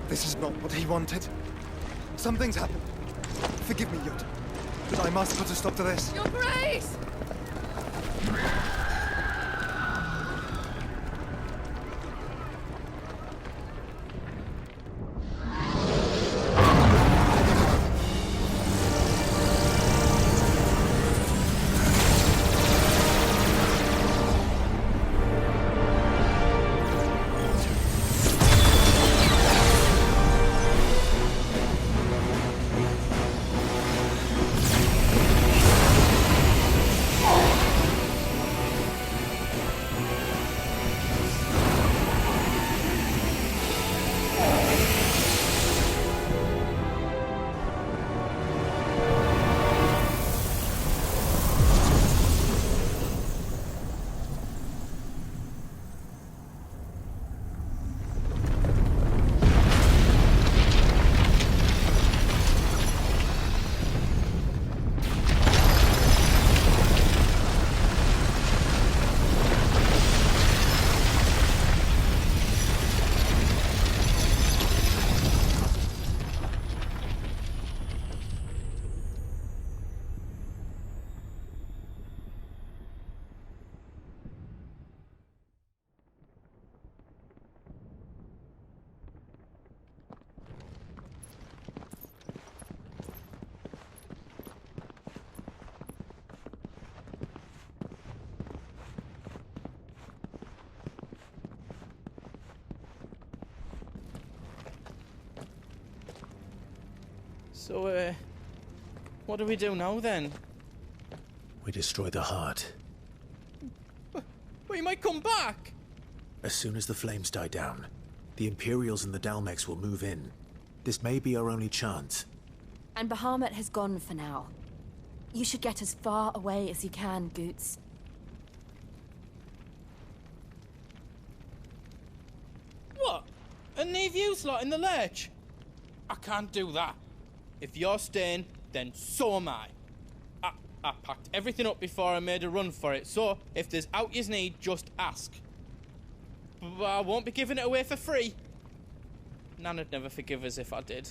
This is not what he wanted. Something's happened. Forgive me, Yud, but I must put a stop to this. Your Grace! So, what do we do now then? We destroy the heart. But he might come back! As soon as the flames die down, the Imperials and the Dalmex will move in. This may be our only chance. And Bahamut has gone for now. You should get as far away as you can, Goots. What? And leave you lot in the lurch? I can't do that. If you're staying, then so am I. I packed everything up before I made a run for it, so if there's out yous need, just ask. But I won't be giving it away for free. Nana'd never forgive us if I did.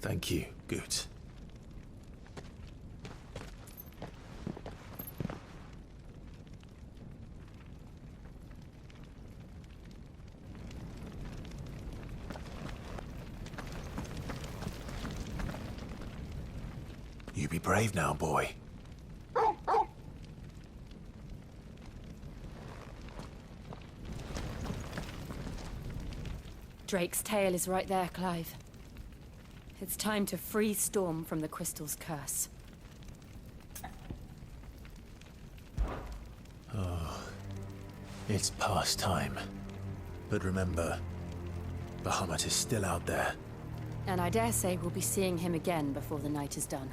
Thank you, Goots. You be brave now, boy. Drake's tail is right there, Clive. It's time to free Storm from the Crystal's curse. Oh, it's past time. But remember, Bahamut is still out there. And I dare say we'll be seeing him again before the night is done.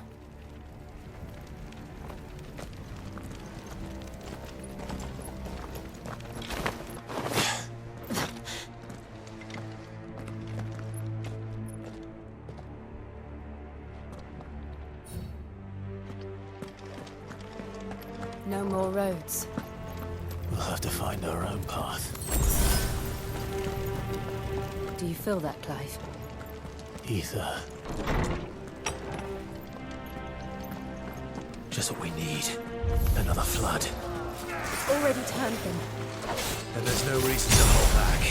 No more roads. We'll have to find our own path. Do you feel that, Clive? Ether. Just what we need. Another flood. It's already turned them. And there's no reason to hold back.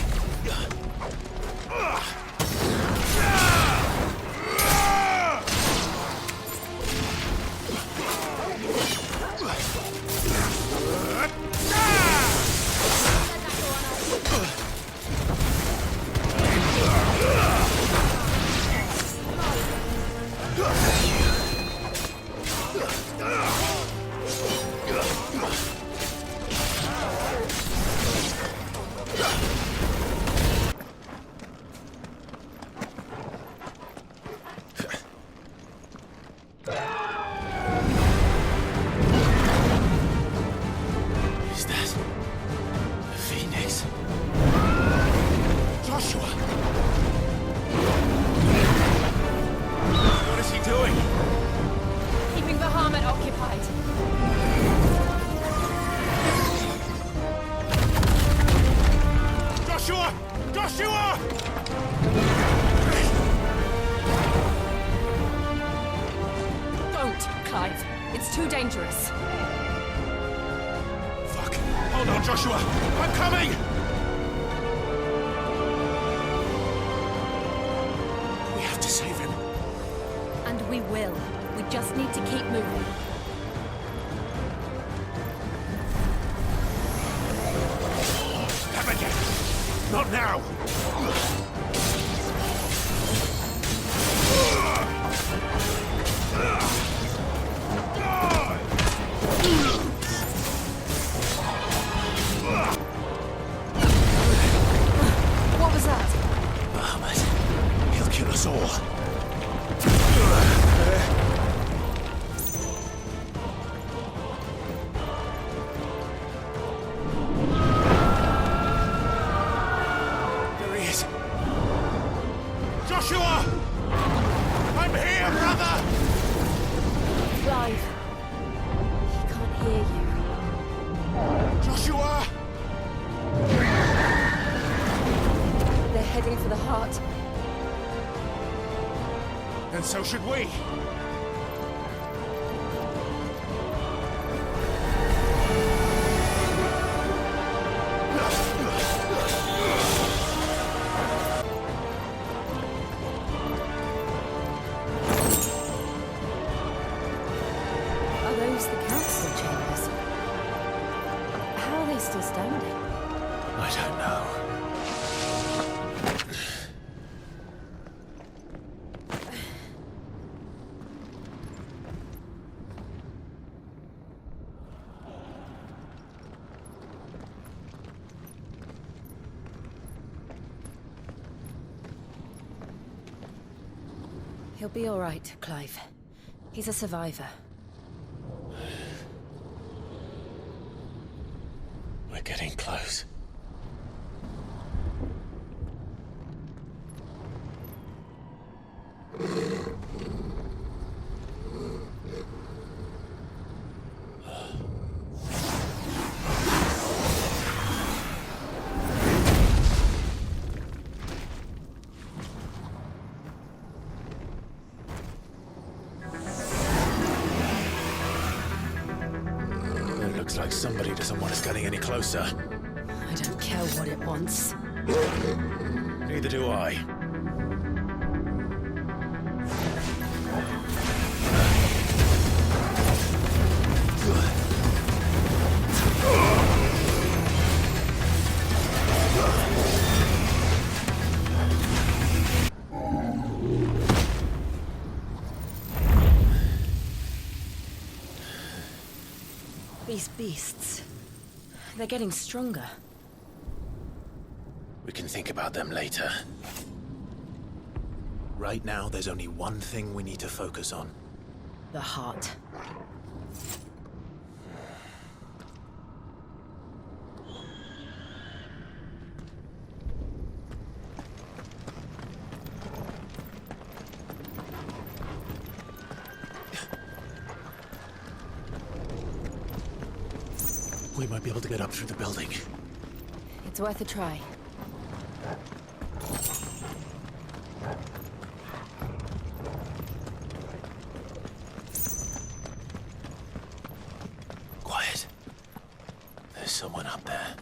So should we. Are those the council chambers? How are they still standing? I don't know. He'll be all right, Clive. He's a survivor. We're getting close. It looks like somebody doesn't want us getting any closer. I don't care what it wants. Neither do I. These beasts, they're getting stronger. We can think about them later. Right now, there's only one thing we need to focus on. The heart. We might be able to get up through the building. It's worth a try. Quiet. There's someone up there.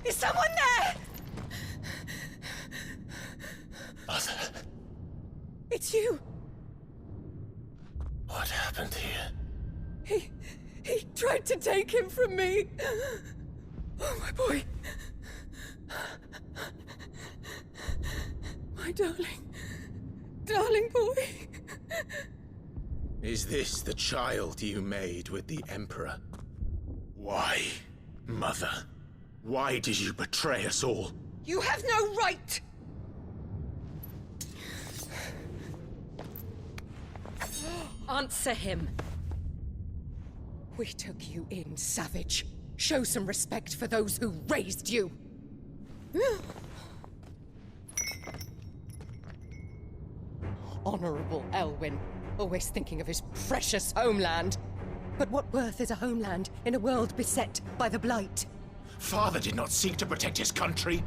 Is someone there? Mother. It's you. What happened here? He tried to take him from me. Oh, my boy. My darling boy. Is this the child you made with the Emperor? Why, Mother? Why did you betray us all? You have no right. Answer him. We took you in, savage. Show some respect for those who raised you. Honorable Elwyn, always thinking of his precious homeland. But what worth is a homeland in a world beset by the Blight? Father did not seek to protect his country.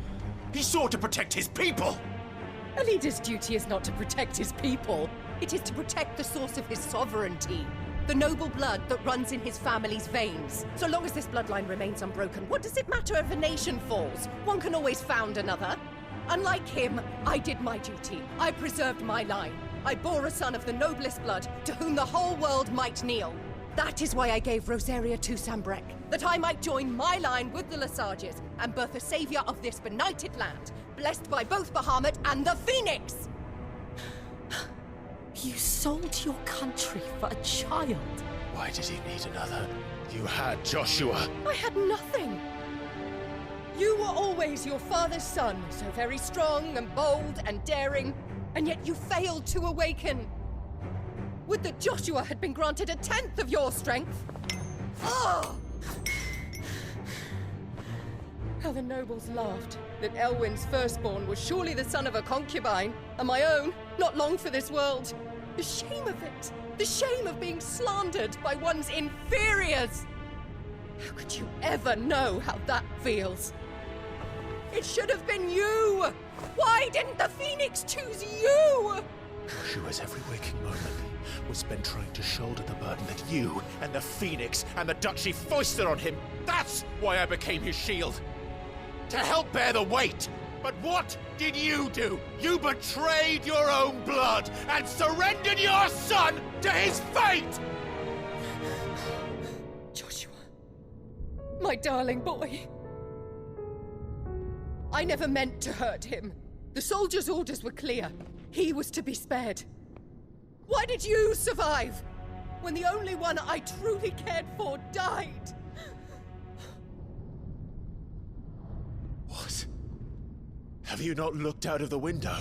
He sought to protect his people. A leader's duty is not to protect his people. It is to protect the source of his sovereignty. The noble blood that runs in his family's veins. So long as this bloodline remains unbroken, what does it matter if a nation falls? One can always found another. Unlike him, I did my duty. I preserved my line. I bore a son of the noblest blood, to whom the whole world might kneel. That is why I gave Rosaria to Sambrek, that I might join my line with the Lesages and birth a savior of this benighted land, blessed by both Bahamut and the Phoenix! You sold your country for a child. Why did he need another? You had Joshua. I had nothing. You were always your father's son, so very strong and bold and daring, and yet you failed to awaken. Would that Joshua had been granted 1/10 of your strength. Oh! How the nobles laughed that Elwyn's firstborn was surely the son of a concubine, and my own, not long for this world. The shame of it! The shame of being slandered by one's inferiors! How could you ever know how that feels? It should have been you! Why didn't the Phoenix choose you? Joshua's every waking moment was spent trying to shoulder the burden that you and the Phoenix and the Duchy foisted on him. That's why I became his shield. To help bear the weight. But what did you do? You betrayed your own blood and surrendered your son to his fate! Joshua, my darling boy. I never meant to hurt him. The soldiers' orders were clear. He was to be spared. Why did you survive when the only one I truly cared for died? What Have you not looked out of the window?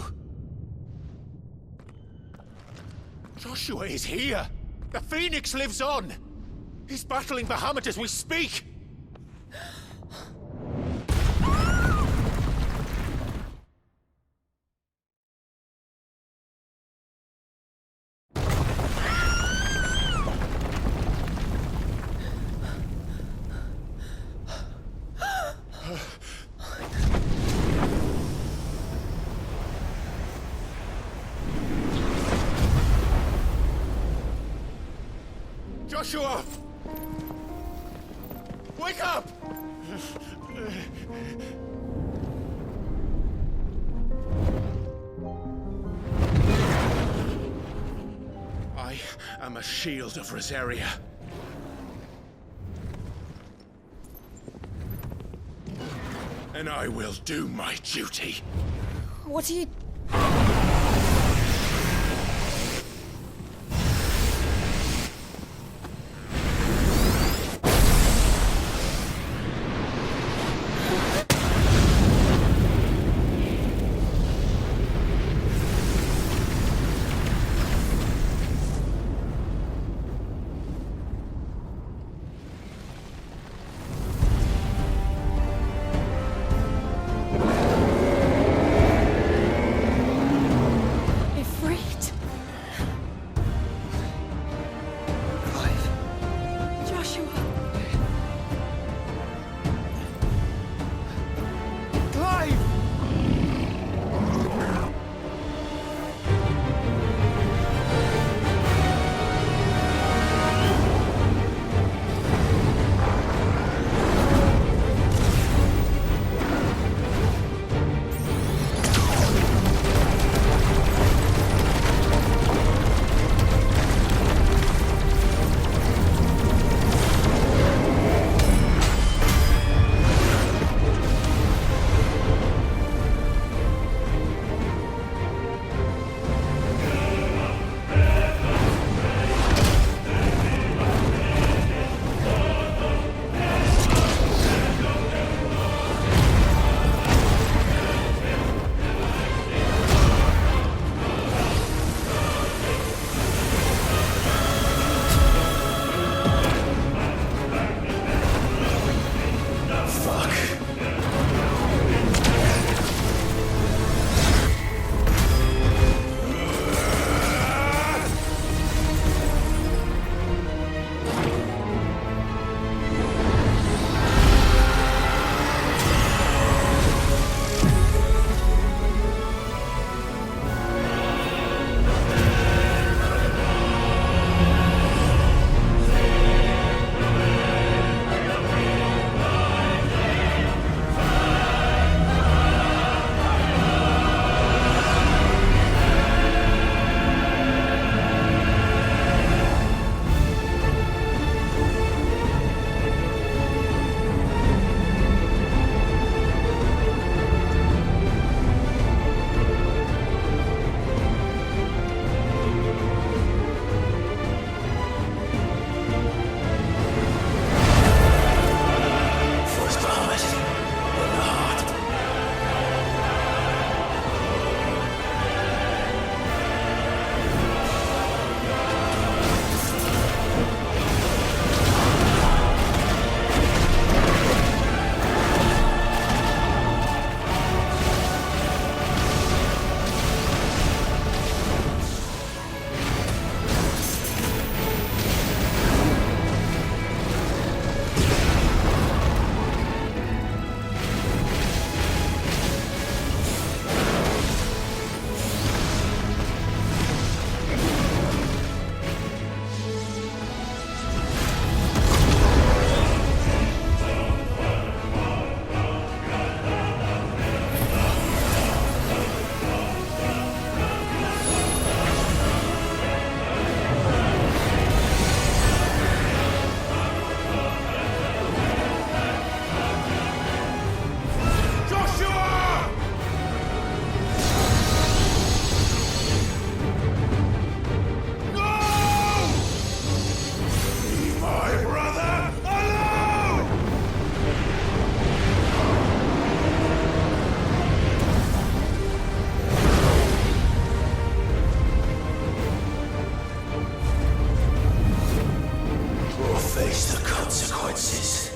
Joshua is here! The Phoenix lives on! He's battling Bahamut as we speak! Joshua! Wake up! I am a shield of Rosaria. And I will do my duty. What are you... face the consequences.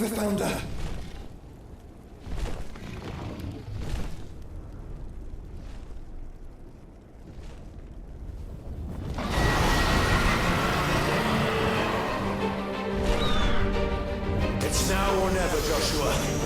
the Founder! It's now or never, Joshua.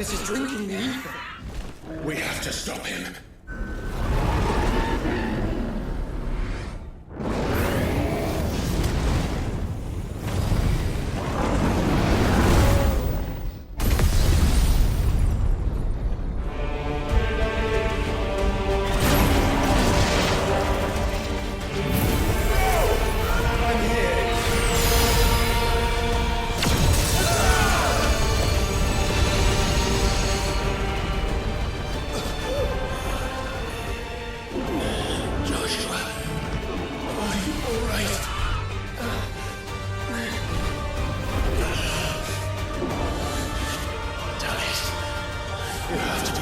This is drinking the ether. We have to stop him.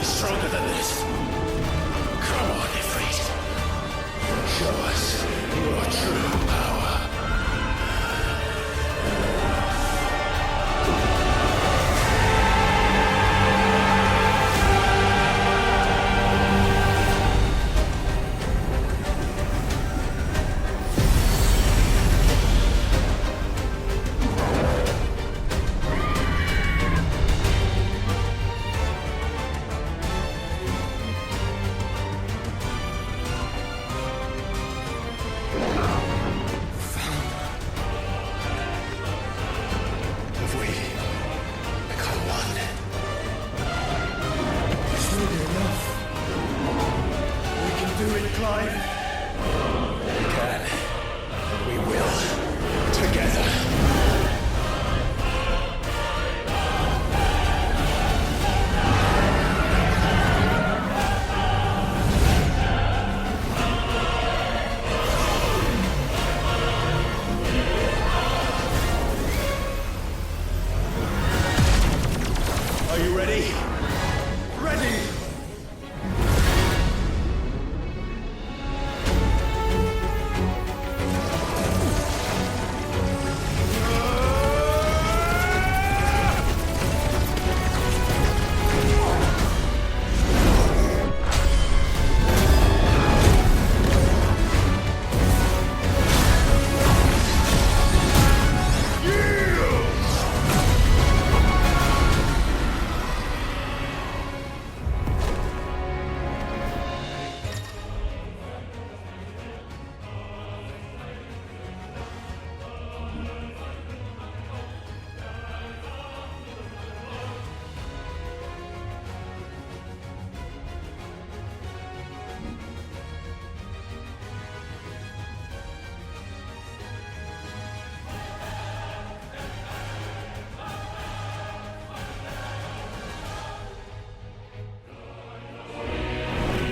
Stronger than this. Come on, Ifrit. Show us your true power. Clive. We can. We will. Together. Are you ready? Ready!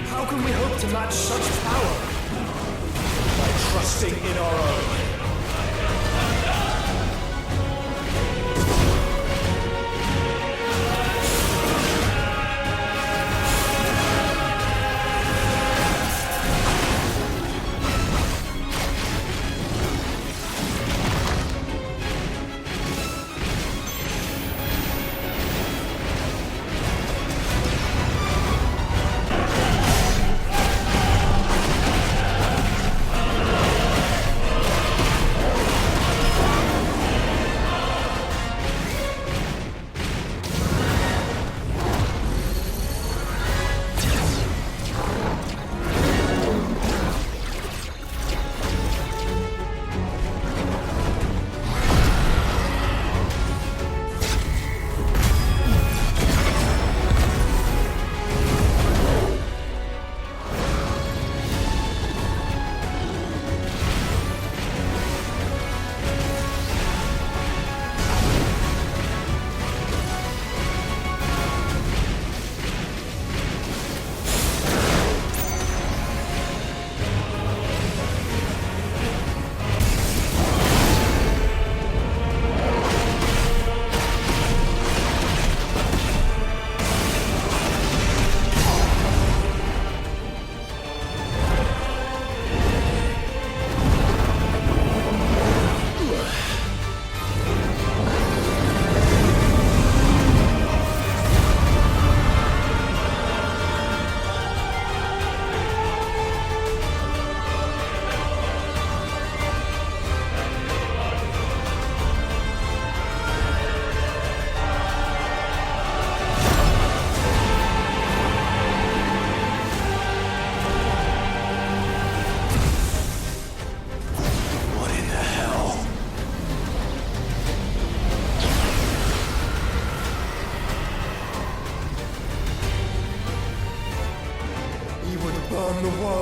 How can we hope to match such power? By trusting in our own.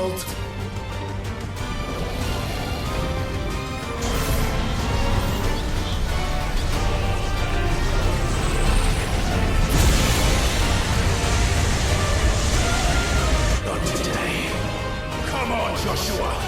world. Not today. Come on, Joshua!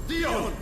Dion!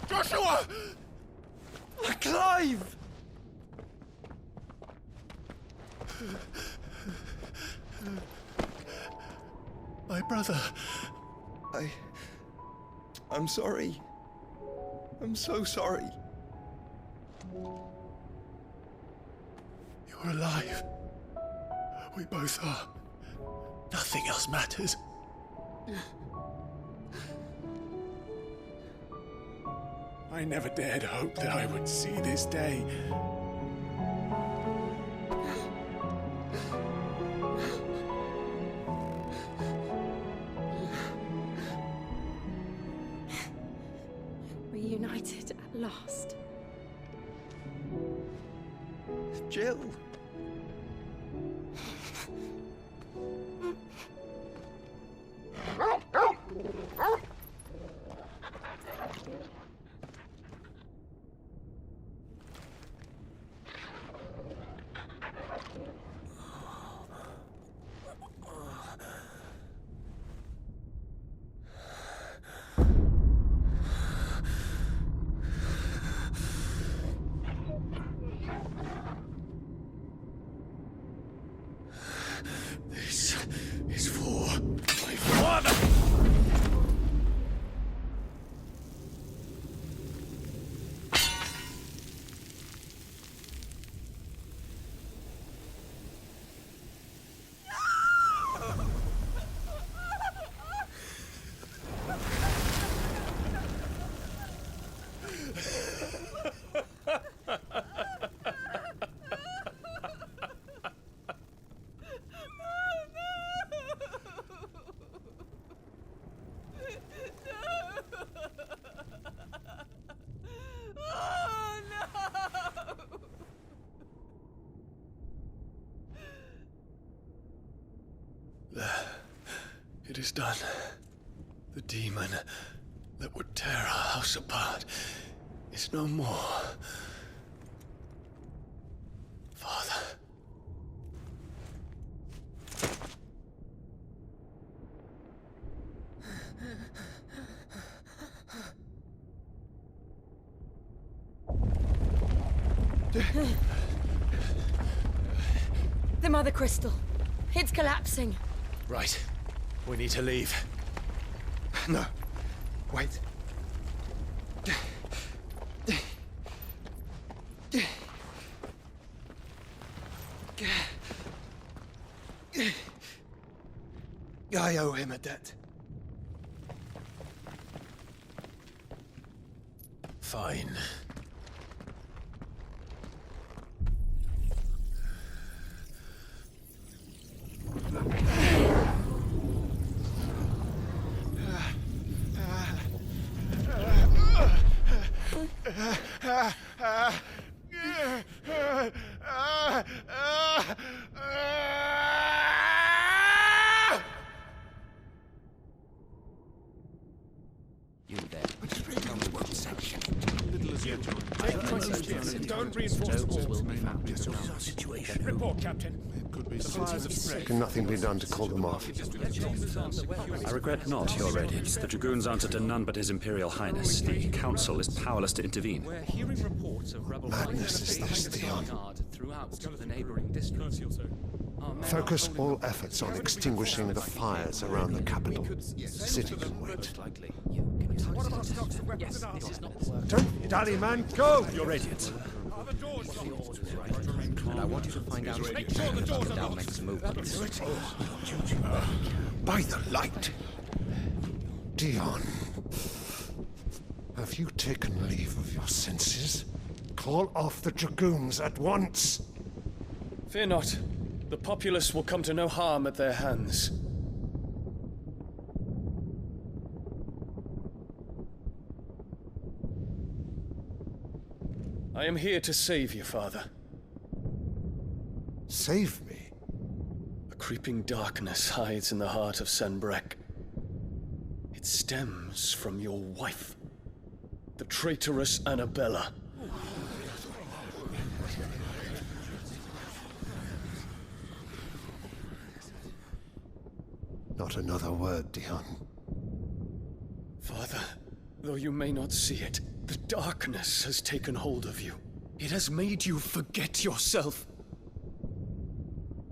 Joshua! Clive! My brother. I'm sorry. I'm so sorry. You're alive. We both are. Nothing else matters. I never dared hope that I would see this day. Reunited at last. Jill. This is for my father! It is done. The demon that would tear our house apart is no more. Father. The Mother Crystal. It's collapsing. Right. We need to leave. No. Wait. I owe him a debt. Fine. You there. Tell me what section. Don't reinforce the will be found. Situation. Report, Captain. Can nothing be done to call them off? I regret not, Your Radiance. The Dragoons answer to none but His Imperial Highness. The Council is powerless to intervene. We're hearing reports of rebel Madness is this, Dion. throughout the neighboring districts. Focus all efforts on extinguishing the fires around the capital. The city can wait. Don't dally, man. Go! Your Radiance. And I want you to find out if the Down makes a move. By the light! Dion, have you taken leave of your senses? Call off the Dragoons at once! Fear not. The populace will come to no harm at their hands. I am here to save you, Father. Save me? A creeping darkness hides in the heart of Sanbreque. It stems from your wife, the traitorous Annabella. Not another word, Dion. Father, though you may not see it, the darkness has taken hold of you. It has made you forget yourself.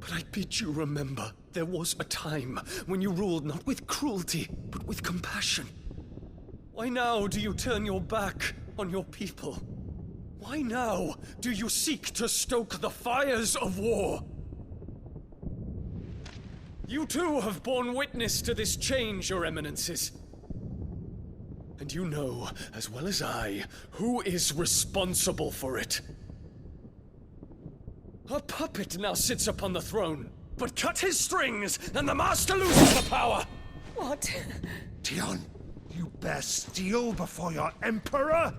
But I bid you remember, there was a time when you ruled not with cruelty, but with compassion. Why now do you turn your back on your people? Why now do you seek to stoke the fires of war? You too have borne witness to this change, Your Eminences. And you know, as well as I, who is responsible for it. A puppet now sits upon the throne, but cut his strings, and the master loses the power! What? Dion, you bear steel before your Emperor?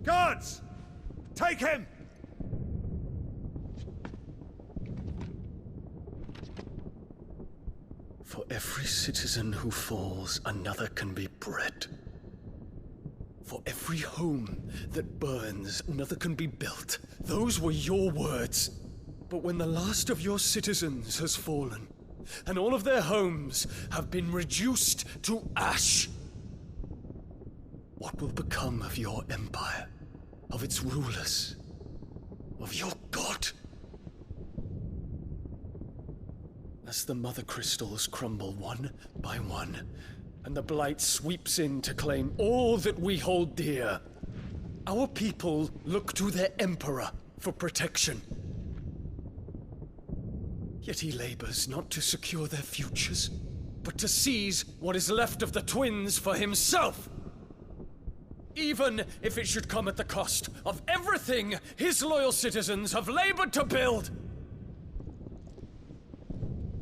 Guards! Take him! For every citizen who falls, another can be bred. For every home that burns, another can be built. Those were your words. But when the last of your citizens has fallen, and all of their homes have been reduced to ash, what will become of your empire, of its rulers, of your god? As the Mother Crystals crumble one by one, and the Blight sweeps in to claim all that we hold dear, our people look to their Emperor for protection. Yet he labors not to secure their futures, but to seize what is left of the twins for himself! Even if it should come at the cost of everything his loyal citizens have labored to build!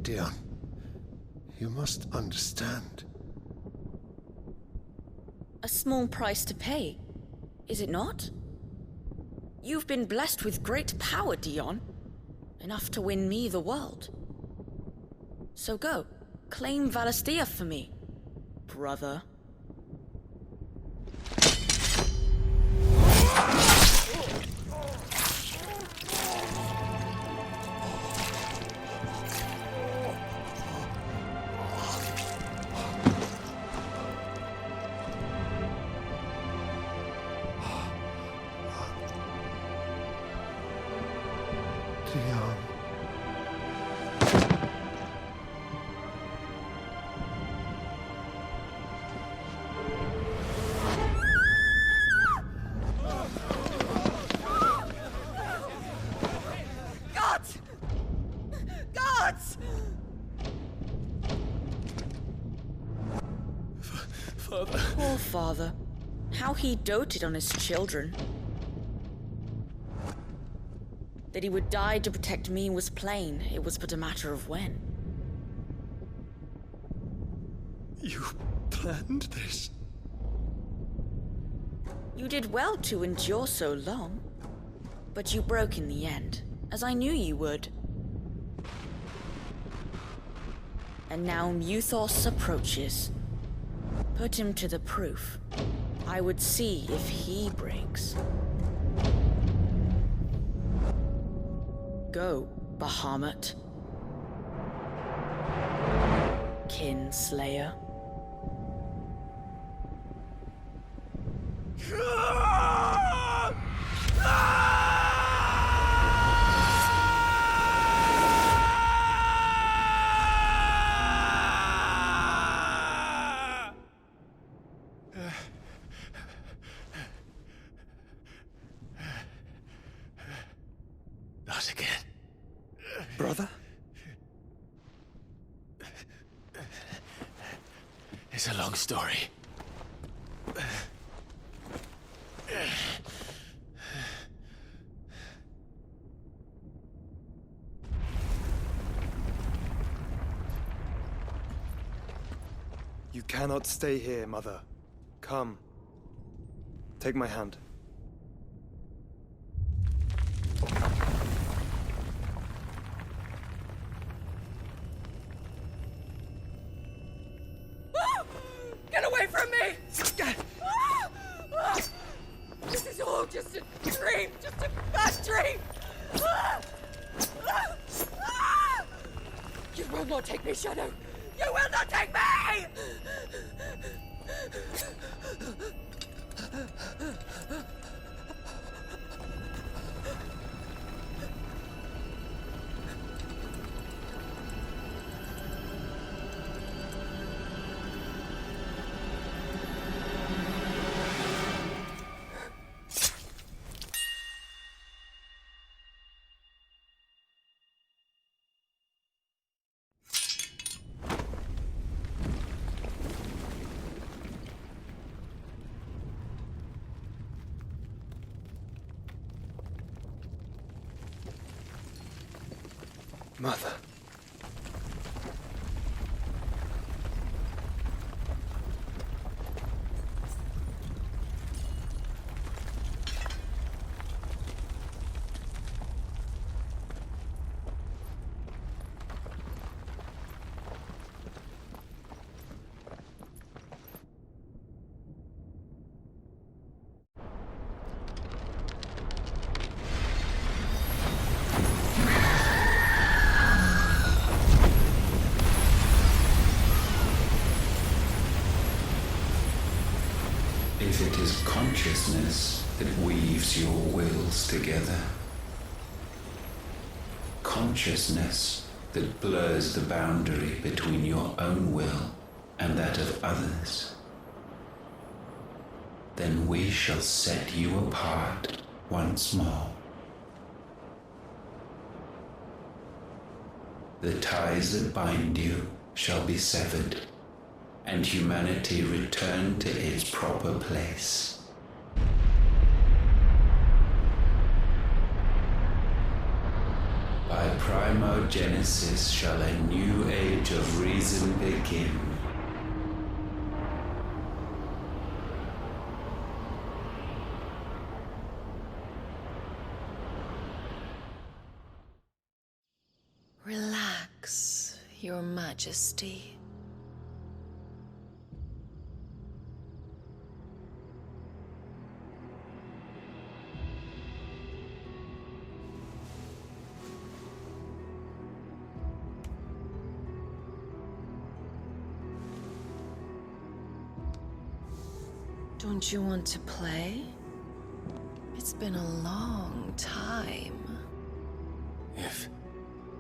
Dion, you must understand. A small price to pay, is it not? You've been blessed with great power, Dion. Enough to win me the world. So go, claim Valisthea for me, brother. Dion. Gods! Gods! Father. Poor father. How he doted on his children. That he would die to protect me was plain. It was but a matter of when. You planned this? You did well to endure so long. But you broke in the end, as I knew you would. And now Muthos approaches. Put him to the proof. I would see if he breaks. Go, Bahamut. Kinslayer. Not again. Brother? It's a long story. You cannot stay here, Mother. Come. Take my hand. Get away from me! This is all just a dream, just a bad dream! You will not take me, Shadow! You will not take me! Mother. If it is consciousness that weaves your wills together, consciousness that blurs the boundary between your own will and that of others, then we shall set you apart once more. The ties that bind you shall be severed, and humanity return to its proper place. By primogenesis shall a new age of reason begin. Relax, Your Majesty. Don't you want to play? It's been a long time. If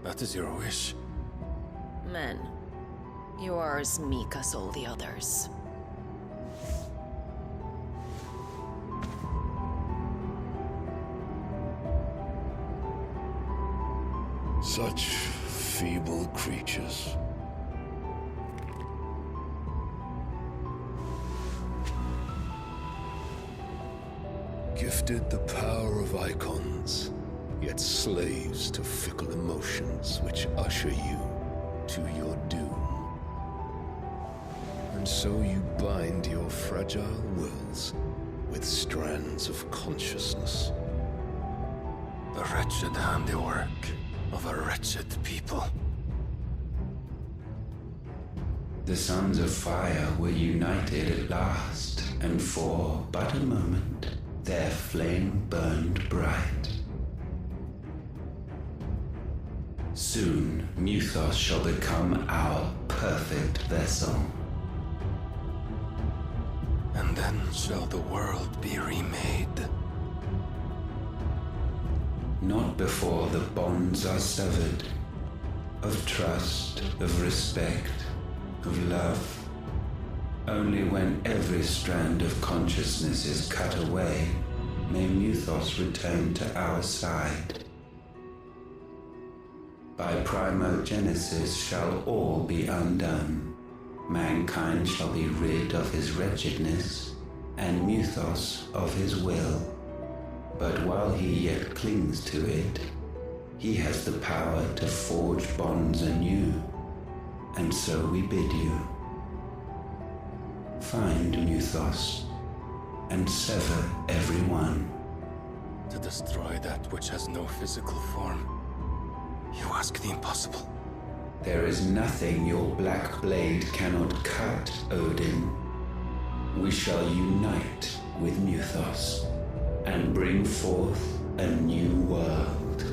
that is your wish. Men, you are as meek as all the others. Such feeble creatures. Gifted the power of Eikons, yet slaves to fickle emotions which usher you to your doom. And so you bind your fragile wills with strands of consciousness. The wretched handiwork of a wretched people. The Sons of Fire were united at last, and for but a moment, their flame burned bright. Soon, Muthos shall become our perfect vessel. And then shall the world be remade. Not before the bonds are severed, of trust, of respect, of love. Only when every strand of consciousness is cut away, may Muthos return to our side. By primogenesis shall all be undone. Mankind shall be rid of his wretchedness, and Muthos of his will. But while he yet clings to it, he has the power to forge bonds anew, and so we bid you. Find Muthos, and sever every one. To destroy that which has no physical form. You ask the impossible. There is nothing your black blade cannot cut, Odin. We shall unite with Muthos, and bring forth a new world.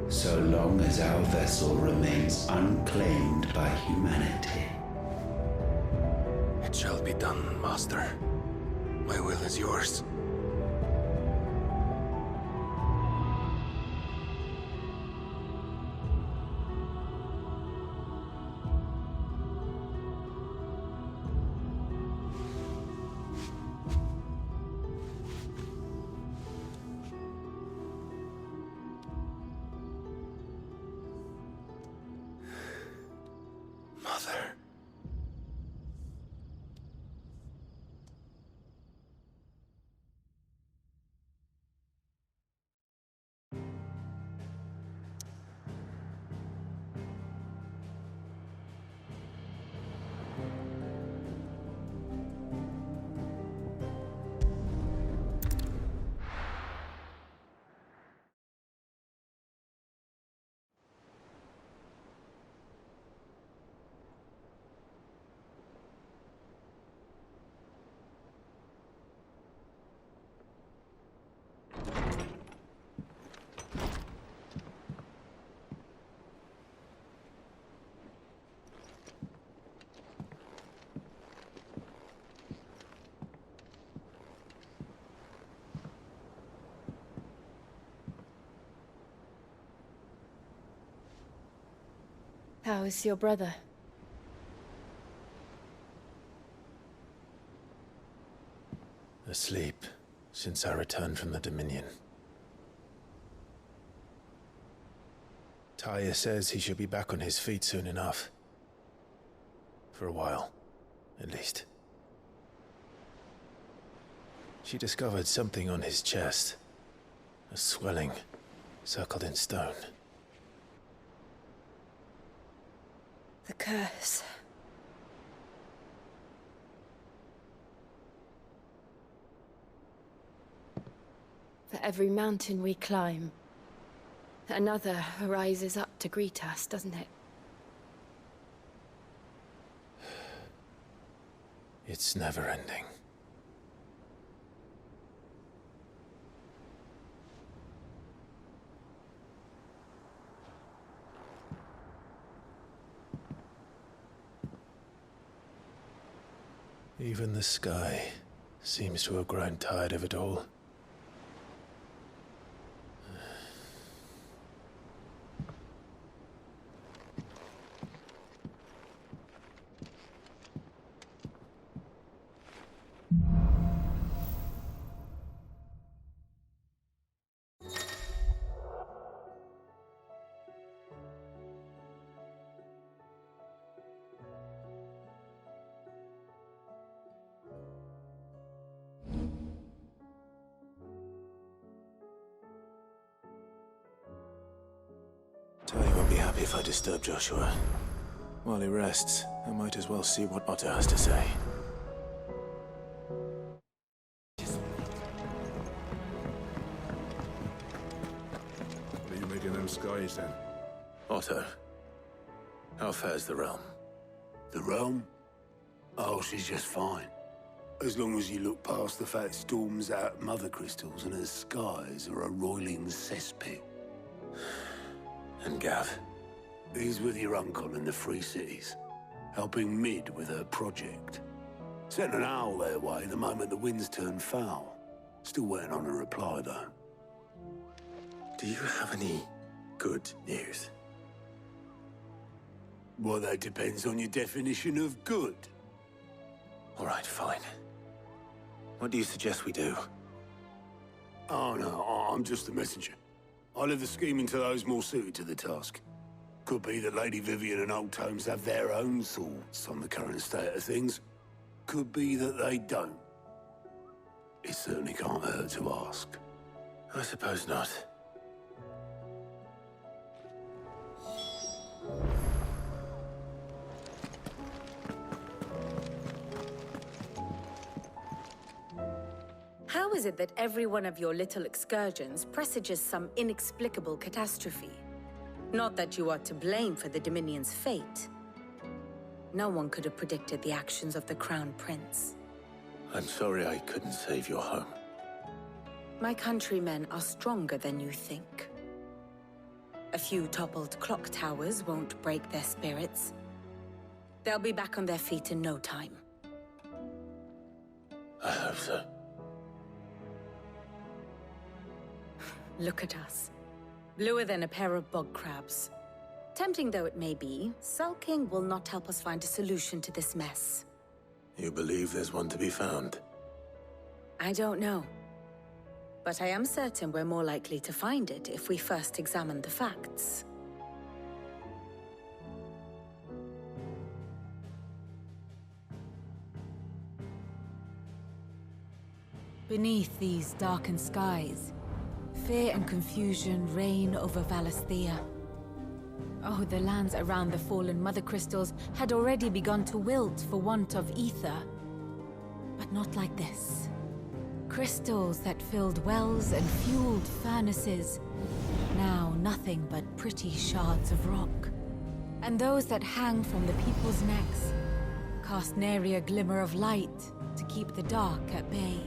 So long as our vessel remains unclaimed by humanity. It shall be done, Master. My will is yours. Mother. How is your brother? Asleep since I returned from the Dominion. Taya says he should be back on his feet soon enough. For a while, at least. She discovered something on his chest. A swelling, circled in stone. The curse. For every mountain we climb, another rises up to greet us, doesn't it? It's never ending. Even the sky seems to have grown tired of it all. happy if I disturb Joshua. While he rests, I might as well see what Otto has to say. What are you making them skies then? Otto, how fares the realm? The realm? Oh, she's just fine. As long as you look past the fat storms out mother crystals and her skies are a roiling cesspit. And Gav? He's with your uncle in the Free Cities, helping Mid with her project. Sent an owl their way the moment the winds turned foul. Still waiting on a reply, though. Do you have any good news? Well, that depends on your definition of good. All right, fine. What do you suggest we do? Oh, no, I'm just a messenger. I leave the scheming to those more suited to the task. Could be that Lady Vivian and Old Tomes have their own thoughts on the current state of things. Could be that they don't. It certainly can't hurt to ask. I suppose not. How is it that every one of your little excursions presages some inexplicable catastrophe? Not that you are to blame for the Dominion's fate. No one could have predicted the actions of the Crown Prince. I'm sorry I couldn't save your home. My countrymen are stronger than you think. A few toppled clock towers won't break their spirits. They'll be back on their feet in no time. I hope so. Look at us. Bluer than a pair of bog crabs. Tempting though it may be, sulking will not help us find a solution to this mess. You believe there's one to be found? I don't know. But I am certain we're more likely to find it if we first examine the facts. Beneath these darkened skies, fear and confusion reign over Valisthea. Oh, the lands around the fallen Mother Crystals had already begun to wilt for want of ether. But not like this. Crystals that filled wells and fueled furnaces, now nothing but pretty shards of rock. And those that hang from the people's necks cast nary a glimmer of light to keep the dark at bay.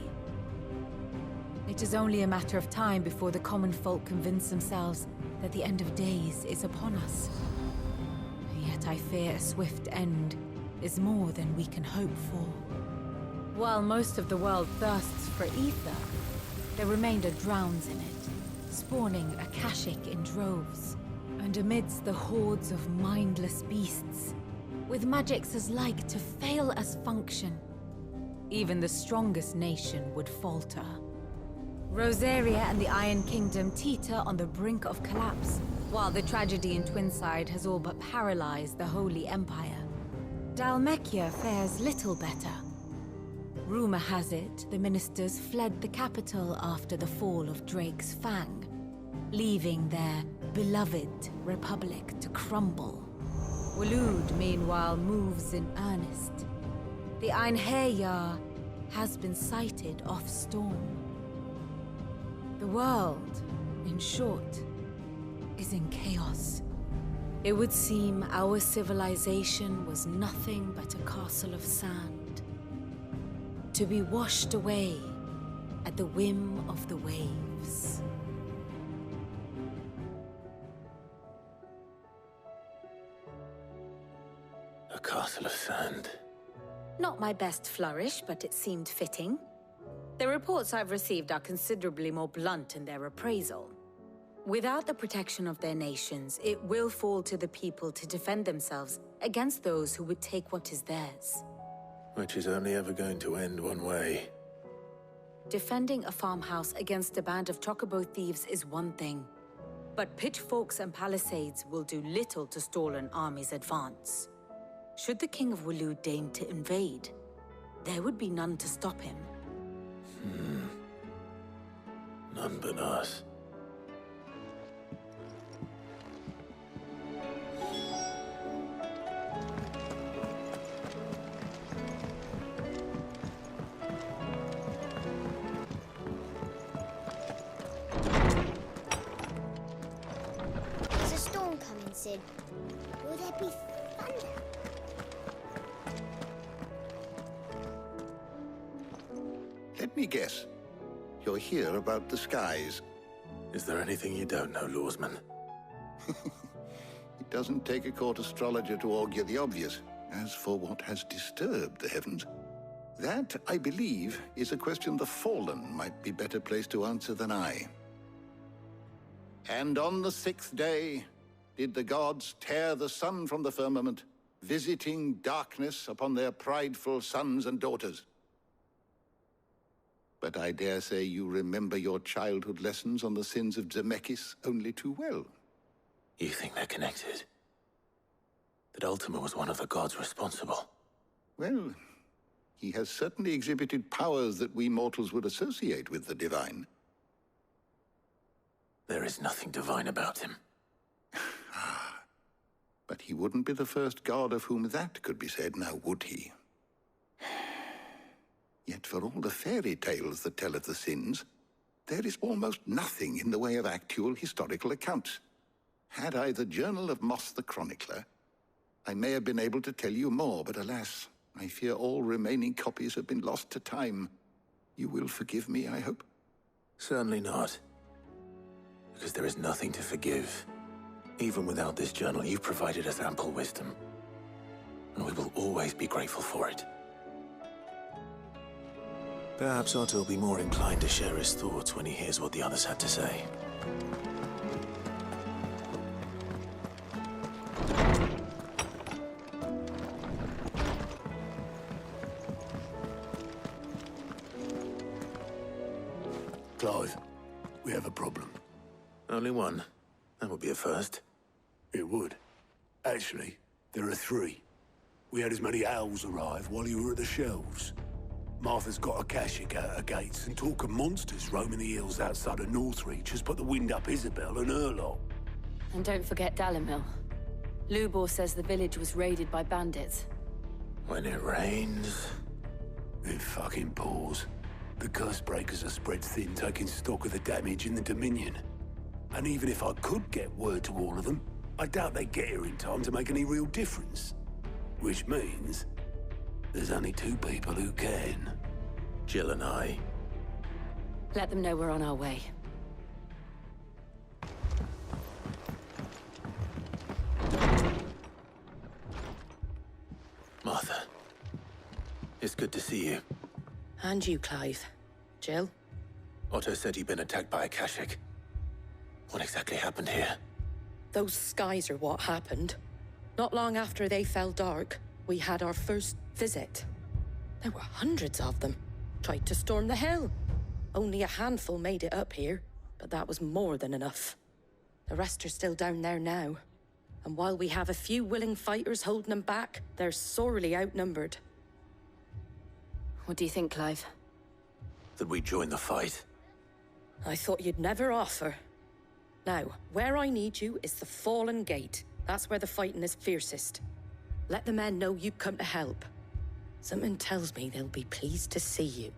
It is only a matter of time before the common folk convince themselves that the end of days is upon us. Yet I fear a swift end is more than we can hope for. While most of the world thirsts for ether, the remainder drowns in it, spawning Akashic in droves. And amidst the hordes of mindless beasts, with magics as like to fail as function, even the strongest nation would falter. Rosaria and the Iron Kingdom teeter on the brink of collapse, while the tragedy in Twinside has all but paralyzed the Holy Empire. Dhalmekia fares little better. Rumor has it the ministers fled the capital after the fall of Drake's Fang, leaving their beloved republic to crumble. Waloed, meanwhile, moves in earnest. The Einherjar has been sighted off Storm. The world, in short, is in chaos. It would seem our civilization was nothing but a castle of sand, to be washed away at the whim of the waves. A castle of sand. Not my best flourish, but it seemed fitting. The reports I've received are considerably more blunt in their appraisal. Without the protection of their nations, it will fall to the people to defend themselves against those who would take what is theirs. Which is only ever going to end one way. Defending a farmhouse against a band of chocobo thieves is one thing, but pitchforks and palisades will do little to stall an army's advance. Should the King of Waloed deign to invade, there would be none to stop him. None but us. acid, will there be thunder? Let me guess. You're here about the skies. Is there anything you don't know, Lawsman? It doesn't take a court astrologer to augur the obvious. As for what has disturbed the heavens, that, I believe, is a question the Fallen might be better placed to answer than I. And on the 6th day did the gods tear the sun from the firmament, visiting darkness upon their prideful sons and daughters. But I dare say you remember your childhood lessons on the sins of Zemeckis only too well. You think they're connected? That Ultima was one of the gods responsible? Well, he has certainly exhibited powers that we mortals would associate with the divine. There is nothing divine about him. But he wouldn't be the first god of whom that could be said, now would he? Yet for all the fairy tales that tell of the sins, there is almost nothing in the way of actual historical accounts. Had I the Journal of Moss the Chronicler, I may have been able to tell you more, but alas, I fear all remaining copies have been lost to time. You will forgive me, I hope? Certainly not. Because there is nothing to forgive. Even without this journal, you've provided us ample wisdom. And we will always be grateful for it. Perhaps Otto will be more inclined to share his thoughts when he hears what the others had to say. Clive, we have a problem. Only one. That would be a first. It would. Actually, there are 3. We had as many owls arrive while you were at the shelves. Martha's got a Akashic out her gates, and talk of monsters roaming the hills outside of Northreach has put the wind up Isabel and her lot. And don't forget Dalimil. Lubor says the village was raided by bandits. When it rains... It fucking pours. The curse breakers are spread thin, taking stock of the damage in the Dominion. And even if I could get word to all of them, I doubt they'd get here in time to make any real difference. Which means... there's only 2 people who can. Jill and I. Let them know we're on our way. Martha. It's good to see you. And you, Clive. Jill? Otto said you'd been attacked by Akashic. What exactly happened here? Those skies are what happened. Not long after they fell dark, we had our first visit. There were hundreds of them. Tried to storm the hill. Only a handful made it up here, but that was more than enough. The rest are still down there now. And while we have a few willing fighters holding them back, they're sorely outnumbered. What do you think, Clive? That we join the fight. I thought you'd never offer. Now, where I need you is the Fallen Gate. That's where the fighting is fiercest. Let the men know you've come to help. Something tells me they'll be pleased to see you.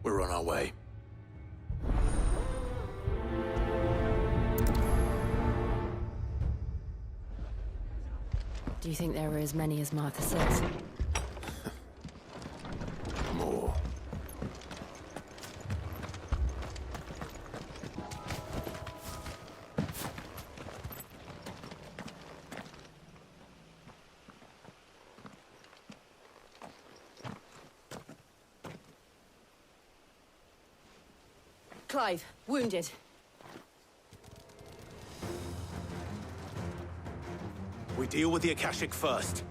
We're on our way. Do you think there were as many as Martha says? More. Clive, wounded. We deal with the Akashic first.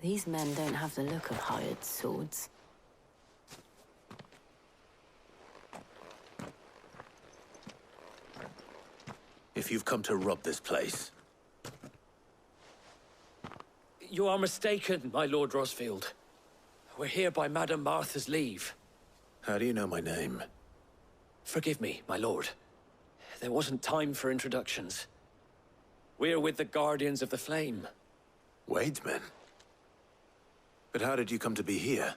These men don't have the look of hired swords. If you've come to rob this place... You are mistaken, my Lord Rosfield. We're here by Madame Martha's leave. How do you know my name? Forgive me, my lord. There wasn't time for introductions. We're with the Guardians of the Flame. Wade's men? But how did you come to be here?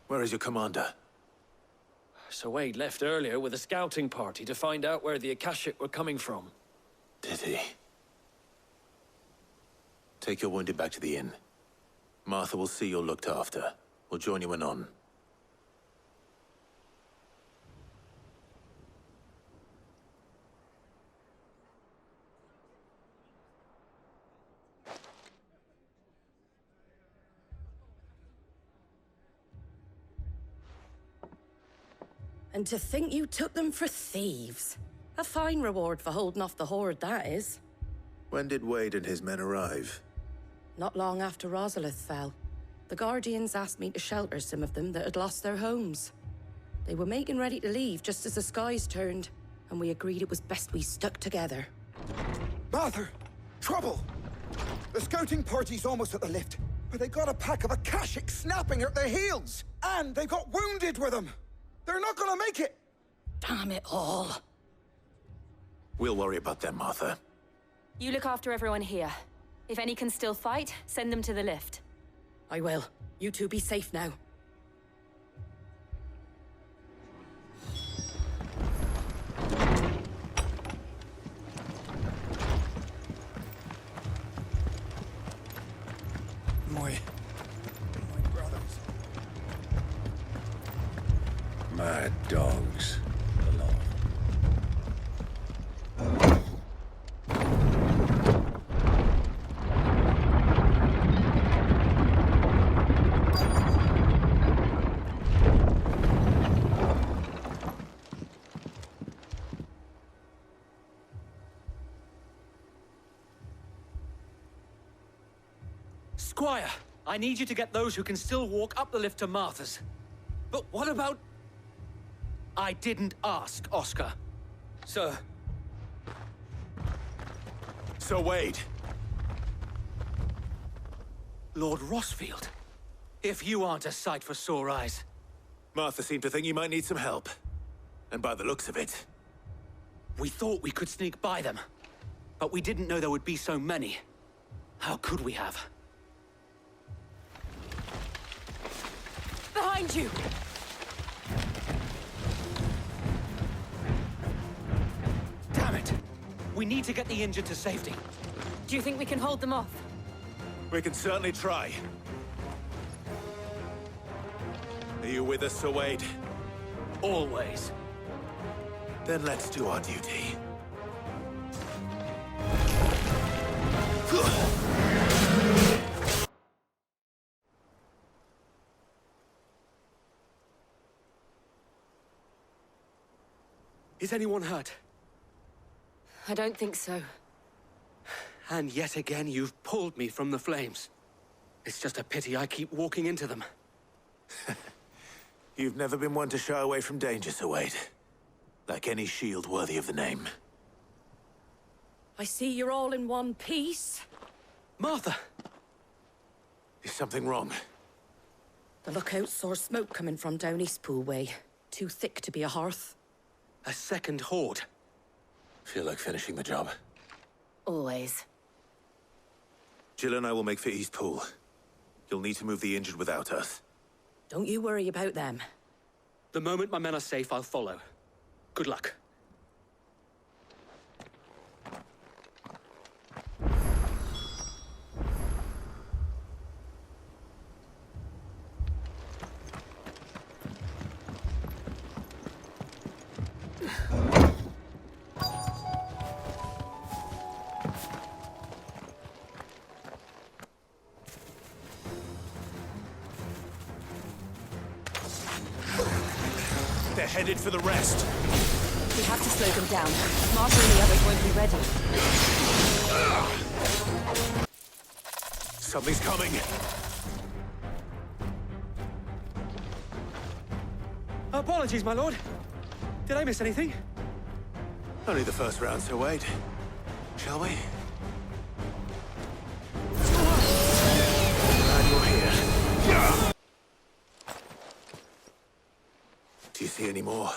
Where is your commander? Sir Wade left earlier with a scouting party to find out where the Akashic were coming from. Did he? Take your wounded back to the inn. Martha will see you're looked after. We'll join you anon. And to think you took them for thieves. A fine reward for holding off the horde, that is. When did Wade and his men arrive? Not long after Rosalith fell. The Guardians asked me to shelter some of them that had lost their homes. They were making ready to leave just as the skies turned, and we agreed it was best we stuck together. Martha! Trouble! The scouting party's almost at the lift, but they got a pack of Akashic snapping at their heels! And they got wounded with them! They're not gonna make it! Damn it all. We'll worry about them, Martha. You look after everyone here. If any can still fight, send them to the lift. I will. You two be safe now. My brothers. Mad dogs. Squire, I need you to get those who can still walk up the lift to Martha's. But what about... I didn't ask, Oscar. Sir. Sir Wade. Lord Rosfield. If you aren't a sight for sore eyes. Martha seemed to think you might need some help. And by the looks of it... We thought we could sneak by them. But we didn't know there would be so many. How could we have? Behind you! Damn it! We need to get the injured to safety. Do you think we can hold them off? We can certainly try. Are you with us, Sir Wade? Always. Then let's do our duty. Is anyone hurt? I don't think so. And yet again, you've pulled me from the flames. It's just a pity I keep walking into them. You've never been one to shy away from danger, Sir Wade. Like any shield worthy of the name. I see you're all in one piece. Martha! Is something wrong? The lookout saw smoke coming from down Eastpool way. Too thick to be a hearth. A second horde. Feel like finishing the job. Always. Jill and I will make for Eastpool. You'll need to move the injured without us. Don't you worry about them. The moment my men are safe, I'll follow. Good luck. They're headed for the rest. We have to slow them down. Martha and the others won't be ready. Something's coming. Apologies, my lord. Did I miss anything? Only the first round, Sir Wade. Shall we? Glad you're here. Do you see any more?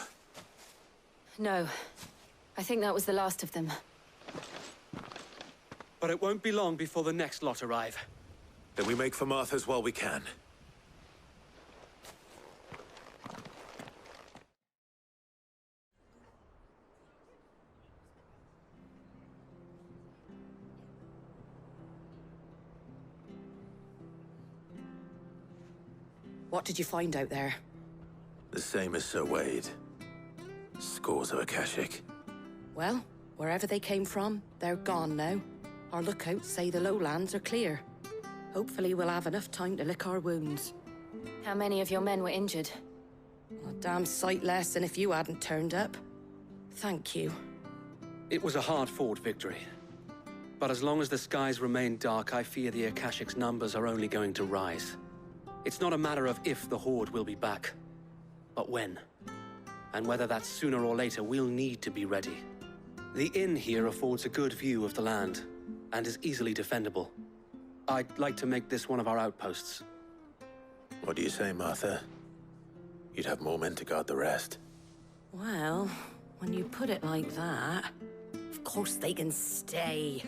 No. I think that was the last of them. But it won't be long before the next lot arrive. Then we make for Martha's while we can. What did you find out there? The same as Sir Wade. Scores of Akashic. Well, wherever they came from, they're gone now. Our lookouts say the lowlands are clear. Hopefully we'll have enough time to lick our wounds. How many of your men were injured? A damn sight less than if you hadn't turned up. Thank you. It was a hard-fought victory. But as long as the skies remain dark, I fear the Akashic's numbers are only going to rise. It's not a matter of if the Horde will be back, but when. And whether that's sooner or later, we'll need to be ready. The inn here affords a good view of the land, and is easily defendable. I'd like to make this one of our outposts. What do you say, Martha? You'd have more men to guard the rest. Well, when you put it like that, of course they can stay.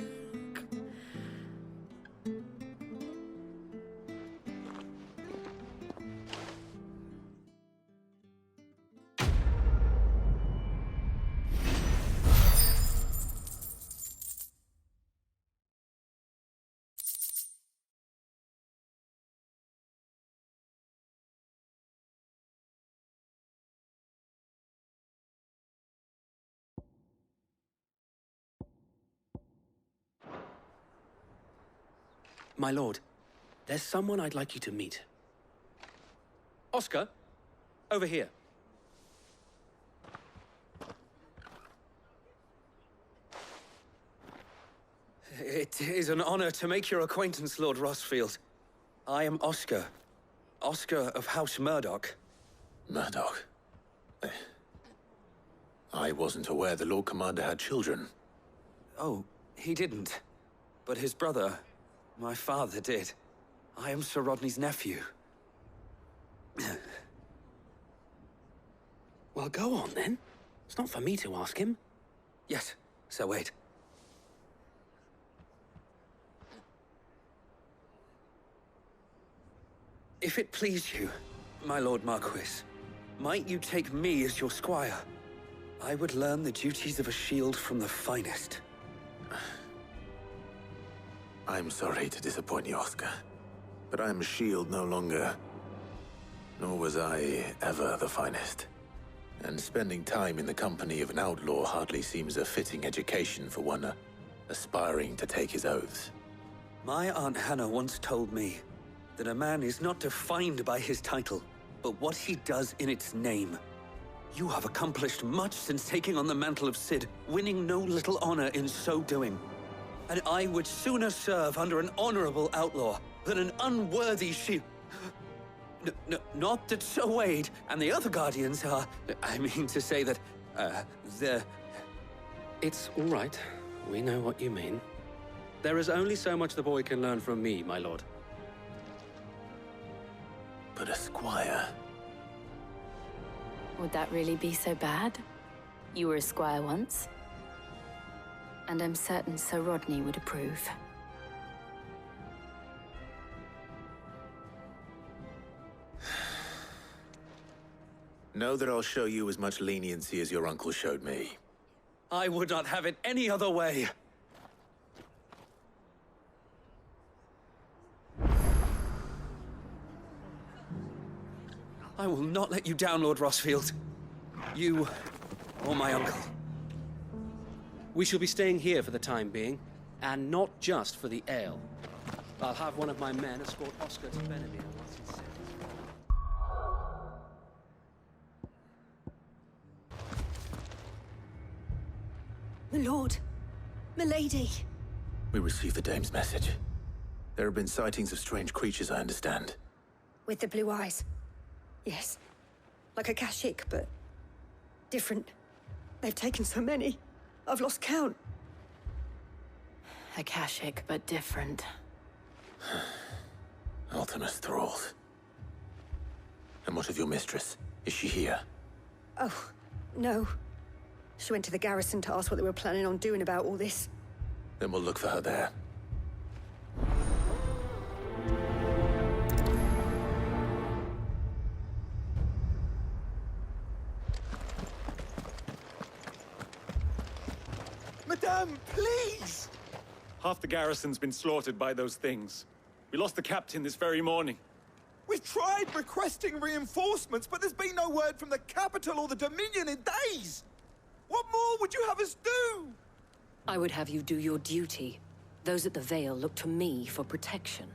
My lord, there's someone I'd like you to meet. Oscar, over here. It is an honor to make your acquaintance, Lord Rosfield. I am Oscar. Oscar of House Murdoch. Murdoch? I wasn't aware the Lord Commander had children. Oh, he didn't. But his brother, my father, did. I am Sir Rodney's nephew. Well, go on, then. It's not for me to ask him. Yes, Sir Wade. If it please you, my Lord Marquis, might you take me as your squire? I would learn the duties of a shield from the finest. I'm sorry to disappoint you, Oscar, but I'm a shield no longer. Nor was I ever the finest. And spending time in the company of an outlaw hardly seems a fitting education for one aspiring to take his oaths. My Aunt Hannah once told me that a man is not defined by his title, but what he does in its name. You have accomplished much since taking on the mantle of Cid, winning no little honor in so doing. And I would sooner serve under an honorable outlaw than an unworthy shield. Not that Sir Wade and the other Guardians are... I mean to say that, they're... It's all right. We know what you mean. There is only so much the boy can learn from me, my lord. But a squire... Would that really be so bad? You were a squire once. And I'm certain Sir Rodney would approve. Know that I'll show you as much leniency as your uncle showed me. I would not have it any other way. I will not let you down, Lord Rosfield. You, or my uncle. We shall be staying here for the time being, and not just for the ale. I'll have one of my men escort Oscar to Benimir once he's set. My lord, milady. We received the dame's message. There have been sightings of strange creatures, I understand. With the blue eyes. Yes. Like a Akashic, but different. They've taken so many. I've lost count. Akashic, but different. Ultimus thralls. And what of your mistress? Is she here? Oh, no. She went to the garrison to ask what they were planning on doing about all this. Then we'll look for her there. Sam, please! Half the garrison's been slaughtered by those things. We lost the captain this very morning. We've tried requesting reinforcements, but there's been no word from the capital or the Dominion in days! What more would you have us do? I would have you do your duty. Those at the Vale look to me for protection.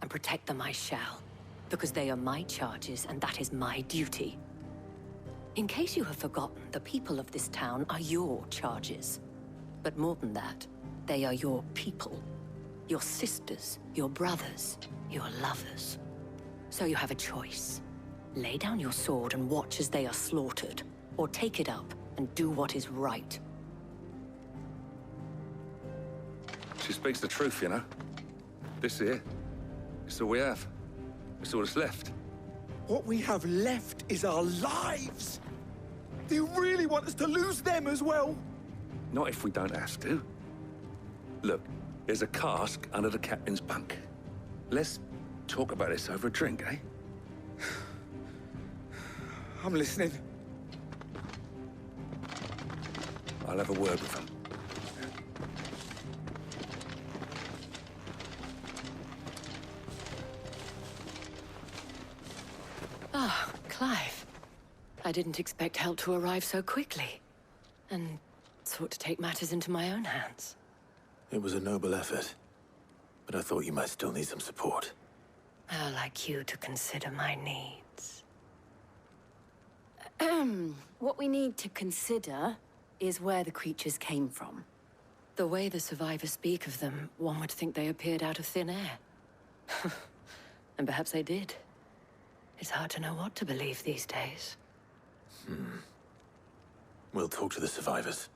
And protect them I shall. Because they are my charges, and that is my duty. In case you have forgotten, the people of this town are your charges. But more than that, they are your people. Your sisters, your brothers, your lovers. So you have a choice. Lay down your sword and watch as they are slaughtered, or take it up and do what is right. She speaks the truth, you know. This here, it's all we have. It's all that's left. What we have left is our lives! Do you really want us to lose them as well? Not if we don't have to. Look, there's a cask under the captain's bunk. Let's talk about this over a drink, eh? I'm listening. I'll have a word with him. Ah, Clive. I didn't expect help to arrive so quickly. And sought to take matters into my own hands. It was a noble effort, but I thought you might still need some support. I'd like you to consider my needs. What we need to consider is where the creatures came from. The way the survivors speak of them, one would think they appeared out of thin air. And perhaps they did. It's hard to know what to believe these days. We'll talk to the survivors.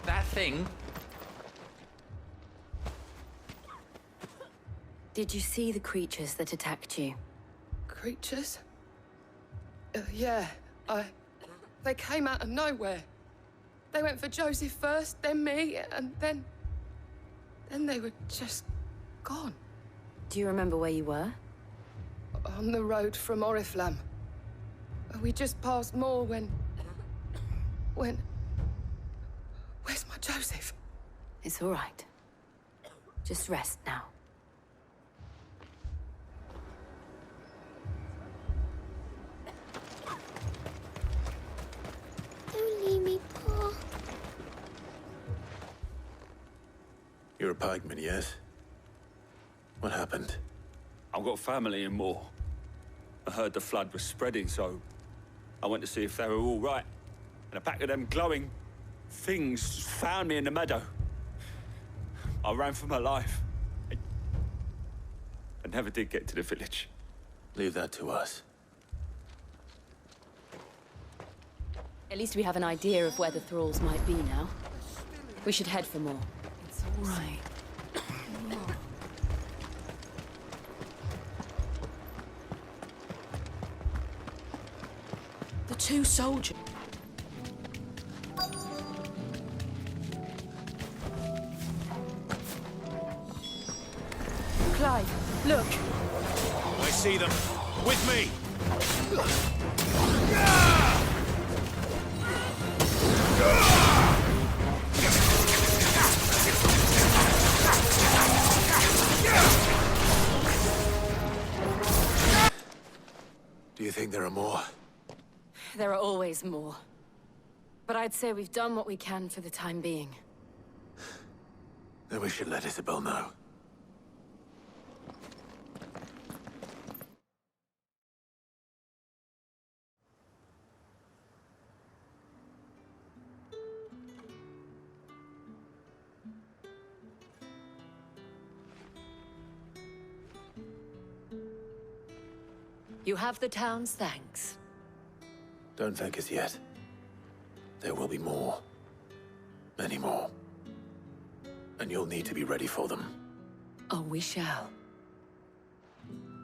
That thing? Did you see the creatures that attacked you? Creatures? Yeah, they came out of nowhere. They went for Joseph first, then me, and then they were just gone. Do you remember where you were? On the road from Oriflamme. We just passed Moor when... Where's my Joseph? It's all right. Just rest now. Don't leave me, Pa. You're a pikeman, yes? What happened? I've got family in Moor. I heard the flood was spreading, so I went to see if they were all right. And a pack of them glowing things found me in the meadow. I ran for my life. I never did get to the village. Leave that to us. At least we have an idea of where the thralls might be now. We should head for more. It's all right. The two soldiers. Clive, look! I see them. With me! Do you think there are more? There are always more. But I'd say we've done what we can for the time being. Then we should let Isabel know. You have the town's thanks. Don't thank us yet. There will be more. Many more. And you'll need to be ready for them. Oh, we shall.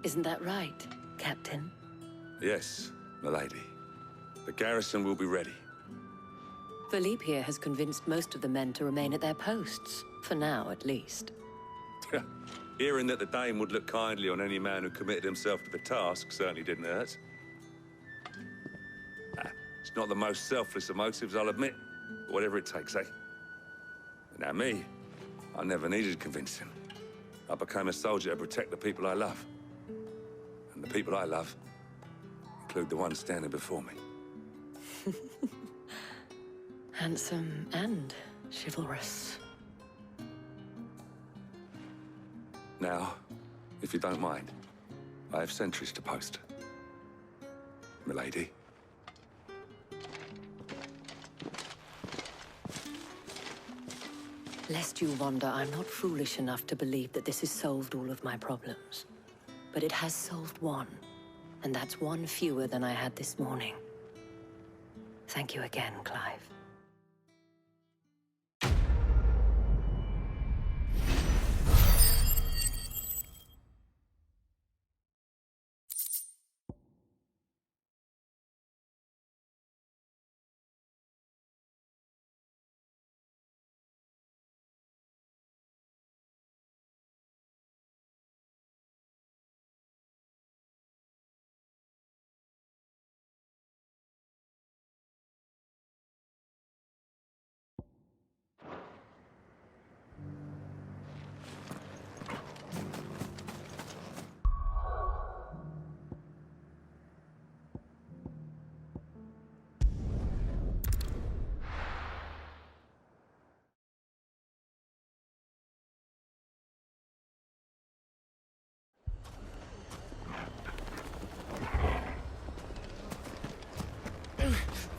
Isn't that right, Captain? Yes, milady. The garrison will be ready. Philippe here has convinced most of the men to remain at their posts. For now, at least. Hearing that the Dame would look kindly on any man who committed himself to the task certainly didn't hurt. It's not the most selfless of motives, I'll admit. But whatever it takes, eh? Now me, I never needed convincing. I became a soldier to protect the people I love. And the people I love include the ones standing before me. Handsome and chivalrous. Now, if you don't mind, I have sentries to post. Milady. Lest you wonder, I'm not foolish enough to believe that this has solved all of my problems. But it has solved one, and that's one fewer than I had this morning. Thank you again, Clive.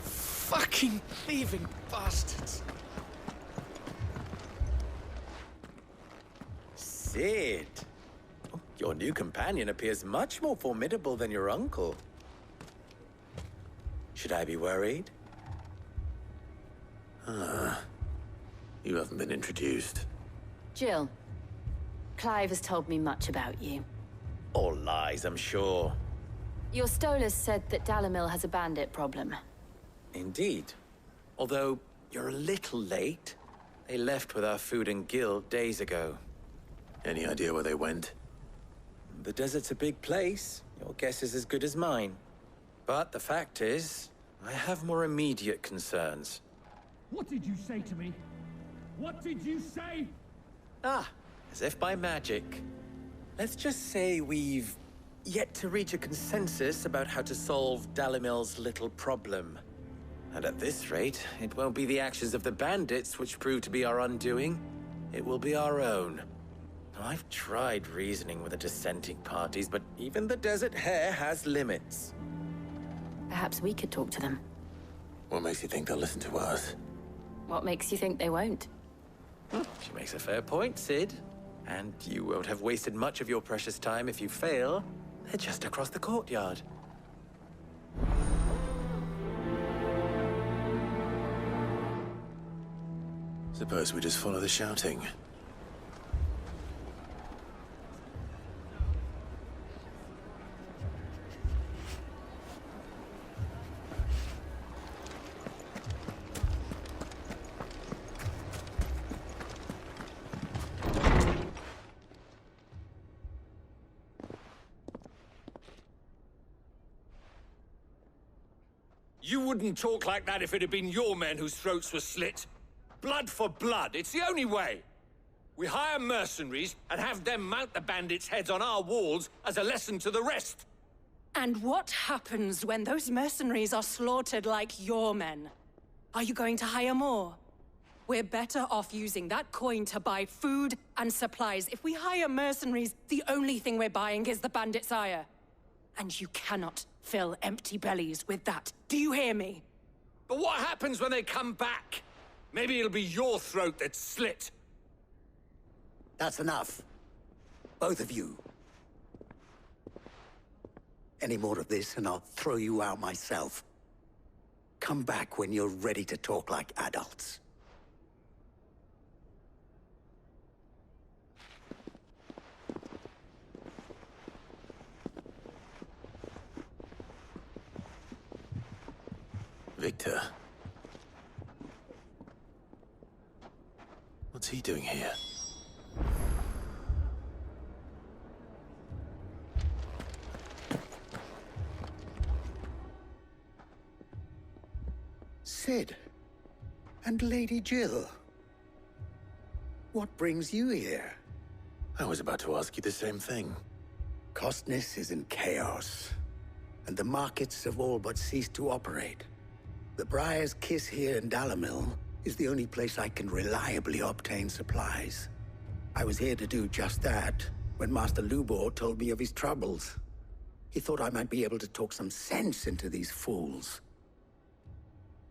Fucking thieving bastards! Sid! Oh, your new companion appears much more formidable than your uncle. Should I be worried? You haven't been introduced. Jill, Clive has told me much about you. All lies, I'm sure. Your Stolas said that Dalamil has a bandit problem. Indeed. Although, you're a little late. They left with our food and guild days ago. Any idea where they went? The desert's a big place. Your guess is as good as mine. But the fact is, I have more immediate concerns. What did you say to me? What did you say? As if by magic. Let's just say we've yet to reach a consensus about how to solve Dalamil's little problem. And at this rate, it won't be the actions of the bandits which prove to be our undoing. It will be our own. I've tried reasoning with the dissenting parties, but even the Desert Hare has limits. Perhaps we could talk to them. What makes you think they'll listen to us? What makes you think they won't? She makes a fair point, Sid. And you won't have wasted much of your precious time if you fail. They're just across the courtyard. Suppose we just follow the shouting. You wouldn't talk like that if it had been your men whose throats were slit. Blood for blood, it's the only way. We hire mercenaries and have them mount the bandits' heads on our walls as a lesson to the rest. And what happens when those mercenaries are slaughtered like your men? Are you going to hire more? We're better off using that coin to buy food and supplies. If we hire mercenaries, the only thing we're buying is the bandits' ire. And you cannot fill empty bellies with that. Do you hear me? But what happens when they come back? Maybe it'll be your throat that's slit. That's enough. Both of you. Any more of this and I'll throw you out myself. Come back when you're ready to talk like adults. Victor. What's he doing here? Sid. And Lady Jill. What brings you here? I was about to ask you the same thing. Costness is in chaos, and the markets have all but ceased to operate. The Briar's Kiss here in Dalimil is the only place I can reliably obtain supplies. I was here to do just that when Master Lubor told me of his troubles. He thought I might be able to talk some sense into these fools.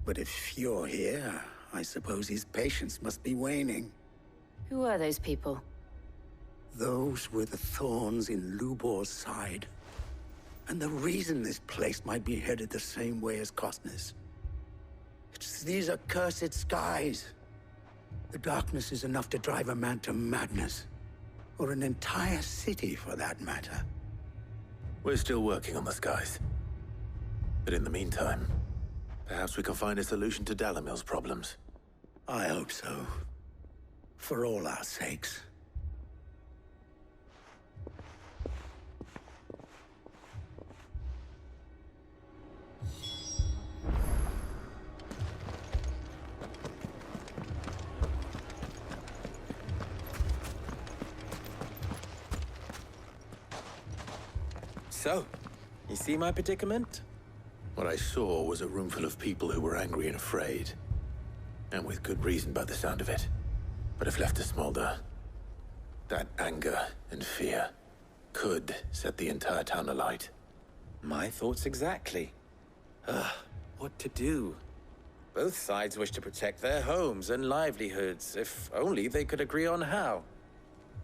But if you're here, I suppose his patience must be waning. Who are those people? Those were the thorns in Lubor's side. And the reason this place might be headed the same way as Costness. It's these accursed skies. The darkness is enough to drive a man to madness. Or an entire city, for that matter. We're still working on the skies. But in the meantime, perhaps we can find a solution to Dalimil's problems. I hope so. For all our sakes. So, you see my predicament? What I saw was a room full of people who were angry and afraid. And with good reason by the sound of it. But if left to smolder, that anger and fear could set the entire town alight. My thoughts exactly. What to do? Both sides wish to protect their homes and livelihoods, if only they could agree on how.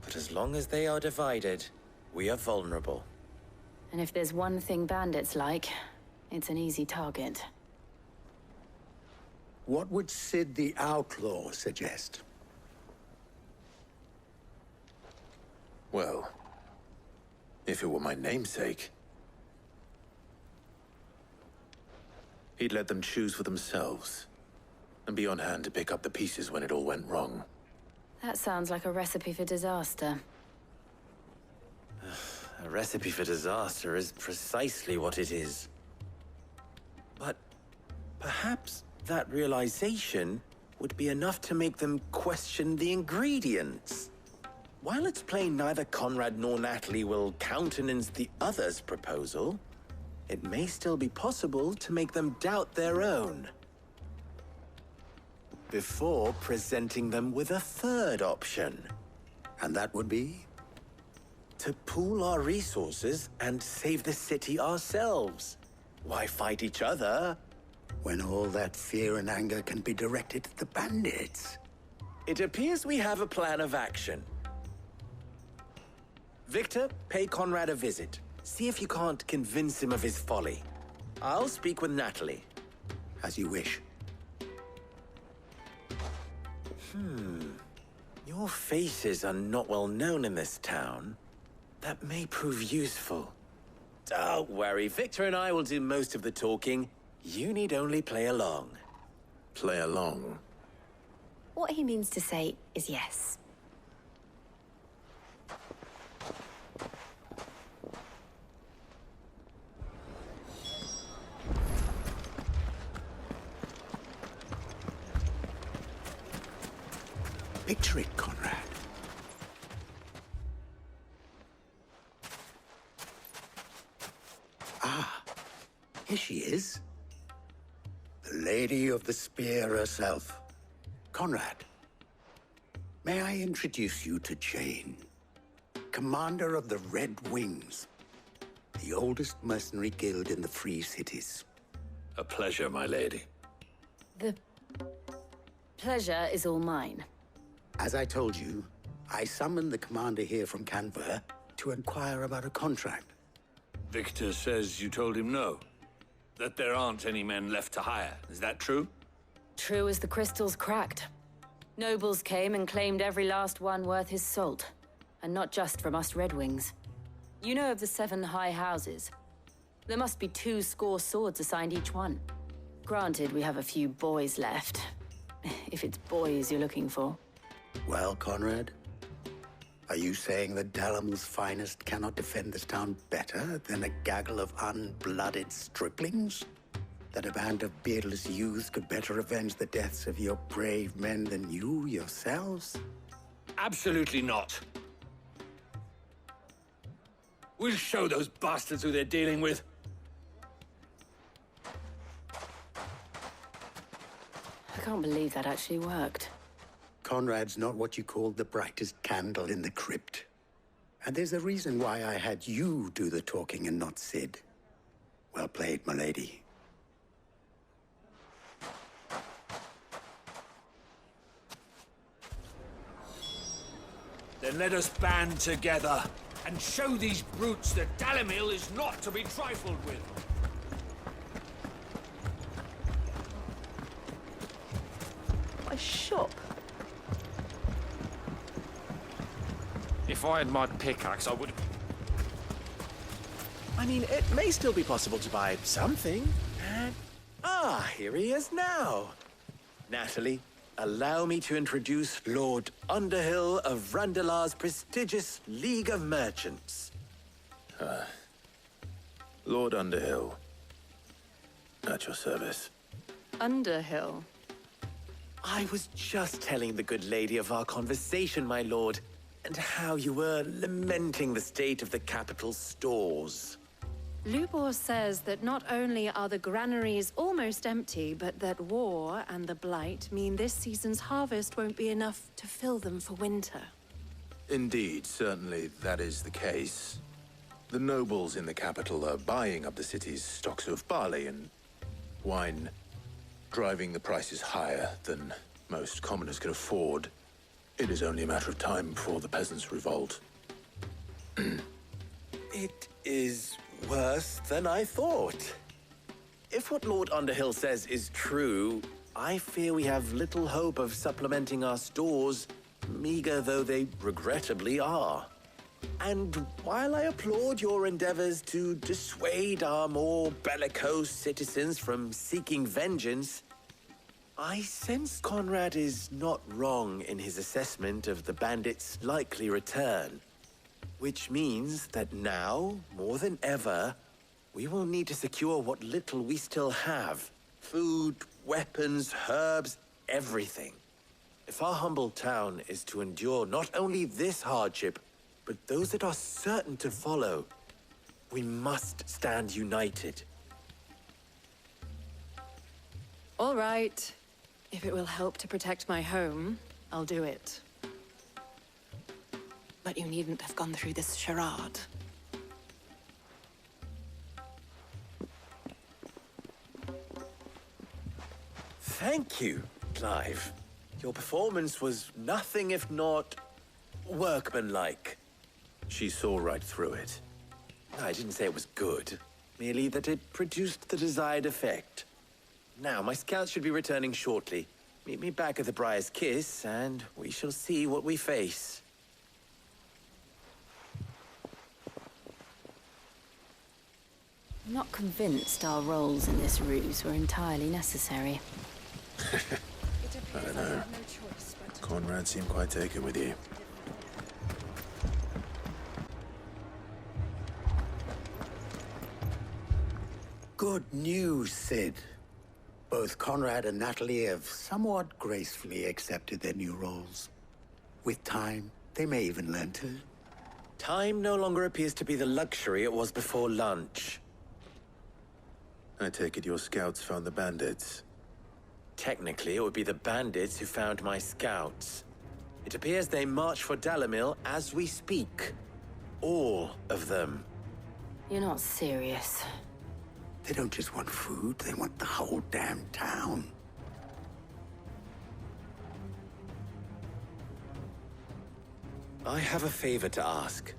But as long as they are divided, we are vulnerable. And if there's one thing bandits like, it's an easy target. What would Sid the Outlaw suggest? Well, if it were my namesake, he'd let them choose for themselves, and be on hand to pick up the pieces when it all went wrong. That sounds like a recipe for disaster. A recipe for disaster is precisely what it is. But perhaps that realization would be enough to make them question the ingredients. While it's plain neither Conrad nor Natalie will countenance the other's proposal, it may still be possible to make them doubt their own. Before presenting them with a third option. And that would be? To pool our resources and save the city ourselves. Why fight each other? When all that fear and anger can be directed at the bandits. It appears we have a plan of action. Victor, pay Conrad a visit. See if you can't convince him of his folly. I'll speak with Natalie. As you wish. Your faces are not well known in this town. That may prove useful. Don't worry, Victor and I will do most of the talking. You need only play along. Play along? What he means to say is yes. Picture it, Conrad. Ah, here she is. The Lady of the Spear herself. Conrad, may I introduce you to Jane, commander of the Red Wings, the oldest mercenary guild in the Free Cities. A pleasure, my lady. The pleasure is all mine. As I told you, I summoned the commander here from Canver to inquire about a contract. Victor says you told him no. That there aren't any men left to hire. Is that true? True as the crystals cracked. Nobles came and claimed every last one worth his salt. And not just from us Red Wings. You know of the 7 high houses. There must be 200 swords assigned each one. Granted, we have a few boys left. If it's boys you're looking for. Well, Conrad, are you saying that Dalimil's finest cannot defend this town better than a gaggle of unblooded striplings? That a band of beardless youths could better avenge the deaths of your brave men than you yourselves? Absolutely not. We'll show those bastards who they're dealing with. I can't believe that actually worked. Conrad's not what you call the brightest candle in the crypt. And there's a reason why I had you do the talking and not Sid. Well played, my lady. Then let us band together and show these brutes that Dalimil is not to be trifled with. My shop. If I had my pickaxe, I would... I mean, it may still be possible to buy something. And... here he is now. Natalie, allow me to introduce Lord Underhill of Randalar's prestigious League of Merchants. Lord Underhill. At your service. Underhill? I was just telling the good lady of our conversation, my lord, and how you were lamenting the state of the capital's stores. Lubor says that not only are the granaries almost empty, but that war and the Blight mean this season's harvest won't be enough to fill them for winter. Indeed, certainly that is the case. The nobles in the capital are buying up the city's stocks of barley and wine, driving the prices higher than most commoners can afford. It is only a matter of time before the peasants revolt. It is worse than I thought. If what Lord Underhill says is true, I fear we have little hope of supplementing our stores, meager though they regrettably are. And while I applaud your endeavors to dissuade our more bellicose citizens from seeking vengeance, I sense Conrad is not wrong in his assessment of the bandits' likely return. Which means that now, more than ever, we will need to secure what little we still have. Food, weapons, herbs, everything. If our humble town is to endure not only this hardship, but those that are certain to follow, we must stand united. All right. If it will help to protect my home, I'll do it. But you needn't have gone through this charade. Thank you, Clive. Your performance was nothing if not workmanlike. She saw right through it. I didn't say it was good, merely that it produced the desired effect. Now, my scouts should be returning shortly. Meet me back at the Briar's Kiss, and we shall see what we face. I'm not convinced our roles in this ruse were entirely necessary. I don't know. Conrad seemed quite taken with you. Good news, Sid. Both Conrad and Natalie have somewhat gracefully accepted their new roles. With time, they may even learn to. Time no longer appears to be the luxury it was before lunch. I take it your scouts found the bandits. Technically, it would be the bandits who found my scouts. It appears they march for Dalimil as we speak. All of them. You're not serious. They don't just want food, they want the whole damn town. I have a favor to ask.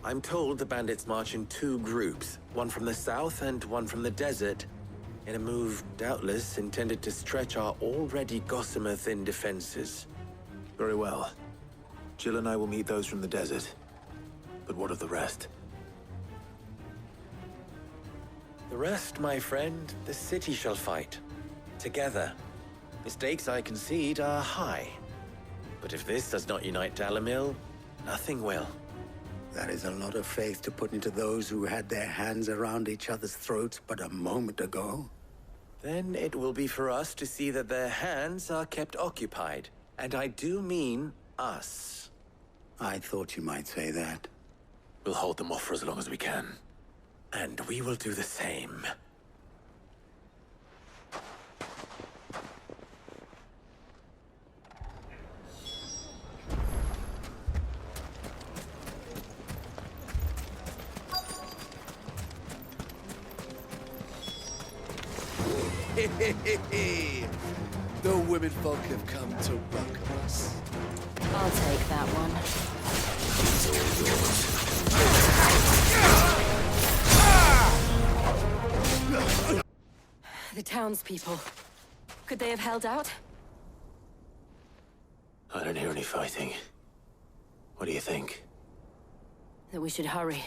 I'm told the bandits march in two groups, one from the south and one from the desert, in a move doubtless intended to stretch our already gossamer-thin defenses. Very well. Jill and I will meet those from the desert. But what of the rest? The rest, my friend, the city shall fight. Together. The stakes, I concede, are high. But if this does not unite Dalimil, nothing will. That is a lot of faith to put into those who had their hands around each other's throats but a moment ago. Then it will be for us to see that their hands are kept occupied. And I do mean us. I thought you might say that. We'll hold them off for as long as we can. And we will do the same. The women folk have come to welcome us. I'll take that one. The townspeople. Could they have held out? I don't hear any fighting. What do you think? That we should hurry.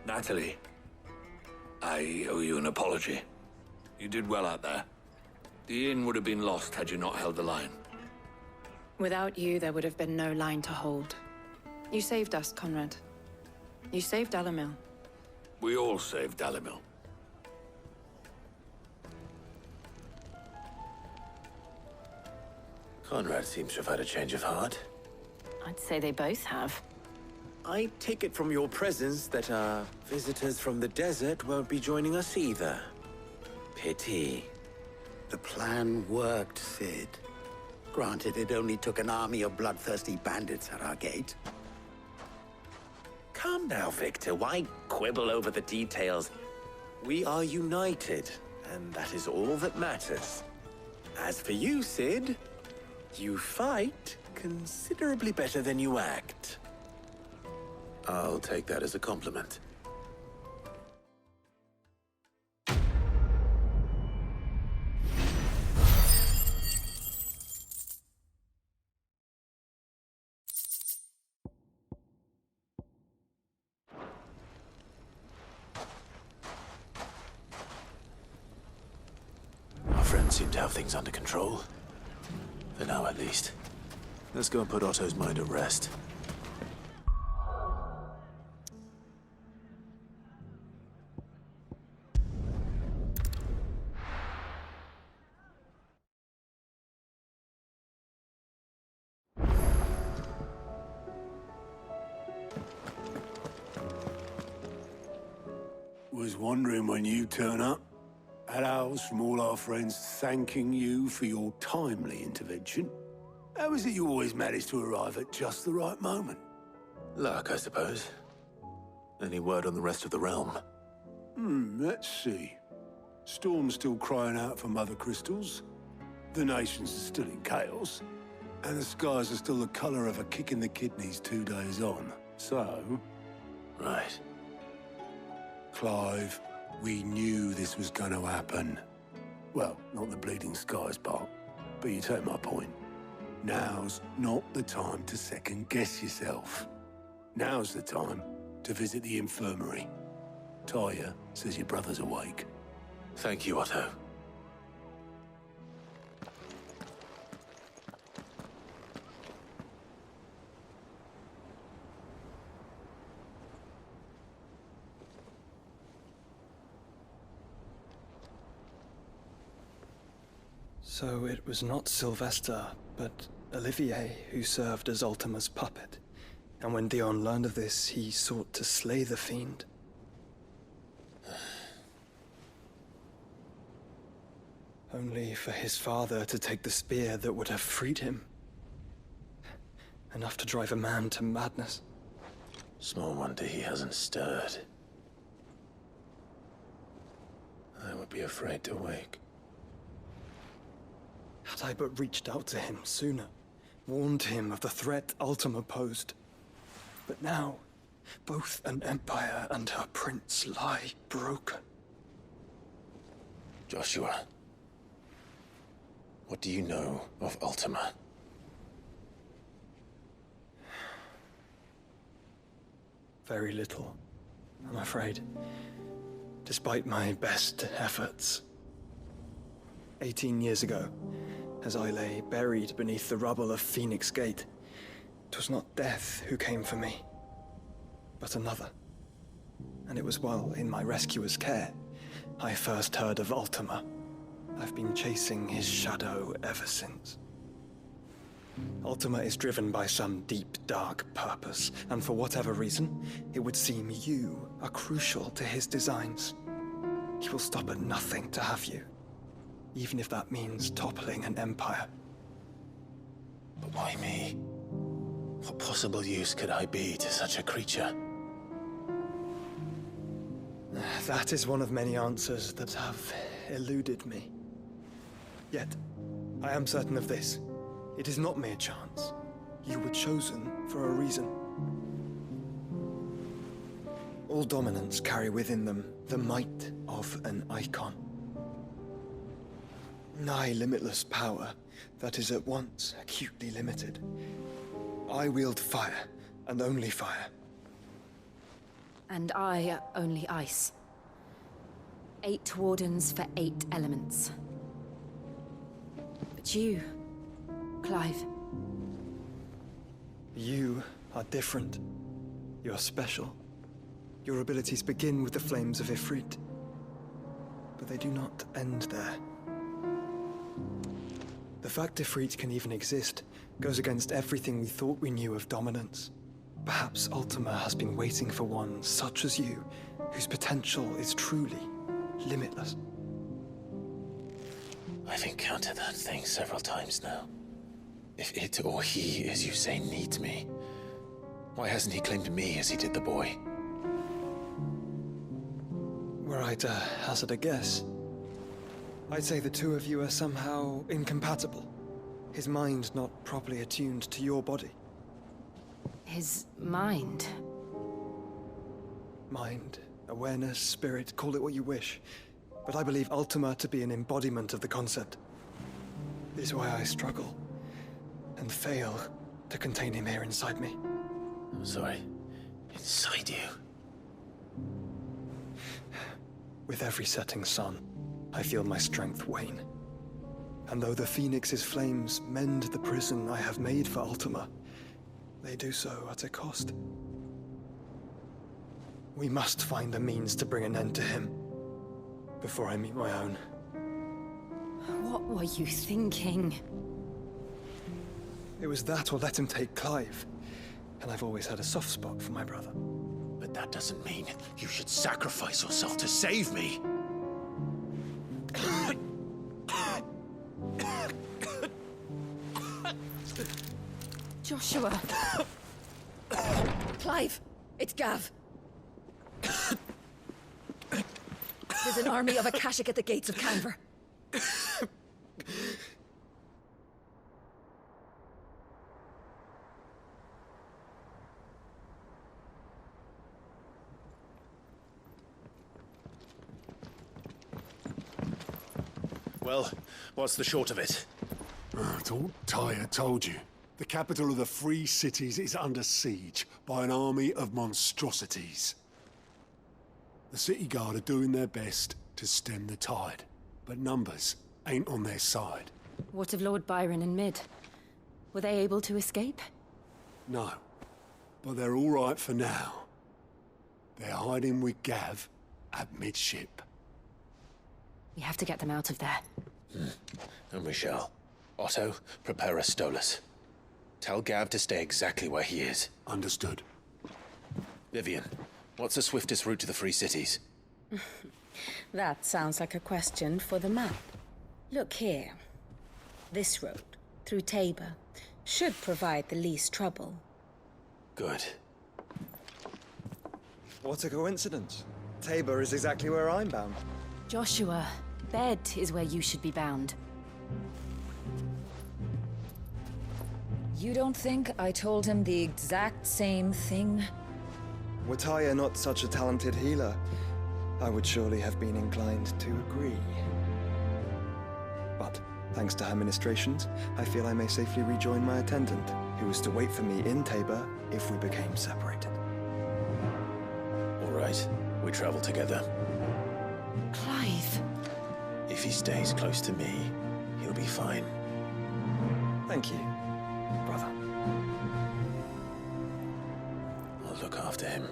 Natalie, I owe you an apology. You did well out there. The inn would have been lost had you not held the line. Without you, there would have been no line to hold. You saved us, Conrad. You saved Dalimil. We all saved Dalimil. Conrad seems to have had a change of heart. I'd say they both have. I take it from your presence that our visitors from the desert won't be joining us either. Pity. The plan worked, Sid. Granted, it only took an army of bloodthirsty bandits at our gate. Calm now, Victor. Why quibble over the details? We are united, and that is all that matters. As for you, Sid, you fight considerably better than you act. I'll take that as a compliment. Our friends seem to have things under control. For now, at least. Let's go and put Otto's mind at rest. Was wondering when you turn up. Had owls from all our friends thanking you for your timely intervention. How is it you always manage to arrive at just the right moment? Luck, I suppose. Any word on the rest of the realm? Let's see. Storm's still crying out for mother crystals. The nations are still in chaos. And the skies are still the color of a kick in the kidneys 2 days on. So... Right. Clive, we knew this was going to happen. Well, not the bleeding skies part, but you take my point. Now's not the time to second-guess yourself. Now's the time to visit the infirmary. Taya says your brother's awake. Thank you, Otto. So it was not Sylvester, but Olivier who served as Ultima's puppet. And when Dion learned of this, he sought to slay the fiend. Only for his father to take the spear that would have freed him. Enough to drive a man to madness. Small wonder he hasn't stirred. I would be afraid to wake. Had I but reached out to him sooner, warned him of the threat Ultima posed. But now, both an empire and her prince lie broken. Joshua. What do you know of Ultima? Very little, I'm afraid. Despite my best efforts. 18 years ago, as I lay buried beneath the rubble of Phoenix Gate, 'twas not death who came for me, but another. And it was while in my rescuer's care, I first heard of Ultima. I've been chasing his shadow ever since. Ultima is driven by some deep, dark purpose, and for whatever reason, it would seem you are crucial to his designs. He will stop at nothing to have you, even if that means toppling an empire. But why me? What possible use could I be to such a creature? That is one of many answers that have eluded me. Yet, I am certain of this. It is not mere chance. You were chosen for a reason. All dominants carry within them the might of an Eikon. Nigh limitless power that is at once acutely limited. I wield fire, and only fire. And I only ice. 8 wardens for 8 elements. But you, Clive. You are different. You're special. Your abilities begin with the flames of Ifrit. But they do not end there. The fact Ifrit can even exist goes against everything we thought we knew of dominance. Perhaps Ultima has been waiting for one such as you, whose potential is truly limitless. I've encountered that thing several times now. If it or he, as you say, needs me, why hasn't he claimed me as he did the boy? Were I to hazard a guess, I'd say the two of you are somehow incompatible. His mind not properly attuned to your body. His mind? Mind, awareness, spirit, call it what you wish. But I believe Ultima to be an embodiment of the concept. This is why I struggle and fail to contain him here inside me. I'm sorry. Inside you? With every setting sun, I feel my strength wane. And though the Phoenix's flames mend the prison I have made for Ultima, they do so at a cost. We must find a means to bring an end to him before I meet my own. What were you thinking? It was that or let him take Clive. And I've always had a soft spot for my brother. But that doesn't mean you should sacrifice yourself to save me. Joshua! Clive! It's Gav! There's an army of Akashic at the gates of Canver. Well, what's the short of it? It's all Tyre told you. The capital of the Free Cities is under siege by an army of monstrosities. The City Guard are doing their best to stem the tide, but numbers ain't on their side. What of Lord Byron and Mid? Were they able to escape? No, but they're all right for now. They're hiding with Gav at midship. We have to get them out of there. And we shall. Otto, prepare a Stolas. Tell Gav to stay exactly where he is. Understood. Vivian, what's the swiftest route to the Free Cities? That sounds like a question for the map. Look here. This road, through Tabor, should provide the least trouble. Good. What a coincidence. Tabor is exactly where I'm bound. Joshua, bed is where you should be bound. You don't think I told him the exact same thing? Were Tyre not such a talented healer, I would surely have been inclined to agree. But Thanks to her ministrations, I feel I may safely rejoin my attendant, who was to wait for me in Tabor if we became separated. All right, we travel together. Clive. If he stays close to me, he'll be fine. Thank you, brother. I'll look after him.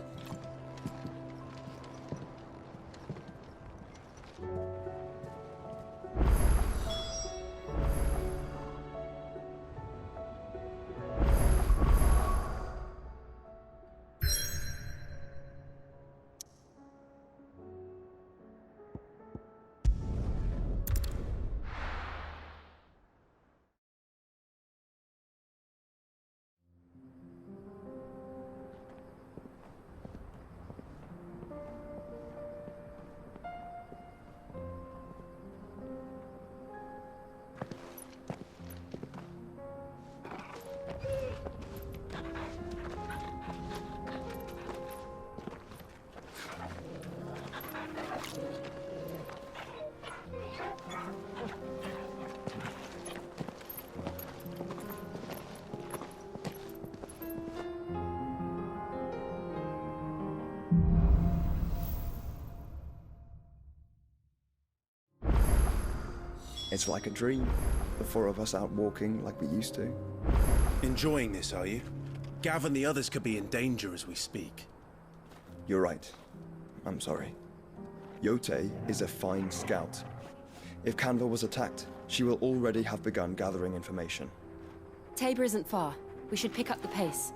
It's like a dream. The four of us out walking like we used to. Enjoying this, are you? Gav and the others could be in danger as we speak. You're right. I'm sorry. Yote is a fine scout. If Canva was attacked, she will already have begun gathering information. Tabor isn't far. We should pick up the pace.